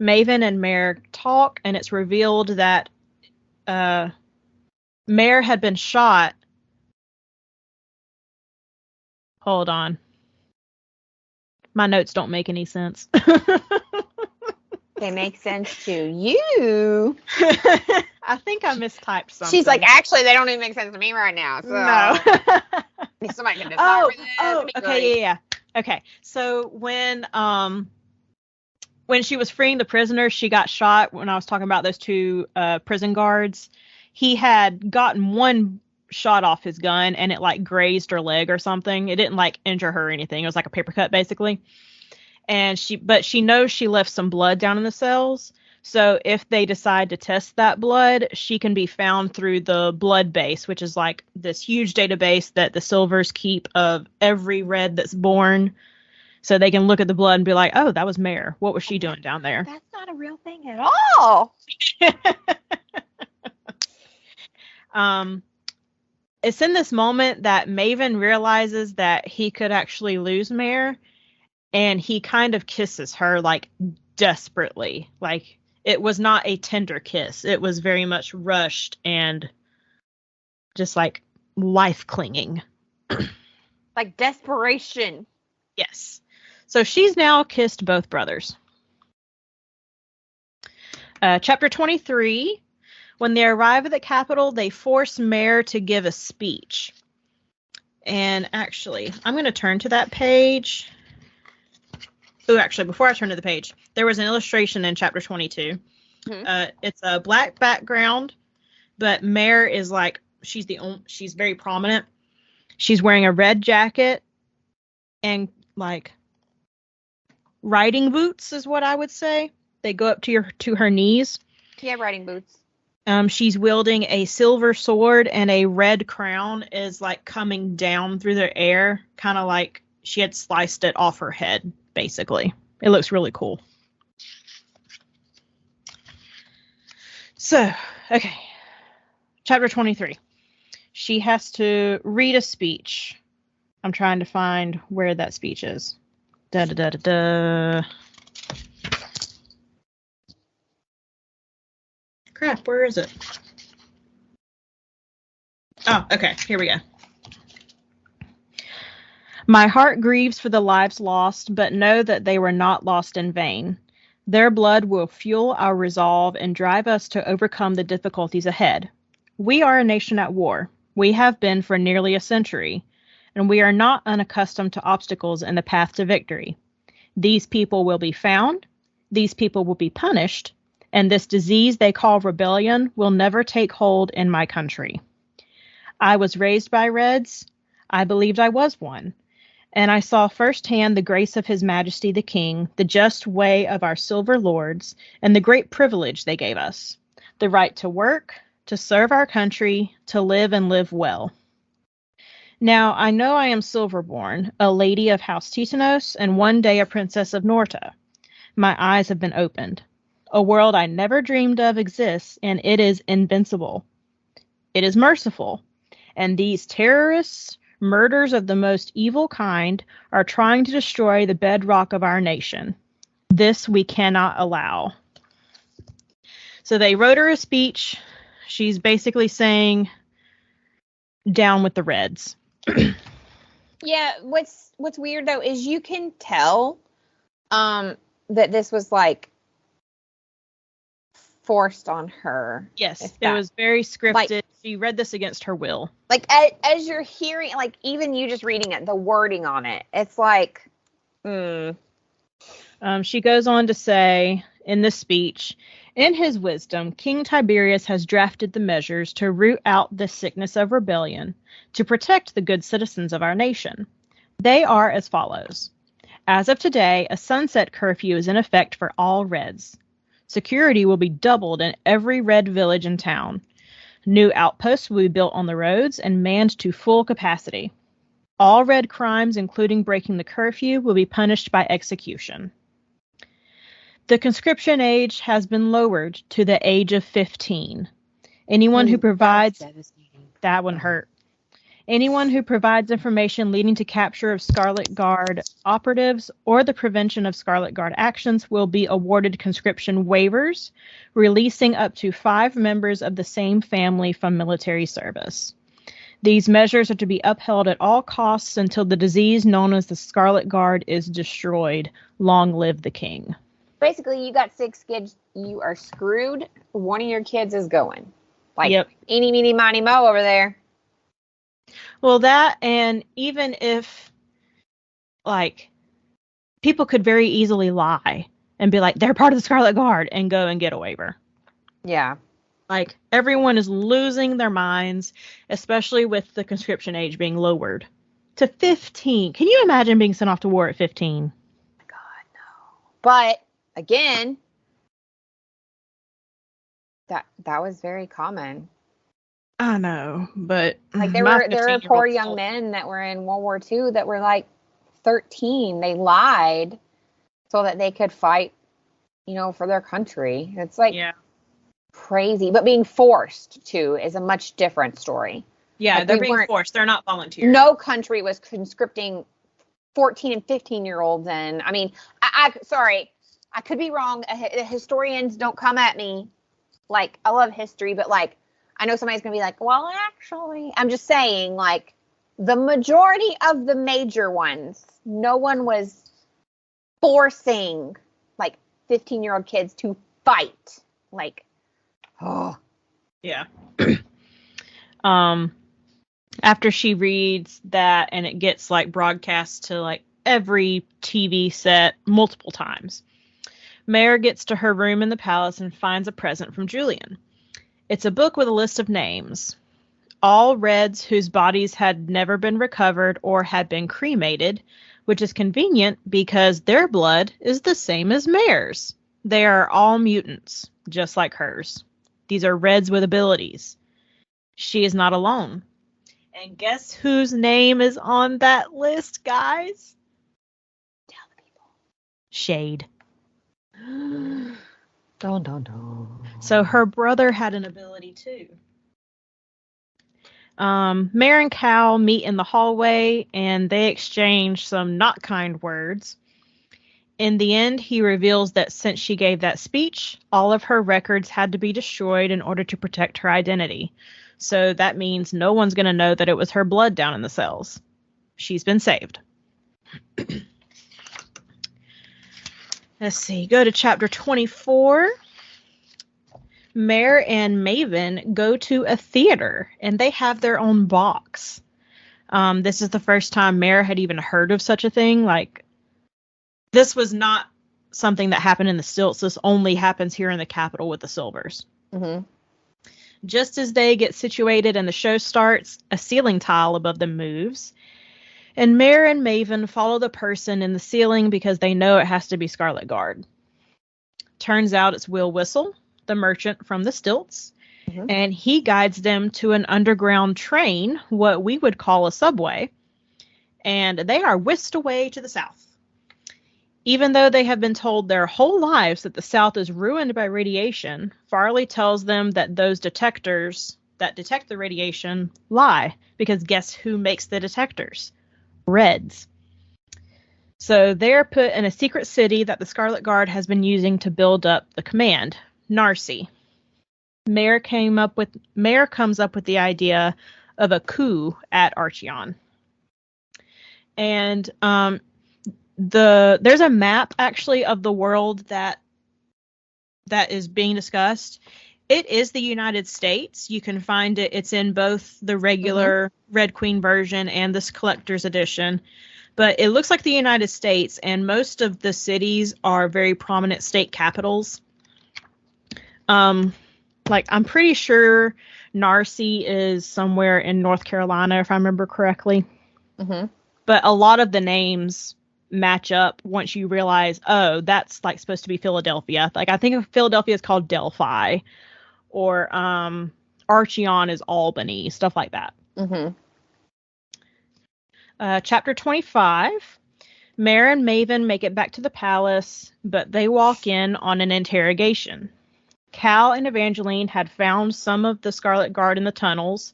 Maven and Mare talk, and it's revealed that Mare had been shot. Hold on. My notes don't make any sense. They make sense to you. I think I mistyped something. She's like, actually, they don't even make sense to me right now. So. No. Somebody can decide. Okay, yeah. Okay, so when she was freeing the prisoners, she got shot. When I was talking about those 2 prison guards, he had gotten one shot off his gun, and it like grazed her leg or something. It didn't like injure her or anything. It was like a paper cut, basically. And she knows she left some blood down in the cells. So if they decide to test that blood, she can be found through the blood base, which is like this huge database that the Silvers keep of every red that's born. So they can look at the blood and be like, oh, that was Mare. What was she doing down there? That's not a real thing at all. It's in this moment that Maven realizes that he could actually lose Mare. And he kind of kisses her, like, desperately. Like, it was not a tender kiss. It was very much rushed and just, like, life-clinging. Like desperation. Yes. So she's now kissed both brothers. Chapter 23. When they arrive at the capital, they force Mare to give a speech. And actually, I'm going to turn to that page. Oh, actually, before I turn to the page, there was an illustration in chapter 22. Mm-hmm. It's a black background, but Mare is like, she's very prominent. She's wearing a red jacket and like riding boots is what I would say. They go up to her knees. Yeah, riding boots. She's wielding a silver sword, and a red crown is like coming down through the air, kind of like she had sliced it off her head. Basically, it looks really cool. So, okay. Chapter 23. She has to read a speech. I'm trying to find where that speech is. Da-da-da-da-da. Crap, where is it? Oh, okay, here we go. My heart grieves for the lives lost, but know that they were not lost in vain. Their blood will fuel our resolve and drive us to overcome the difficulties ahead. We are a nation at war. We have been for nearly a century, and we are not unaccustomed to obstacles in the path to victory. These people will be found, these people will be punished, and this disease they call rebellion will never take hold in my country. I was raised by Reds. I believed I was one. And I saw firsthand the grace of His Majesty the King, the just way of our silver lords, and the great privilege they gave us. The right to work, to serve our country, to live and live well. Now, I know I am silver-born, a lady of House Titanos, and one day a princess of Norta. My eyes have been opened. A world I never dreamed of exists, and it is invincible. It is merciful. And these terrorists, murders of the most evil kind, are trying to destroy the bedrock of our nation. This we cannot allow. So they wrote her a speech. She's basically saying, down with the Reds. Yeah, what's weird though is you can tell that this was like forced on her. Yes, it was very scripted. Like, she read this against her will. Like as you're hearing, like even you just reading it, the wording on it, it's like, She goes on to say in this speech, in his wisdom, King Tiberius has drafted the measures to root out the sickness of rebellion, to protect the good citizens of our nation. They are as follows. As of today, a sunset curfew is in effect for all Reds. Security will be doubled in every Red village and town. New outposts will be built on the roads and manned to full capacity. All Red crimes, including breaking the curfew, will be punished by execution. The conscription age has been lowered to the age of 15. Anyone who provides... That one hurt. Anyone who provides information leading to capture of Scarlet Guard operatives or the prevention of Scarlet Guard actions will be awarded conscription waivers, releasing up to 5 members of the same family from military service. These measures are to be upheld at all costs until the disease known as the Scarlet Guard is destroyed. Long live the king. Basically, you got 6 kids, you are screwed. One of your kids is going. Like, yep. Eeny, meeny, miny, mo over there. Well, that, and even if, like, people could very easily lie and be like, they're part of the Scarlet Guard, and go and get a waiver. Yeah. Like, everyone is losing their minds, especially with the conscription age being lowered to 15. Can you imagine being sent off to war at 15? Oh my God, no. But, again, that was very common. I know, but like there were poor young men that were in World War II that were like 13. They lied so that they could fight, for their country. It's like crazy. But being forced to is a much different story. Yeah, like they're being forced. They're not volunteering. No country was conscripting 14 and 15-year-olds in. I mean, sorry, I could be wrong. Historians don't come at me. Like, I love history, but like, I know somebody's going to be like, well, actually, I'm just saying, like, the majority of the major ones, no one was forcing, like, 15-year-old kids to fight. Like, oh. Yeah. After she reads that, and it gets, like, broadcast to, like, every TV set multiple times, Mare gets to her room in the palace and finds a present from Julian. It's a book with a list of names. All Reds whose bodies had never been recovered or had been cremated, which is convenient because their blood is the same as Mare's. They are all mutants, just like hers. These are Reds with abilities. She is not alone. And guess whose name is on that list, guys? Tell the people. Shade. Dun, dun, dun. So her brother had an ability too. Mare and Cal meet in the hallway, and they exchange some not kind words. In the end, he reveals that since she gave that speech, all of her records had to be destroyed in order to protect her identity. So that means no one's going to know that it was her blood down in the cells. She's been saved. Let's see. Go to chapter 24. Mare and Maven go to a theater, and they have their own box. This is the first time Mare had even heard of such a thing. Like, this was not something that happened in the Stilts. This only happens here in the capital with the Silvers. Mm-hmm. Just as they get situated and the show starts, a ceiling tile above them moves. And Mare and Maven follow the person in the ceiling because they know it has to be Scarlet Guard. Turns out it's Will Whistle, the merchant from the Stilts. Mm-hmm. And he guides them to an underground train, what we would call a subway. And they are whisked away to the south. Even though they have been told their whole lives that the South is ruined by radiation, Farley tells them that those detectors that detect the radiation lie, because guess who makes the detectors? Reds. So they're put in a secret city that the Scarlet Guard has been using to build up the command, Narcy. Mare comes up with the idea of a coup at Archeon. And there's a map actually of the world that is being discussed. It is the United States. You can find it. It's in both the regular Red Queen version and this collector's edition. But it looks like the United States, and most of the cities are very prominent state capitals. Like, I'm pretty sure Narcy is somewhere in North Carolina, if I remember correctly. Mm-hmm. But a lot of the names match up once you realize, oh, that's like supposed to be Philadelphia. Like, I think Philadelphia is called Delphi, or Archeon is Albany, stuff like that. Mm-hmm. Chapter 25. Mare and Maven make it back to the palace, but they walk in on an interrogation. Cal and Evangeline had found some of the Scarlet Guard in the tunnels,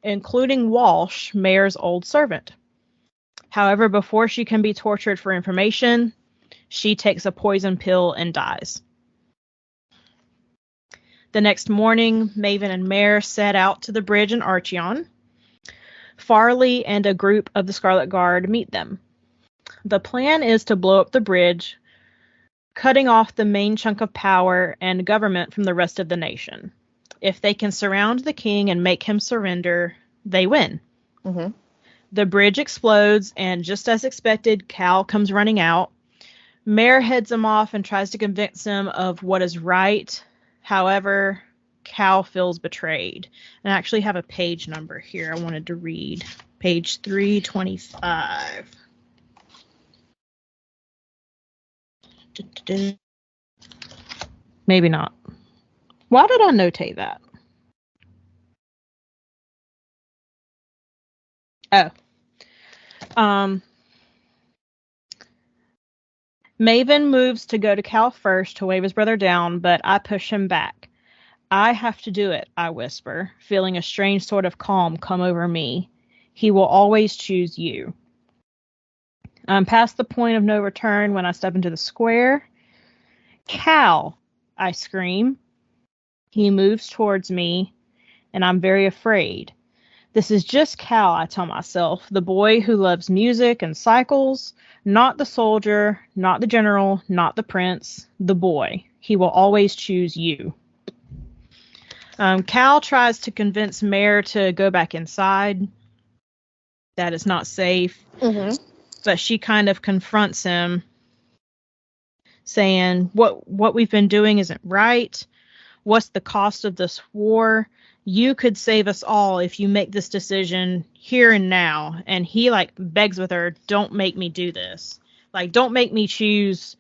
including Walsh, Mare's old servant. However, before she can be tortured for information, she takes a poison pill and dies. The next morning, Maven and Mare set out to the bridge in Archeon. Farley and a group of the Scarlet Guard meet them. The plan is to blow up the bridge, cutting off the main chunk of power and government from the rest of the nation. If they can surround the king and make him surrender, they win. Mm-hmm. The bridge explodes, and just as expected, Cal comes running out. Mare heads him off and tries to convince him of what is right. However, Cal feels betrayed. And I actually have a page number here I wanted to read. Page 325. Maybe not. Why did I notate that? Oh. Maven moves to go to Cal first to wave his brother down, but I push him back. I have to do it, I whisper, feeling a strange sort of calm come over me. He will always choose you. I'm past the point of no return when I step into the square. Cal, I scream. He moves towards me, and I'm very afraid. This is just Cal, I tell myself, the boy who loves music and cycles, not the soldier, not the general, not the prince, the boy. He will always choose you. Cal tries to convince Mare to go back inside. That is not safe. Mm-hmm. But she kind of confronts him, saying, what we've been doing isn't right. What's the cost of this war? You could save us all if you make this decision here and now. And he begs with her, don't make me do this. Don't make me choose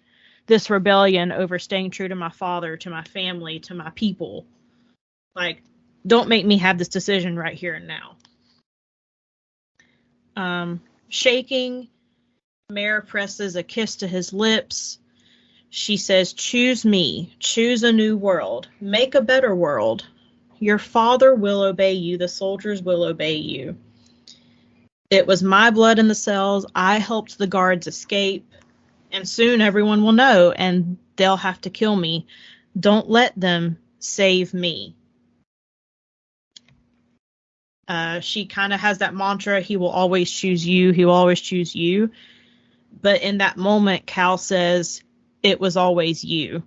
this rebellion over staying true to my father, to my family, to my people. Don't make me have this decision right here and now. Shaking, Mare presses a kiss to his lips. She says, choose me. Choose a new world. Make a better world. Your father will obey you. The soldiers will obey you. It was my blood in the cells. I helped the guards escape. And soon everyone will know, and they'll have to kill me. Don't let them save me. She kind of has that mantra, he will always choose you. He will always choose you. But in that moment, Cal says, it was always you.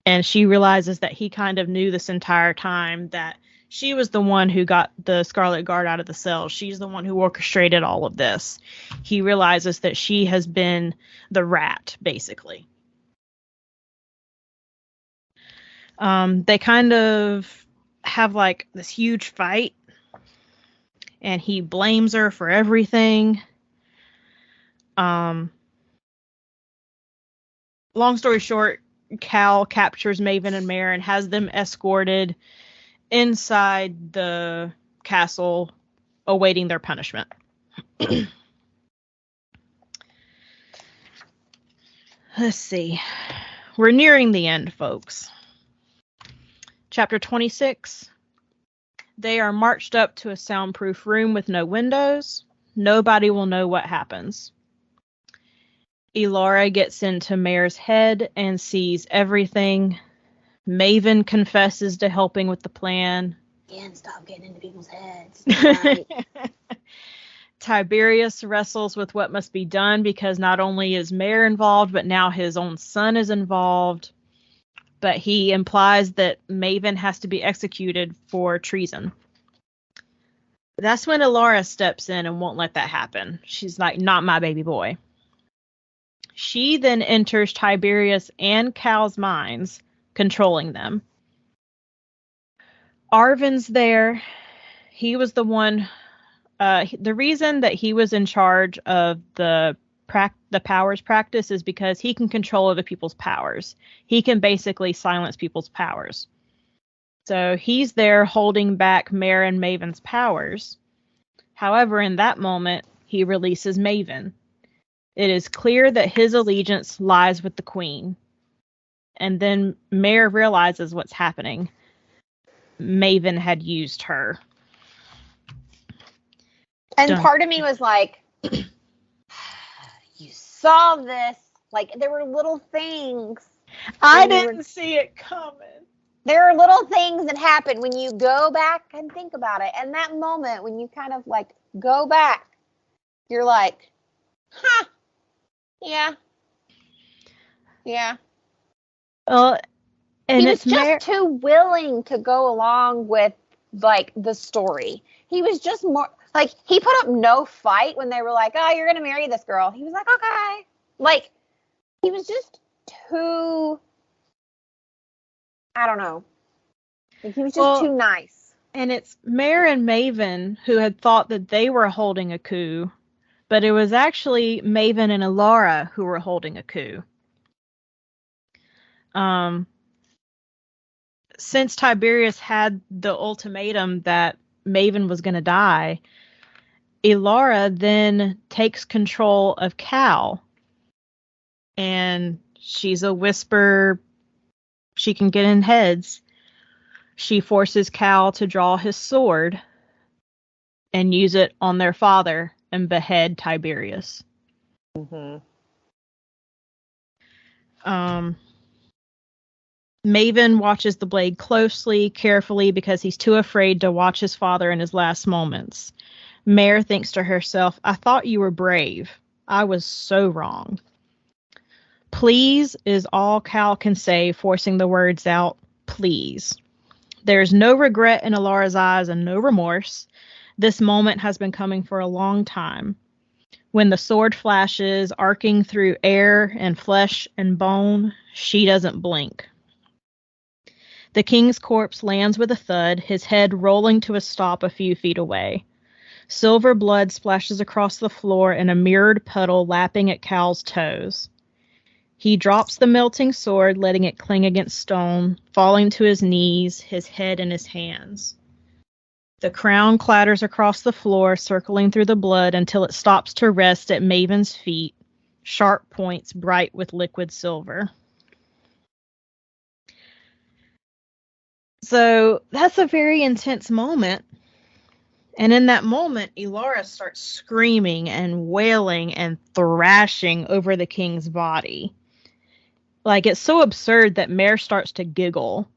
And she realizes that he kind of knew this entire time that she was the one who got the Scarlet Guard out of the cells. She's the one who orchestrated all of this. He realizes that she has been the rat, basically. They kind of have like this huge fight, and he blames her for everything. Long story short, Cal captures Maven and Mare and has them escorted inside the castle, awaiting their punishment. Let's see. We're nearing the end, folks. Chapter 26. They are marched up to a soundproof room with no windows. Nobody will know what happens. Elora gets into Mare's head and sees everything. Maven confesses to helping with the plan. Again, stop getting into people's heads. Right. Tiberius wrestles with what must be done because not only is Mare involved, but now his own son is involved. But he implies that Maven has to be executed for treason. That's when Elora steps in and won't let that happen. She's like, not my baby boy. She then enters Tiberius and Cal's minds, controlling them. Arvin's there. He was the one. The reason that he was in charge of the powers practice is because he can control other people's powers. He can basically silence people's powers. So he's there holding back Mare and Maven's powers. However, in that moment, he releases Maven. It is clear that his allegiance lies with the queen. And then Mare realizes what's happening. Maven had used her. And part of me was like, you saw this. Like, there were little things. I didn't see it coming. There are little things that happen when you go back and think about it. And that moment, when you kind of, like, go back, you're like, huh, yeah. Yeah. And he was just too willing to go along with, like, the story. He was just more... Like, he put up no fight when they were like, oh, you're going to marry this girl. He was like, okay. Like, he was just too, I don't know. Like, he was just too nice. And it's Mare and Maven who had thought that they were holding a coup, but it was actually Maven and Elora who were holding a coup. Since Tiberius had the ultimatum that Maven was going to die, Elora then takes control of Cal, and she's a whisper. She can get in heads. She forces Cal to draw his sword and use it on their father and behead Tiberius. Mm-hmm. Maven watches the blade closely, carefully, because he's too afraid to watch his father in his last moments. Mare thinks to herself, I thought you were brave. I was so wrong. Please is all Cal can say, forcing the words out, please. There's no regret in Elora's eyes and no remorse. This moment has been coming for a long time. When the sword flashes, arcing through air and flesh and bone, she doesn't blink. The king's corpse lands with a thud, his head rolling to a stop a few feet away. Silver blood splashes across the floor in a mirrored puddle lapping at Cal's toes. He drops the melting sword, letting it cling against stone, falling to his knees, his head in his hands. The crown clatters across the floor, circling through the blood until it stops to rest at Maven's feet, sharp points bright with liquid silver. So that's a very intense moment. And in that moment, Elara starts screaming and wailing and thrashing over the king's body. Like, it's so absurd that Mare starts to giggle.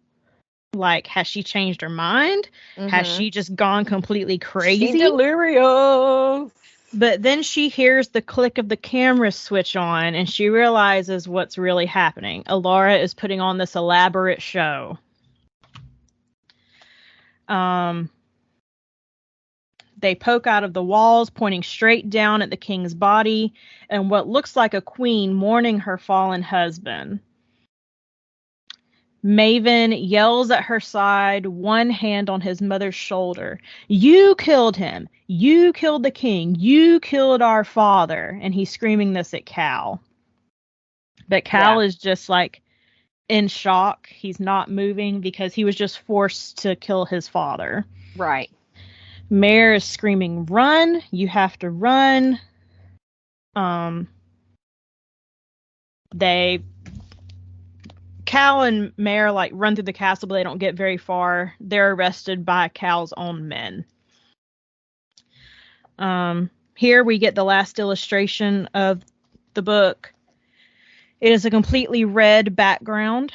Like, has she changed her mind? Mm-hmm. Has she just gone completely crazy? She's delirious. But then she hears the click of the camera switch on, and she realizes what's really happening. Elara is putting on this elaborate show. They poke out of the walls, pointing straight down at the king's body, and what looks like a queen mourning her fallen husband. Maven yells at her side, one hand on his mother's shoulder. You killed him. You killed the king. You killed our father. And he's screaming this at Cal. But Cal is just like in shock. He's not moving because he was just forced to kill his father. Right. Mare is screaming, run. You have to run. Cal and Mare like run through the castle, but they don't get very far. They're arrested by Cal's own men. Here we get the last illustration of the book. It is a completely red background.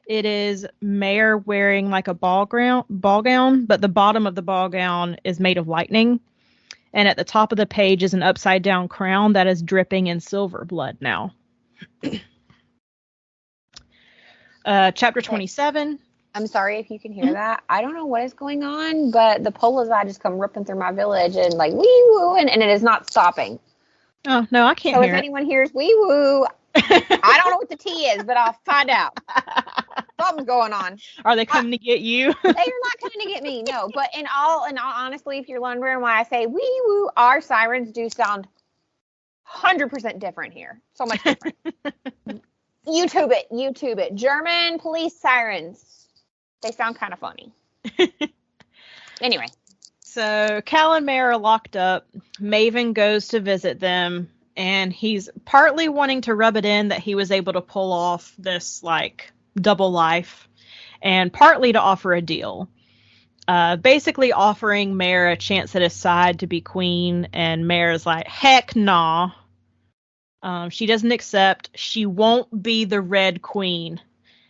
It is Mare wearing like a ball gown, but the bottom of the ball gown is made of lightning. And at the top of the page is an upside down crown that is dripping in silver blood now. Chapter 27. I'm sorry if you can hear that. I don't know what is going on, but the Polizei just come ripping through my village and like wee woo, and it is not stopping. Oh, no, I can't hear it. So if anyone hears wee woo, I don't know what the T is, but I'll find out. Something's going on. Are they coming to get you? They are not coming to get me, no. But in all honestly, if you're wondering why I say wee woo, our sirens do sound 100% different here. So much different. YouTube it. German police sirens. They sound kind of funny. Anyway. So Cal and Mare are locked up. Maven goes to visit them, and he's partly wanting to rub it in that he was able to pull off this, like, double life, and partly to offer a deal. Basically offering Mare a chance at his side to be queen, and Mare's like, heck nah. She doesn't accept. She won't be the Red Queen.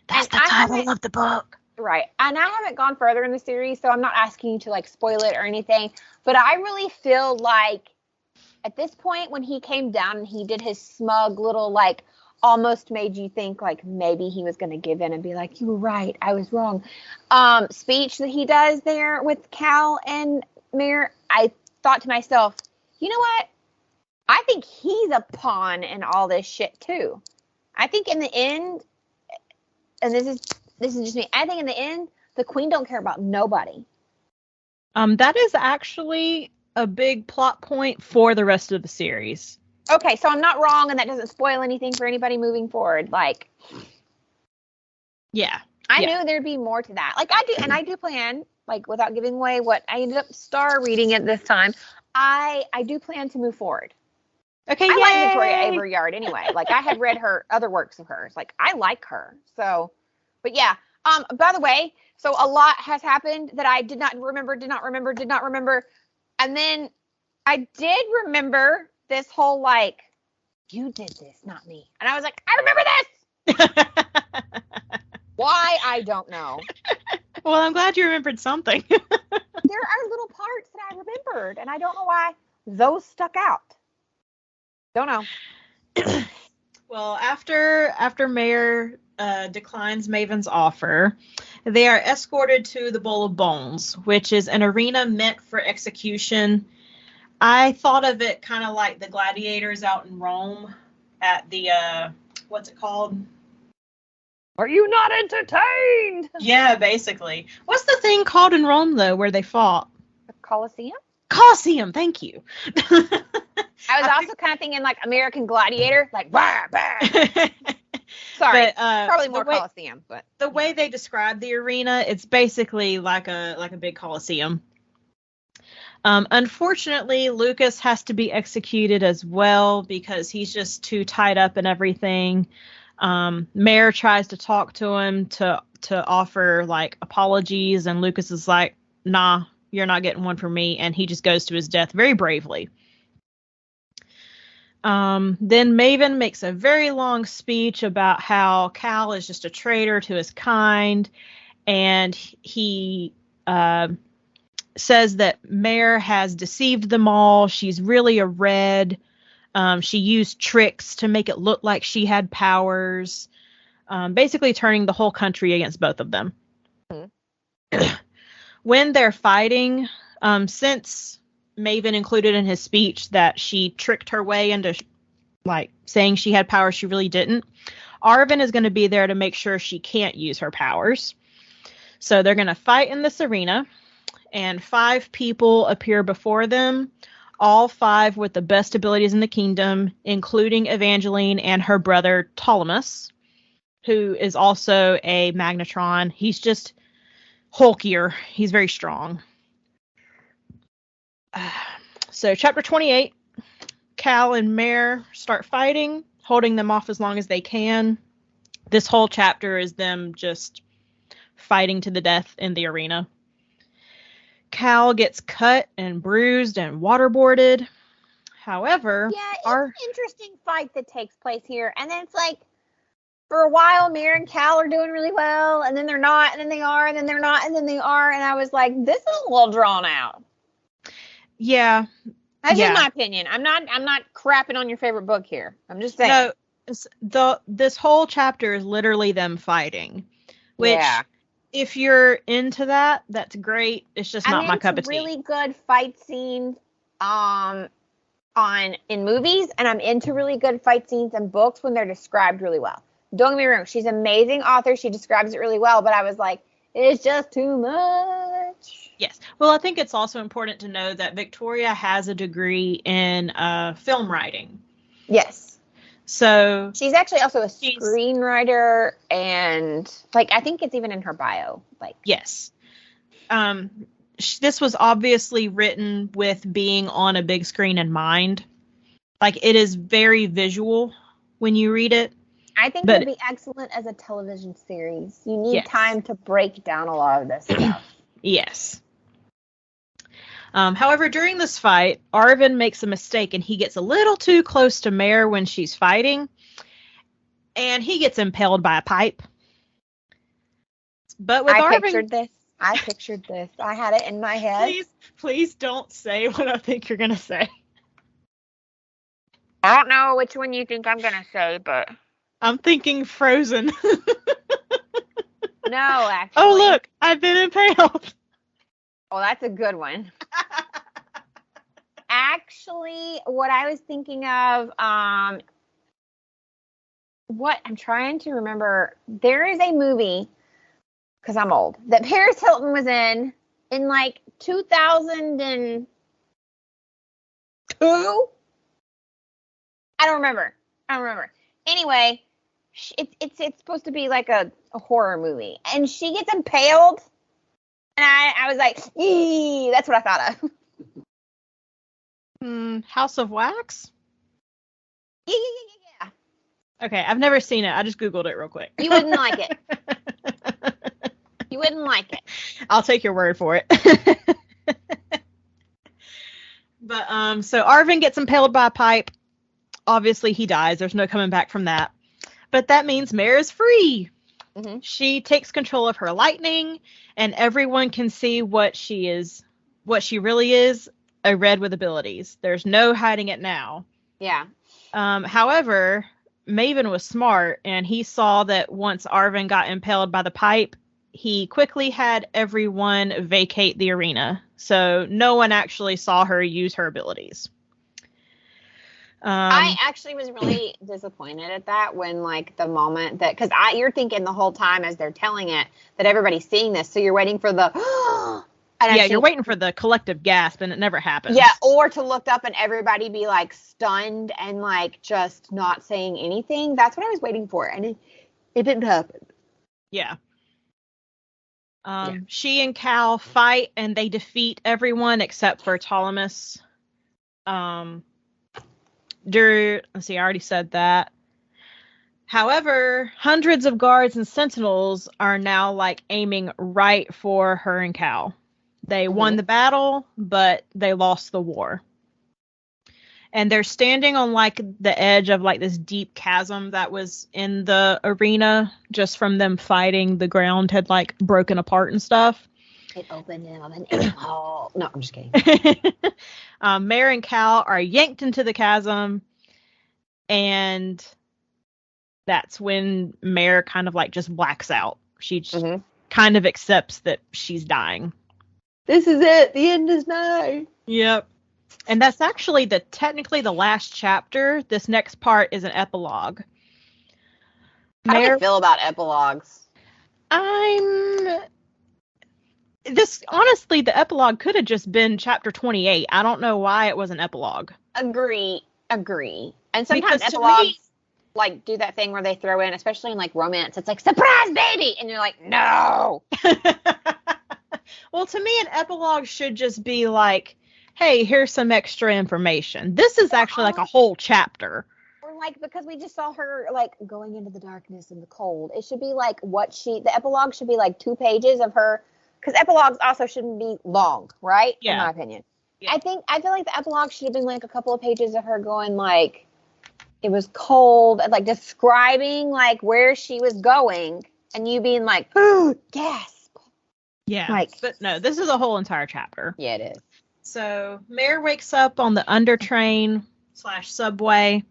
That's the title of the book. Right. And I haven't gone further in the series, so I'm not asking you to, like, spoil it or anything. But I really feel like at this point when he came down and he did his smug little, like, almost made you think, like, maybe he was going to give in and be like, you were right, I was wrong. Speech that he does there with Cal and Mare, I thought to myself, you know what? I think he's a pawn in all this shit, too. I think in the end, and this is just me, I think in the end, the queen don't care about nobody. That is actually a big plot point for the rest of the series. Okay, so I'm not wrong, and that doesn't spoil anything for anybody moving forward. Like, yeah. I knew there'd be more to that. Like, I do plan, like, without giving away what I ended up star reading it this time, I do plan to move forward. Okay, I like Victoria Aveyard anyway. Like, I had read her other works of hers. Like, I like her. So, but yeah. By the way, so a lot has happened that I did not remember. And then I did remember this whole, like, you did this, not me. And I was like, I remember this! Why? I don't know. Well, I'm glad you remembered something. There are little parts that I remembered, and I don't know why those stuck out. Don't know. Well, after Mare declines Maven's offer, they are escorted to the Bowl of Bones, which is an arena meant for execution. I thought of it kind of like the gladiators out in Rome at the, what's it called? Are you not entertained? Yeah, basically. What's the thing called in Rome, though, where they fought? The Colosseum? Colosseum, thank you. I was also kind of thinking like American Gladiator, like, bah, bah. Sorry, but, probably more Colosseum. But the way they describe the arena, it's basically like a big Colosseum. Unfortunately, Lucas has to be executed as well because he's just too tied up in everything. Mare tries to talk to him to to offer like apologies, and Lucas is like, nah, you're not getting one from me, and he just goes to his death very bravely. Then Maven makes a very long speech about how Cal is just a traitor to his kind, and he says that Mare has deceived them all. She's really a red. She used tricks to make it look like she had powers, basically turning the whole country against both of them. Mm-hmm. When they're fighting, since Maven included in his speech that she tricked her way into like saying she had powers she really didn't, Arvin is going to be there to make sure she can't use her powers. So they're going to fight in this arena, and 5 people appear before them, all 5 with the best abilities in the kingdom, including Evangeline and her brother Ptolemus, who is also a Magnetron. He's just hulkier. He's very strong. So chapter 28, Cal and Mare start fighting, holding them off as long as they can. This whole chapter is them just fighting to the death in the arena. Cal gets cut and bruised and waterboarded. However, yeah, it's an interesting fight that takes place here. And then it's like, for a while, Mare and Cal are doing really well, and then they're not, and then they are, and then they're not, and then they are. And I was like, this is a little drawn out. Yeah. That's just my opinion. I'm not crapping on your favorite book here. I'm just saying. No, this whole chapter is literally them fighting. Which, if you're into that, that's great. It's just not my cup of tea. Really good fight scenes in movies, and I'm into really good fight scenes in books when they're described really well. Don't get me wrong, she's an amazing author. She describes it really well, but I was like, it's just too much. Yes. Well, I think it's also important to know that Victoria has a degree in film writing. Yes. So she's actually also a screenwriter, and I think it's even in her bio. Yes. This was obviously written with being on a big screen in mind. It is very visual when you read it. I think it would be excellent as a television series. You need time to break down a lot of this stuff. Yes. However, during this fight, Arvin makes a mistake, and he gets a little too close to Mare when she's fighting, and he gets impaled by a pipe. But with Arvin, I pictured this. I had it in my head. Please don't say what I think you're gonna say. I don't know which one you think I'm gonna say, but I'm thinking Frozen. No, actually. Oh, look, I've been impaled. Oh, that's a good one. Actually, what I was thinking of, what I'm trying to remember, there is a movie, because I'm old, that Paris Hilton was in 2002? I don't remember. Anyway, it's supposed to be like a horror movie, and she gets impaled. And I was like, eee, that's what I thought of. House of Wax? Yeah. Okay, I've never seen it. I just Googled it real quick. You wouldn't like it. You wouldn't like it. I'll take your word for it. But, so Arvin gets impaled by a pipe. Obviously, he dies. There's no coming back from that. But that means Mare is free. Mm-hmm. She takes control of her lightning, and everyone can see what she really is, a red with abilities. There's no hiding it now. Yeah. However, Maven was smart, and he saw that once Arvin got impaled by the pipe, he quickly had everyone vacate the arena. So no one actually saw her use her abilities. I actually was really disappointed at that when, the moment that, because you're thinking the whole time as they're telling it that everybody's seeing this, so you're waiting for the, you're waiting for the collective gasp, and it never happens. Yeah, or to look up and everybody be stunned and just not saying anything. That's what I was waiting for, and it didn't happen. Yeah. She and Cal fight, and they defeat everyone except for Ptolemus. Let's see, I already said that. However, hundreds of guards and sentinels are now like aiming right for her and Cal. They won the battle, but they lost the war. And they're standing on like the edge of like this deep chasm that was in the arena just from them fighting. The ground had like broken apart and stuff. It opened and no, I'm just kidding. Mare and Cal are yanked into the chasm, and that's when Mare kind of like just blacks out. She just kind of accepts that she's dying. This is it. The end is nigh. Yep. And that's actually technically the last chapter. This next part is an epilogue. How do you feel about epilogues? Honestly, the epilogue could have just been chapter 28. I don't know why it was an epilogue. Agree. And sometimes epilogues like do that thing where they throw in, especially in like romance, it's like, surprise baby! And you're like, no! Well, to me, an epilogue should just be like, hey, here's some extra information. This is actually like a whole chapter. Or like, because we just saw her like going into the darkness and the cold. It should be like the epilogue should be like 2 pages of her, because epilogues also shouldn't be long, right? Yeah. In my opinion. Yeah. I feel like the epilogue should have been like a couple of pages of her going like, it was cold, and like describing like where she was going, and you being like, ooh, gasp. Yeah. But no, this is a whole entire chapter. Yeah, it is. So Mare wakes up on the undertrain / subway.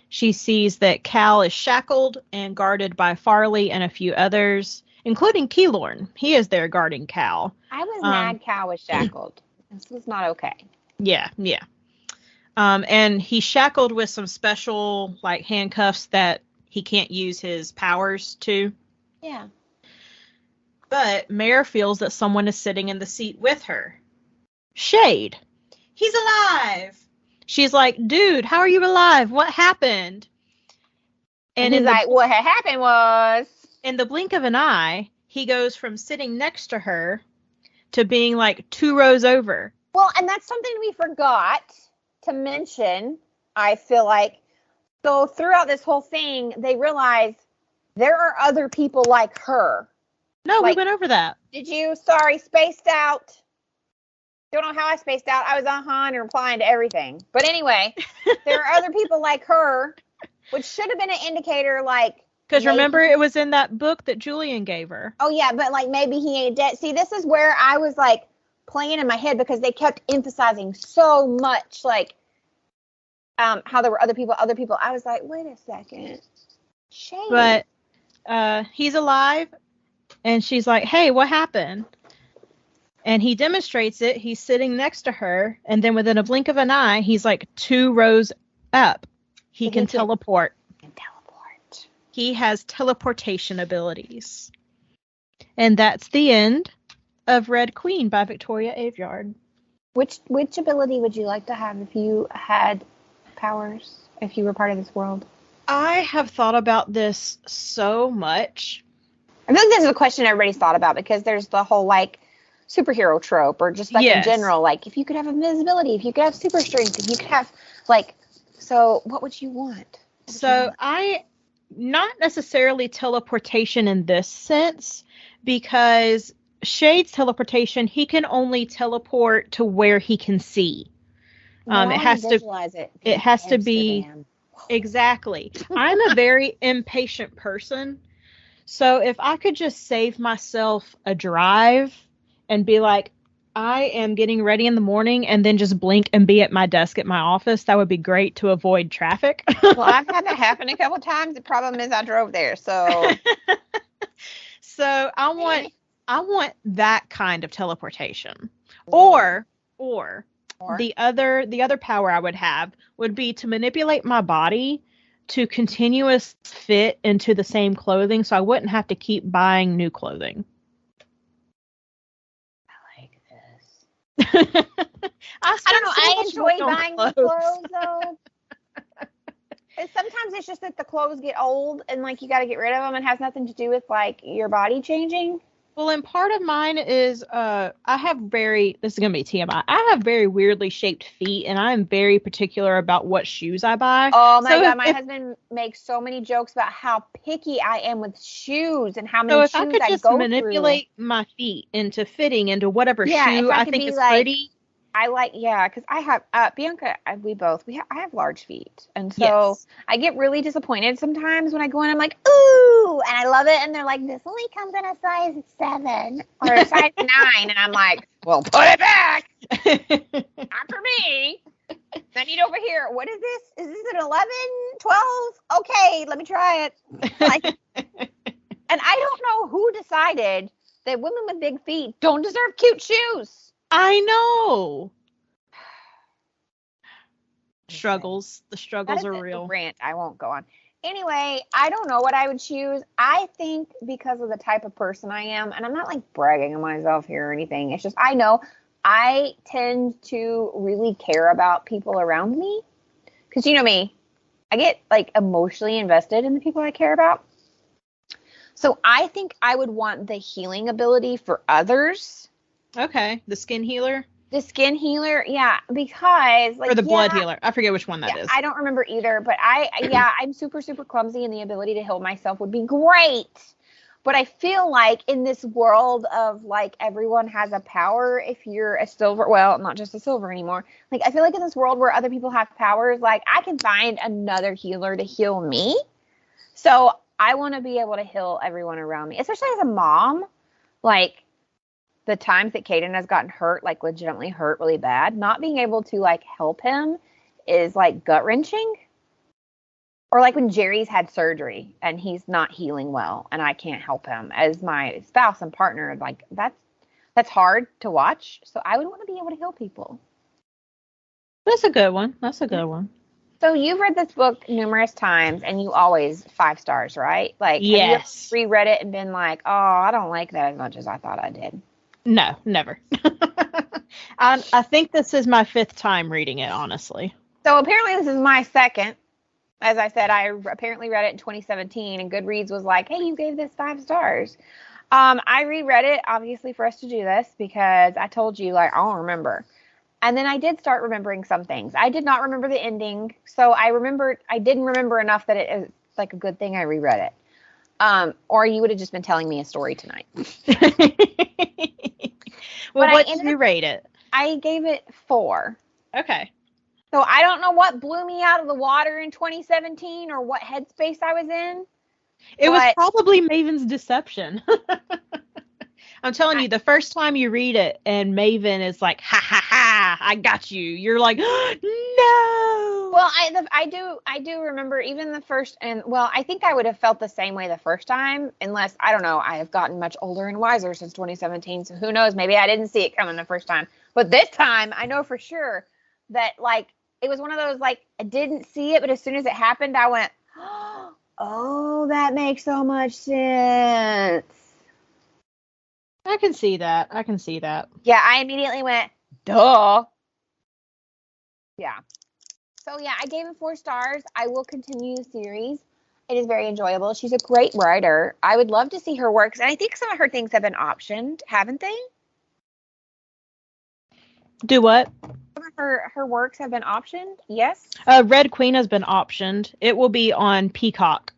She sees that Cal is shackled and guarded by Farley and a few others, including Keylorn. He is there guarding Cal. I was mad Cal was shackled. This was not okay. Yeah. And he's shackled with some special like handcuffs that he can't use his powers to. Yeah. But Mare feels that someone is sitting in the seat with her. Shade. He's alive. She's like, dude, how are you alive? What happened? And he's like, what had happened was... In the blink of an eye, he goes from sitting next to her to being like 2 rows over. Well, and that's something we forgot to mention, I feel like. So throughout this whole thing, they realize there are other people like her. No, we went over that. Did you? Sorry, spaced out. Don't know how I spaced out. I was on and replying to everything. But anyway, there are other people like her, which should have been an indicator, like... Because remember, it was in that book that Julian gave her. Oh, yeah, but like maybe he ain't dead. See, this is where I was like playing in my head because they kept emphasizing so much, like, how there were other people. I was like, wait a second. Shame. But he's alive, and she's like, hey, what happened? And he demonstrates it. He's sitting next to her, and then within a blink of an eye, he's like 2 rows up. He can teleport. He has teleportation abilities. And that's the end of Red Queen by Victoria Aveyard. Which ability would you like to have if you had powers, if you were part of this world? I have thought about this so much. I think this is a question everybody's thought about because there's the whole like superhero trope or just like in general, like if you could have invisibility, if you could have super strength, if you could have like, so what would you want? Not necessarily teleportation in this sense, because Shade's teleportation, he can only teleport to where he can see. It has to be exactly. I'm a very impatient person, so if I could just save myself a drive and be like, I am getting ready in the morning and then just blink and be at my desk at my office, that would be great to avoid traffic. Well, I've had that happen a couple times. The problem is I drove there, so. So I want that kind of teleportation. Or the other power I would have would be to manipulate my body to continuous fit into the same clothing so I wouldn't have to keep buying new clothing. I don't know. I enjoy buying clothes though. Sometimes it's just that the clothes get old and like you got to get rid of them. It has nothing to do with like your body changing. Well, and part of mine is this is going to be TMI. I have very weirdly shaped feet, and I'm very particular about what shoes I buy. Oh my God, my husband makes so many jokes about how picky I am with shoes and how many shoes I go through. So if I could just manipulate my feet into fitting into whatever shoe I think is pretty. Because I have, Bianca, I have large feet. And so I get really disappointed sometimes when I go in, I'm like, ooh, and I love it. And they're like, this only comes in a size 7 or a size 9. And I'm like, well, put it back. Not for me. I need over here. What is this? Is this an 11, 12? Okay, let me try it. And I don't know who decided that women with big feet don't deserve cute shoes. I know. Struggles. The struggles are real. Rant I won't go on. Anyway, I don't know what I would choose. I think because of the type of person I am, and I'm not like bragging on myself here or anything. It's just I know I tend to really care about people around me. Because you know me, I get like emotionally invested in the people I care about. So I think I would want the healing ability for others. Okay, the skin healer? The skin healer, yeah, because... or the blood healer. I forget which one that is. I don't remember either, but I'm super, super clumsy, and the ability to heal myself would be great. But I feel like in this world of, like, everyone has a power if you're a silver... well, not just a silver anymore. Like, I feel like in this world where other people have powers, like, I can find another healer to heal me. So I want to be able to heal everyone around me, especially as a mom. Like... the times that Caden has gotten hurt, like legitimately hurt really bad, not being able to like help him is like gut wrenching. Or like when Jerry's had surgery and he's not healing well and I can't help him as my spouse and partner, like that's hard to watch. So I would want to be able to heal people. That's a good one. So you've read this book numerous times and you always 5 stars, right? Like, yes. Have you reread it and been like, oh, I don't like that as much as I thought I did? No, never. I think this is my 5th time reading it, honestly. So apparently this is my 2nd. As I said, I apparently read it in 2017, and Goodreads was like, hey, you gave this 5 stars. I reread it, obviously, for us to do this, because I told you, like, I don't remember. And then I did start remembering some things. I did not remember the ending, so I didn't remember enough that it is, like, a good thing I reread it. Or you would have just been telling me a story tonight. Well, what did you rate it? I gave it 4. Okay. So I don't know what blew me out of the water in 2017 or what headspace I was in. It was probably Maven's deception. I'm telling you, the first time you read it and Maven is like, ha ha ha, I got you. You're like, no. Well, I do remember even the first, and well, I think I would have felt the same way the first time, unless, I don't know, I have gotten much older and wiser since 2017, so who knows, maybe I didn't see it coming the first time. But this time, I know for sure that, like, it was one of those, like, I didn't see it, but as soon as it happened, I went, oh, that makes so much sense. I can see that. Yeah, I immediately went, duh. Yeah. So, yeah, I gave it 4 stars. I will continue the series. It is very enjoyable. She's a great writer. I would love to see her works. And I think some of her things have been optioned, haven't they? Do what? Some of her works have been optioned, yes? Red Queen has been optioned. It will be on Peacock.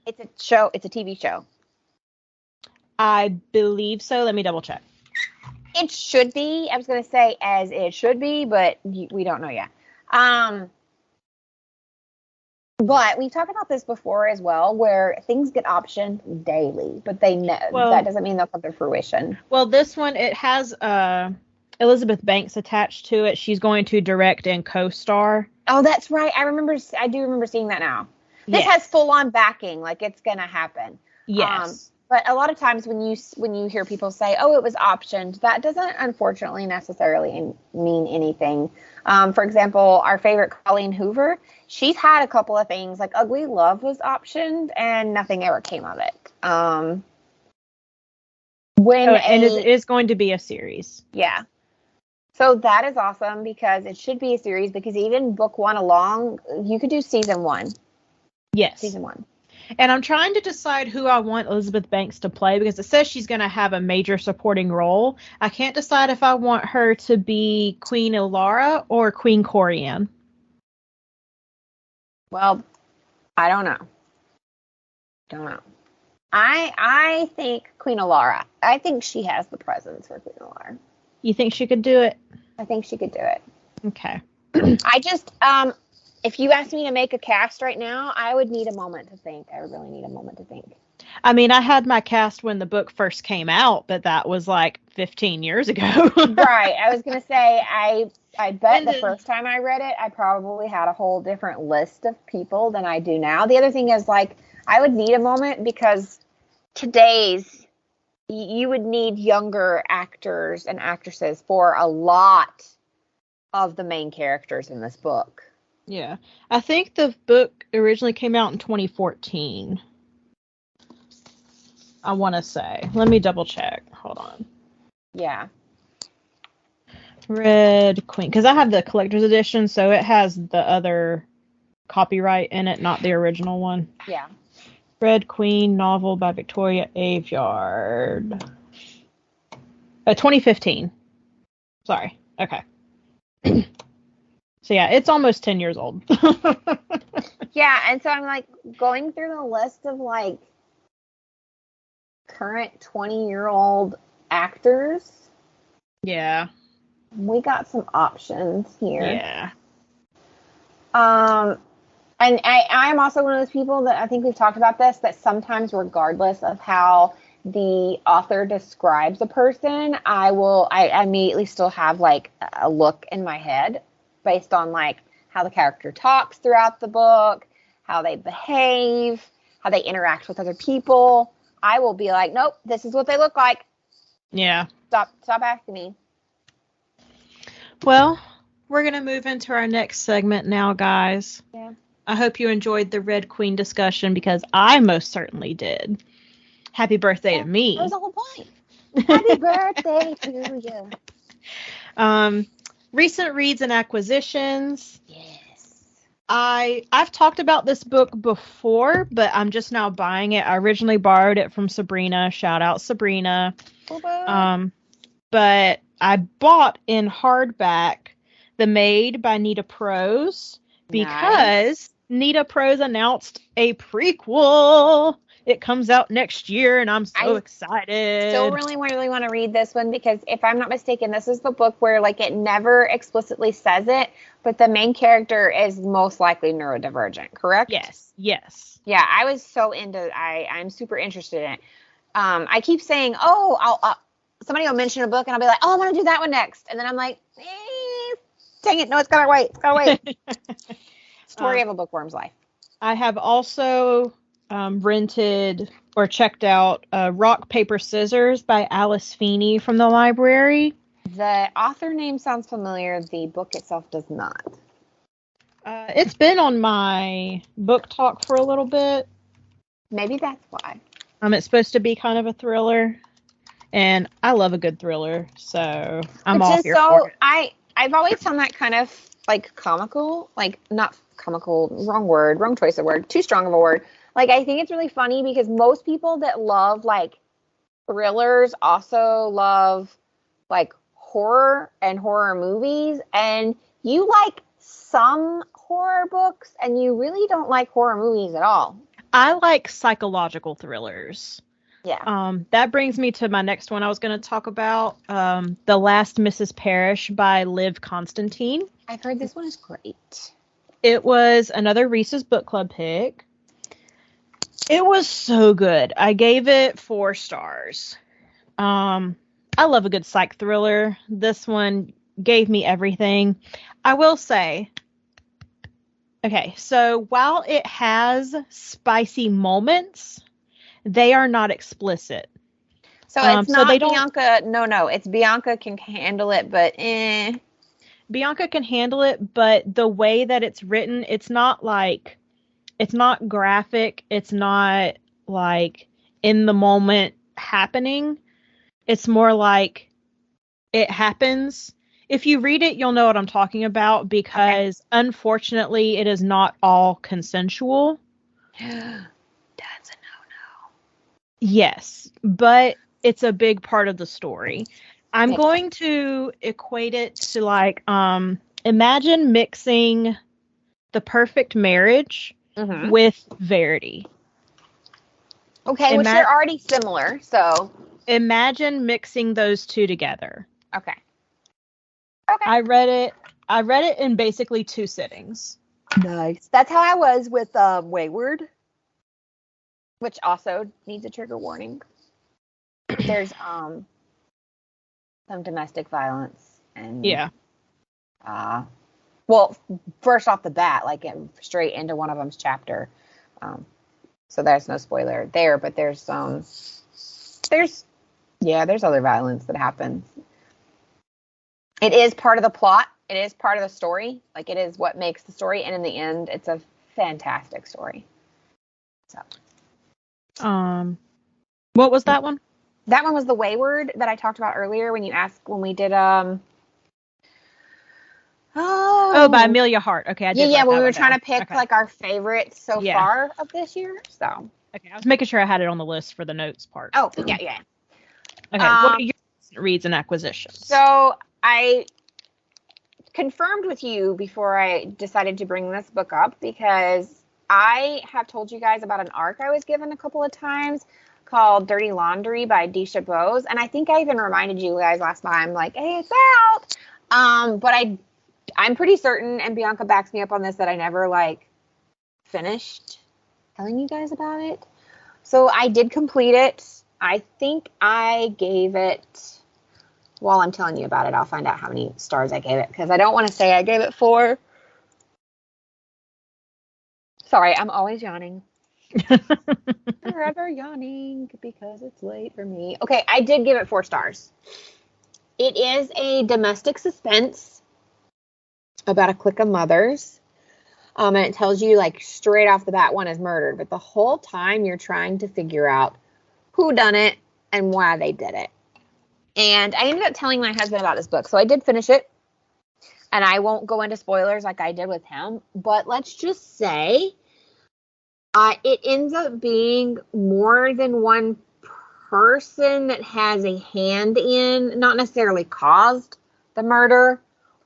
It's a show. It's a TV show. I believe so. Let me double check. It should be. I was going to say as it should be, but we don't know yet. But we've talked about this before as well, where things get optioned daily, but that doesn't mean they'll come to fruition. Well, this one, it has Elizabeth Banks attached to it. She's going to direct and co-star. Oh, that's right. I do remember seeing that now. This has full-on backing, like it's going to happen. Yes. But a lot of times when you hear people say, oh, it was optioned, that doesn't unfortunately necessarily mean anything. For example, our favorite Colleen Hoover, she's had a couple of things, like Ugly Love was optioned and nothing ever came of it. And it is going to be a series. Yeah. So that is awesome because it should be a series, because even book 1 along, you could do season 1. Yes. Season 1. And I'm trying to decide who I want Elizabeth Banks to play because it says she's going to have a major supporting role. I can't decide if I want her to be Queen Ilara or Queen Corianne. Well, I don't know. I think Queen Ilara. I think she has the presence for Queen Ilara. You think she could do it? I think she could do it. Okay. I just, if you asked me to make a cast right now, I would need a moment to think. I would really need a moment to think. I mean, I had my cast when the book first came out, but that was like 15 years ago. Right. I was going to say, I bet the first time I read it, I probably had a whole different list of people than I do now. The other thing is, like, I would need a moment because you would need younger actors and actresses for a lot of the main characters in this book. Yeah. I think the book originally came out in 2014. I want to say. Let me double check. Hold on. Yeah. Red Queen. Because I have the collector's edition, so it has the other copyright in it, not the original one. Yeah. Red Queen novel by Victoria Aveyard. 2015. Sorry. Okay. So yeah, it's almost 10 years old. Yeah, and so I'm like going through the list of like current 20-year-old actors. Yeah. We got some options here. Yeah. And I'm also one of those people that I think we've talked about this, that sometimes regardless of how the author describes a person, I immediately still have like a look in my head based on like how the character talks throughout the book, how they behave, how they interact with other people. I will be like, nope, this is what they look like. Yeah. Stop asking me. Well, we're going to move into our next segment now, guys. Yeah. I hope you enjoyed the Red Queen discussion because I most certainly did. Happy birthday to me. That was the whole point. Happy birthday to you. Recent reads and acquisitions. Yes. I've talked about this book before, but I'm just now buying it. I originally borrowed it from Sabrina. Shout out Sabrina. But I bought in hardback The Maid by Nita Prose because Nita Prose announced a prequel. It comes out next year, and I'm so excited. Still really want to read this one because if I'm not mistaken, this is the book where like it never explicitly says it, but the main character is most likely neurodivergent, correct? Yes. Yeah, I was so I'm super interested in it. I keep saying, somebody will mention a book, and I'll be like, I want to do that one next. And then I'm like, dang it, no, it's got to wait. Story of a bookworm's life. I have also rented or checked out Rock, Paper, Scissors by Alice Feeney from the library. The author name sounds familiar. The book itself does not. It's been on my book talk for a little bit. Maybe that's why. It's supposed to be kind of a thriller, and I love a good thriller, so I'm all here for it. I've always found that kind of like comical, like not comical, wrong choice of word, too strong of a word. Like, I think it's really funny because most people that love like thrillers also love like horror and horror movies, and you like some horror books and you really don't like horror movies at all. I like psychological thrillers. Yeah. That brings me to my next one I was going to talk about, The Last Mrs. Parrish by Liv Constantine. I've heard this one is great. It was another Reese's Book Club pick. It was so good. I gave it 4 stars. I love a good psych thriller. This one gave me everything. I will say, okay, so while it has spicy moments, they are not explicit. So it's not Bianca. No, it's Bianca can handle it, but Bianca can handle it, but the way that it's written, it's not graphic. It's not like in the moment happening. It's more like it happens. If you read it, you'll know what I'm talking about because unfortunately it is not all consensual. That's a no-no. Yes, but it's a big part of the story. I'm going to equate it to like, imagine mixing The Perfect Marriage with Verity. Okay, which they're already similar, so. Imagine mixing those two together. Okay. I read it in basically 2 sittings. Nice. That's how I was with Wayward, which also needs a trigger warning. There's some domestic violence and well, first off the bat, like straight into one of them's chapter. So there's no spoiler there, but there's other violence that happens. It is part of the plot. It is part of the story. Like, it is what makes the story. And in the end, it's a fantastic story. So. What was that one? That one was the Wayward that I talked about earlier when we did, by Amelia Hart. Okay. I did when we were trying to pick like our favorites so far of this year. So. Okay. I was making sure I had it on the list for the notes part. Oh, yeah. Okay. What are your reads and acquisitions? So I confirmed with you before I decided to bring this book up, because I have told you guys about an arc I was given a couple of times called Dirty Laundry by Disha Bose. And I think I even reminded you guys last time, like, hey, it's out. But I'm pretty certain, and Bianca backs me up on this, that I never finished telling you guys about it. So I did complete it. I think I gave it, while I'm telling you about it, I'll find out how many stars I gave it, because I don't want to say I gave it 4. Sorry, I'm always yawning. Forever yawning because it's late for me. Okay, I did give it 4 stars. It is a domestic suspense about a clique of mothers. And it tells you, straight off the bat, one is murdered. But the whole time you're trying to figure out who done it and why they did it. And I ended up telling my husband about this book. So I did finish it. And I won't go into spoilers like I did with him. But let's just say it ends up being more than one person that has a hand in, not necessarily caused the murder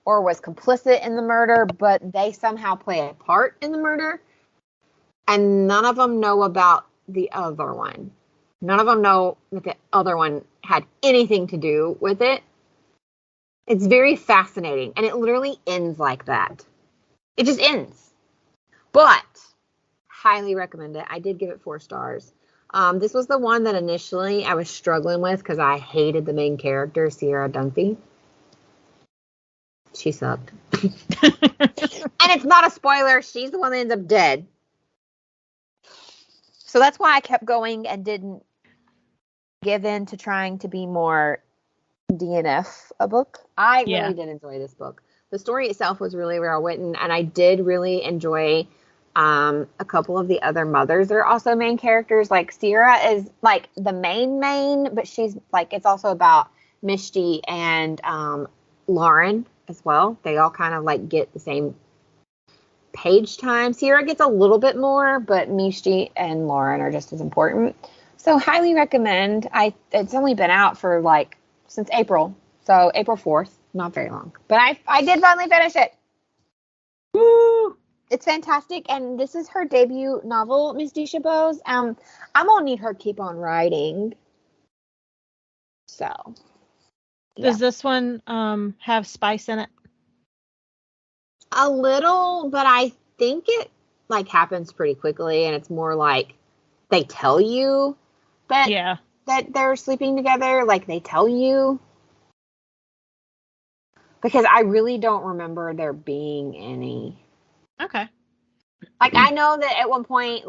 or was complicit in the murder, but they somehow play a part in the murder. And none of them know about the other one. None of them know that the other one had anything to do with it. It's very fascinating. And it literally ends like that. It just ends. But highly recommend it. I did give it 4 stars. This was the one that initially I was struggling with because I hated the main character, Sierra Dunphy. She sucked. And it's not a spoiler. She's the one that ends up dead. So that's why I kept going and didn't give in to trying to be more DNF a book. I really did enjoy this book. The story itself was really well written, and I did really enjoy a couple of the other mothers that are also main characters. Like, Sierra is the main, but she's it's also about Mishti and Lauren as well. They all kind of get the same page time. Sierra gets a little bit more, but Mishti and Lauren are just as important. So highly recommend. It's only been out for since April. So April 4th, not very long. But I did finally finish it. Woo! It's fantastic, and this is her debut novel, Miss Disha Bose. I'm gonna need her to keep on writing. So, yeah. Does this one have spice in it? A little, but I think it happens pretty quickly, and it's more they tell you that they're sleeping together. They tell you, because I really don't remember there being any. Okay. I know that at one point,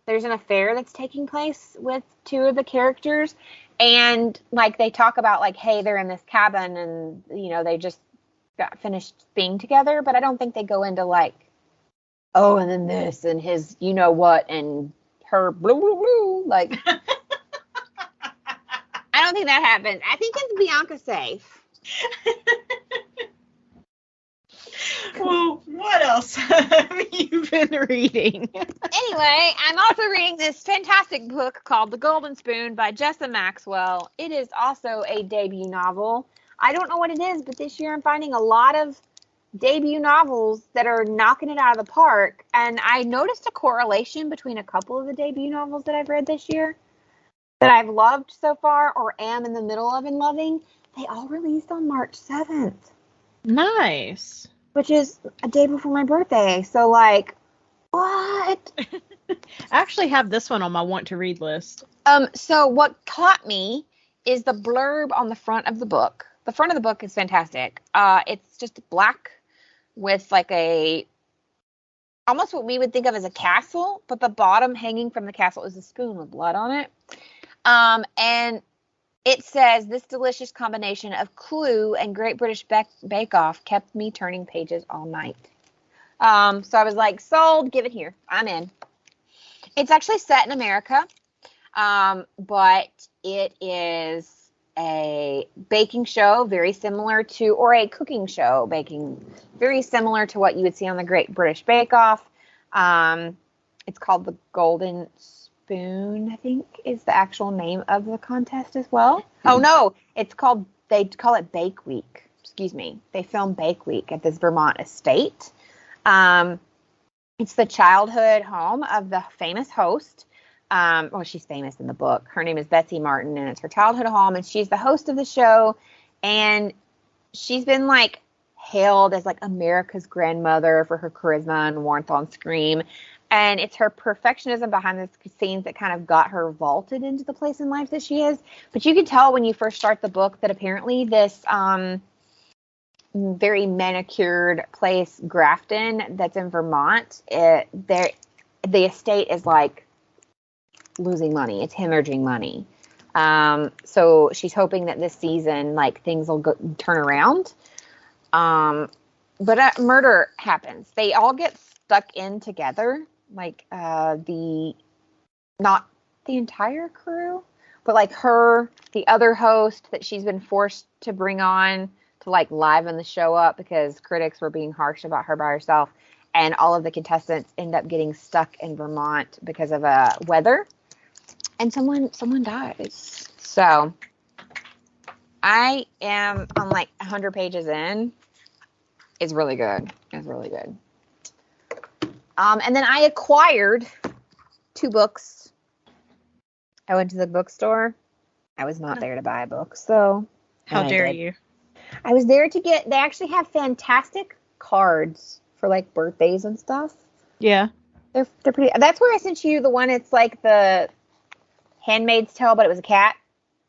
there's an affair that's taking place with 2 of the characters, and they talk about hey, they're in this cabin, and they just got finished being together, but I don't think they go into oh, and then this and his what and her blue blue blue. I don't think that happens. I think it's Bianca safe. Well, what else have you been reading? Anyway, I'm also reading this fantastic book called The Golden Spoon by Jessa Maxwell. It is also a debut novel. I don't know what it is, but this year I'm finding a lot of debut novels that are knocking it out of the park. And I noticed a correlation between a couple of the debut novels that I've read this year that I've loved so far or am in the middle of and loving. They all released on March 7th. Nice. Which is a day before my birthday. So, like, what? I actually have this one on my want to read list. So what caught me is the blurb on the front of the book. The front of the book is fantastic. It's just black with like almost what we would think of as a castle, but the bottom hanging from the castle is a spoon with blood on it. And it says, this delicious combination of Clue and Great British Bake Off kept me turning pages all night. So I was like, sold, give it here. I'm in. It's actually set in America, but it is a baking show very similar to, or a cooking show, baking very similar to what you would see on the Great British Bake Off. It's called the Golden Spoon, I think is the actual name of the contest as well. Oh no, they call it Bake Week. Excuse me. They film Bake Week at this Vermont estate. It's the childhood home of the famous host. Well, she's famous in the book. Her name is Betsy Martin, and it's her childhood home, and she's the host of the show, and she's been, like, hailed as, like, America's grandmother for her charisma and warmth on screen, and it's her perfectionism behind the scenes that kind of got her vaulted into the place in life that she is. But you can tell when you first start the book that apparently this, very manicured place, Grafton, that's in Vermont, the estate is like losing money. It's hemorrhaging money. So she's hoping that this season, like, things will turn around. But murder happens. They all get stuck in together, like not the entire crew, but like the other host that she's been forced to bring on to like liven the show up because critics were being harsh about her by herself, and all of the contestants end up getting stuck in Vermont because of weather, and someone dies. So I am on like 100 pages in. It's really good. It's really good. And then I acquired 2 books. I went to the bookstore. I was not there to buy a book, so how dare you? I was there to they actually have fantastic cards for like birthdays and stuff. Yeah. They're pretty. That's where I sent you the one. It's like the Handmaid's Tale, but it was a cat.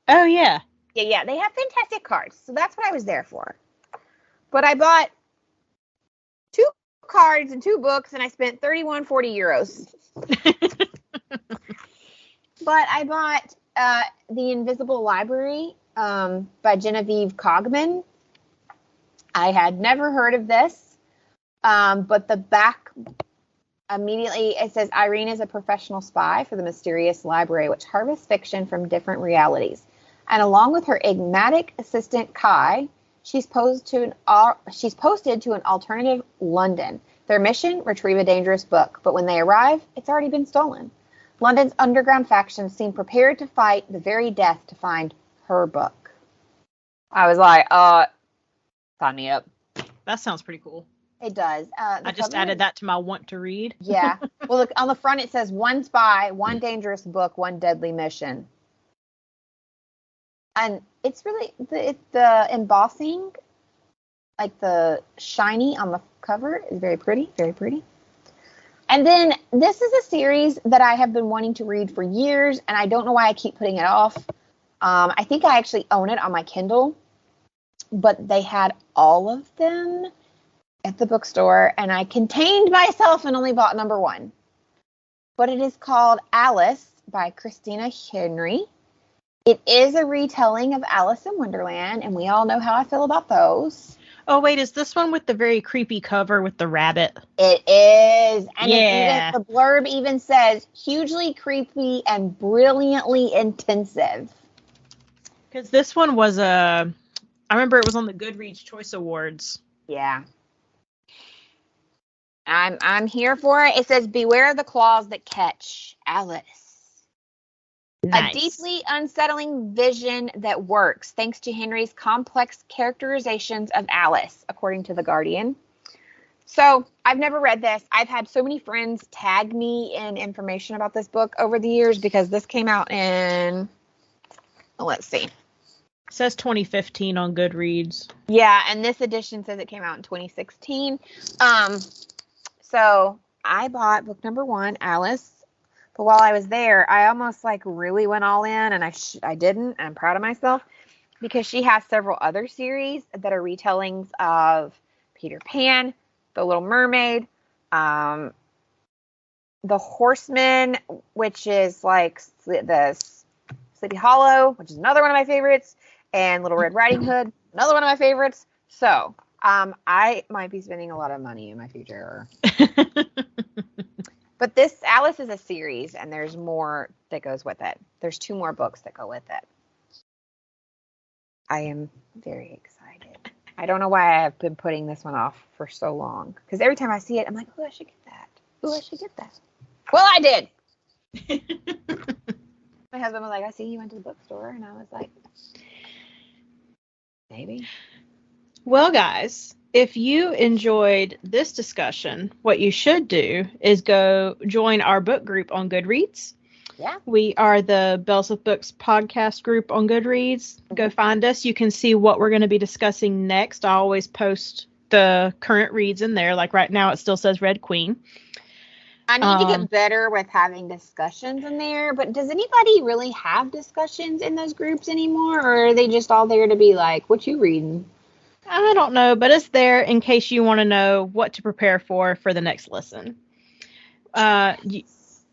Oh, yeah. Yeah. They have fantastic cards. So that's what I was there for. But I bought 2 cards and 2 books, and I spent 31.40 euros. But I bought The Invisible Library by Genevieve Cogman. I had never heard of this, but the back immediately, it says, Irene is a professional spy for the mysterious library, which harvests fiction from different realities. And along with her enigmatic assistant, Kai, she's posted to an alternative London. Their mission, retrieve a dangerous book. But when they arrive, it's already been stolen. London's underground factions seem prepared to fight the very death to find her book. I was like, sign me up. That sounds pretty cool. It does. I just added that to my want to read. Yeah. Well, look, on the front it says, 1 spy, 1 dangerous book, 1 deadly mission. And it's really, the embossing, like the shiny on the cover, is very pretty, very pretty. And then this is a series that I have been wanting to read for years, and I don't know why I keep putting it off. I think I actually own it on my Kindle, but they had all of them at the bookstore, and I contained myself and only bought number 1. But it is called Alice by Christina Henry. It is a retelling of Alice in Wonderland, and we all know how I feel about those. Oh, wait, is this one with the very creepy cover with the rabbit? It is. And yeah. The blurb even says, hugely creepy and brilliantly intensive. Because this one was I remember it was on the Goodreads Choice Awards. Yeah. I'm here for it. It says, beware of the claws that catch Alice. Nice. A deeply unsettling vision that works thanks to Henry's complex characterizations of Alice, according to The Guardian. So I've never read this. I've had so many friends tag me in information about this book over the years because this came out in, let's see. It says 2015 on Goodreads. Yeah, and this edition says it came out in 2016. So I bought book number 1, Alice. But while I was there, I almost like really went all in, and I didn't. I'm proud of myself because she has several other series that are retellings of Peter Pan, The Little Mermaid, The Horseman, which is like the Sleepy Hollow, which is another one of my favorites, and Little Red Riding Hood, another one of my favorites. So I might be spending a lot of money in my future. But this Alice is a series, and there's more that goes with it. There's 2 more books that go with it. I am very excited. I don't know why I've been putting this one off for so long. Because every time I see it, I'm like, oh, I should get that. Oh, I should get that. Well, I did. My husband was like, I see you went to the bookstore. And I was like, maybe. Well, guys, if you enjoyed this discussion, what you should do is go join our book group on Goodreads. Yeah. We are the Bells with Books podcast group on Goodreads. Go find us. You can see what we're going to be discussing next. I always post the current reads in there. Like right now, it still says Red Queen. I need to get better with having discussions in there. But does anybody really have discussions in those groups anymore? Or are they just all there to be like, what you reading? I don't know, but it's there in case you want to know what to prepare for the next listen.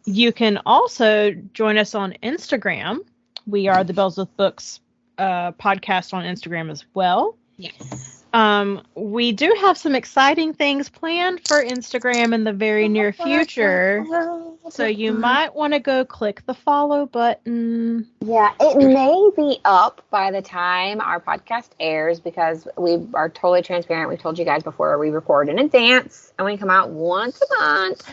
You can also join us on Instagram. We are the Bells with Books podcast on Instagram as well. Yes. We do have some exciting things planned for Instagram in the very near future. So you might want to go click the follow button. Yeah, it may be up by the time our podcast airs because we are totally transparent. We've told you guys before we record in advance and we come out once a month.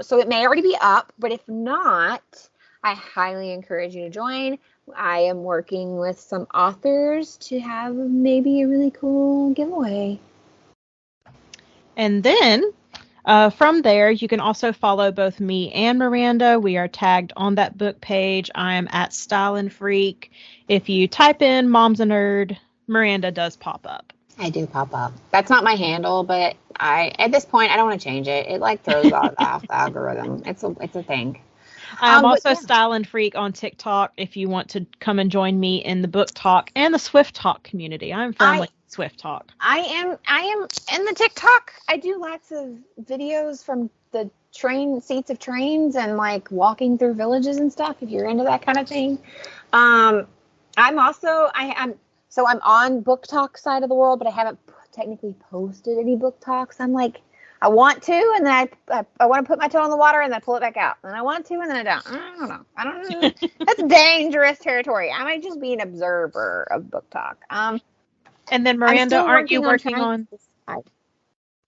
So it may already be up, but if not, I highly encourage you to join. I am working with some authors to have maybe a really cool giveaway. And then from there, you can also follow both me and Miranda. We are tagged on that book page. I am at Style and Freak. If you type in Mom's a Nerd, Miranda does pop up. I do pop up. That's not my handle, but at this point, I don't want to change it. It like throws off the algorithm. It's a thing. I'm also Style and Freak on TikTok if you want to come and join me in the book talk and the Swift Talk community. I'm firmly Swift Talk. I am in the TikTok. I do lots of videos from the train seats of trains and like walking through villages and stuff if you're into that kind of thing. I'm on Book Talk side of the world, but I haven't technically posted any book talks. I'm like, I want to, and then I want to put my toe in the water, and then I pull it back out. And I want to, and then I don't. I don't know. That's dangerous territory. I might just be an observer of Book Talk. And then Miranda, aren't you working on?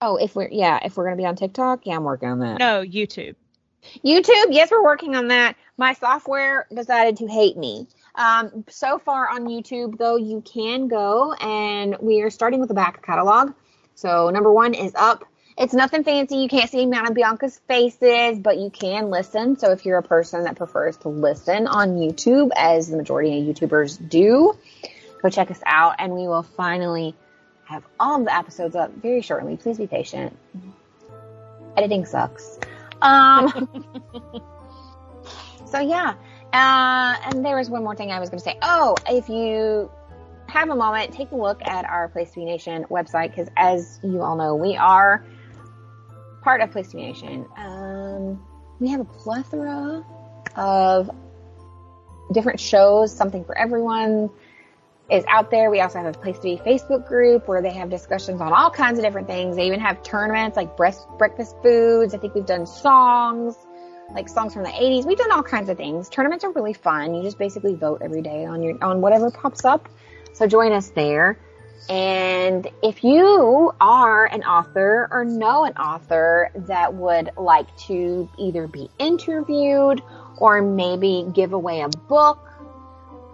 Oh, if we're gonna be on TikTok, yeah, I'm working on that. No, YouTube. YouTube, yes, we're working on that. My software decided to hate me. So far on YouTube, though, you can go, and we are starting with the back catalog. So number 1 is up. It's nothing fancy. You can't see Mount and Bianca's faces, but you can listen. So if you're a person that prefers to listen on YouTube, as the majority of YouTubers do, go check us out, and we will finally have all of the episodes up very shortly. Please be patient. Editing sucks. So yeah. And there was one more thing I was going to say. Oh, if you have a moment, take a look at our Place to Be Nation website, because as you all know, we are part of Place to Be Nation. We have a plethora of different shows. Something for Everyone is out there. We also have a Place to Be Facebook group where they have discussions on all kinds of different things. They even have tournaments like breakfast foods. I think we've done songs, like songs from the 80s. We've done all kinds of things. Tournaments are really fun. You just basically vote every day on whatever pops up. So join us there. And if you are an author or know an author that would like to either be interviewed or maybe give away a book,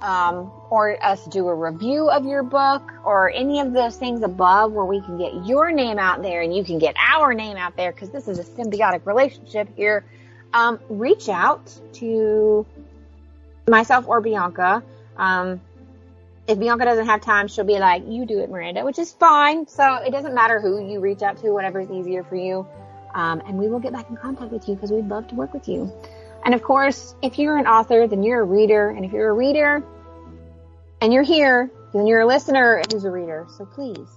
or us do a review of your book, or any of those things above where we can get your name out there and you can get our name out there, because this is a symbiotic relationship here, reach out to myself or Bianca. If Bianca doesn't have time, she'll be like, you do it, Miranda, which is fine. So it doesn't matter who you reach out to, whatever's easier for you. And we will get back in contact with you because we'd love to work with you. And of course, if you're an author, then you're a reader. And if you're a reader and you're here, then you're a listener who's a reader. So please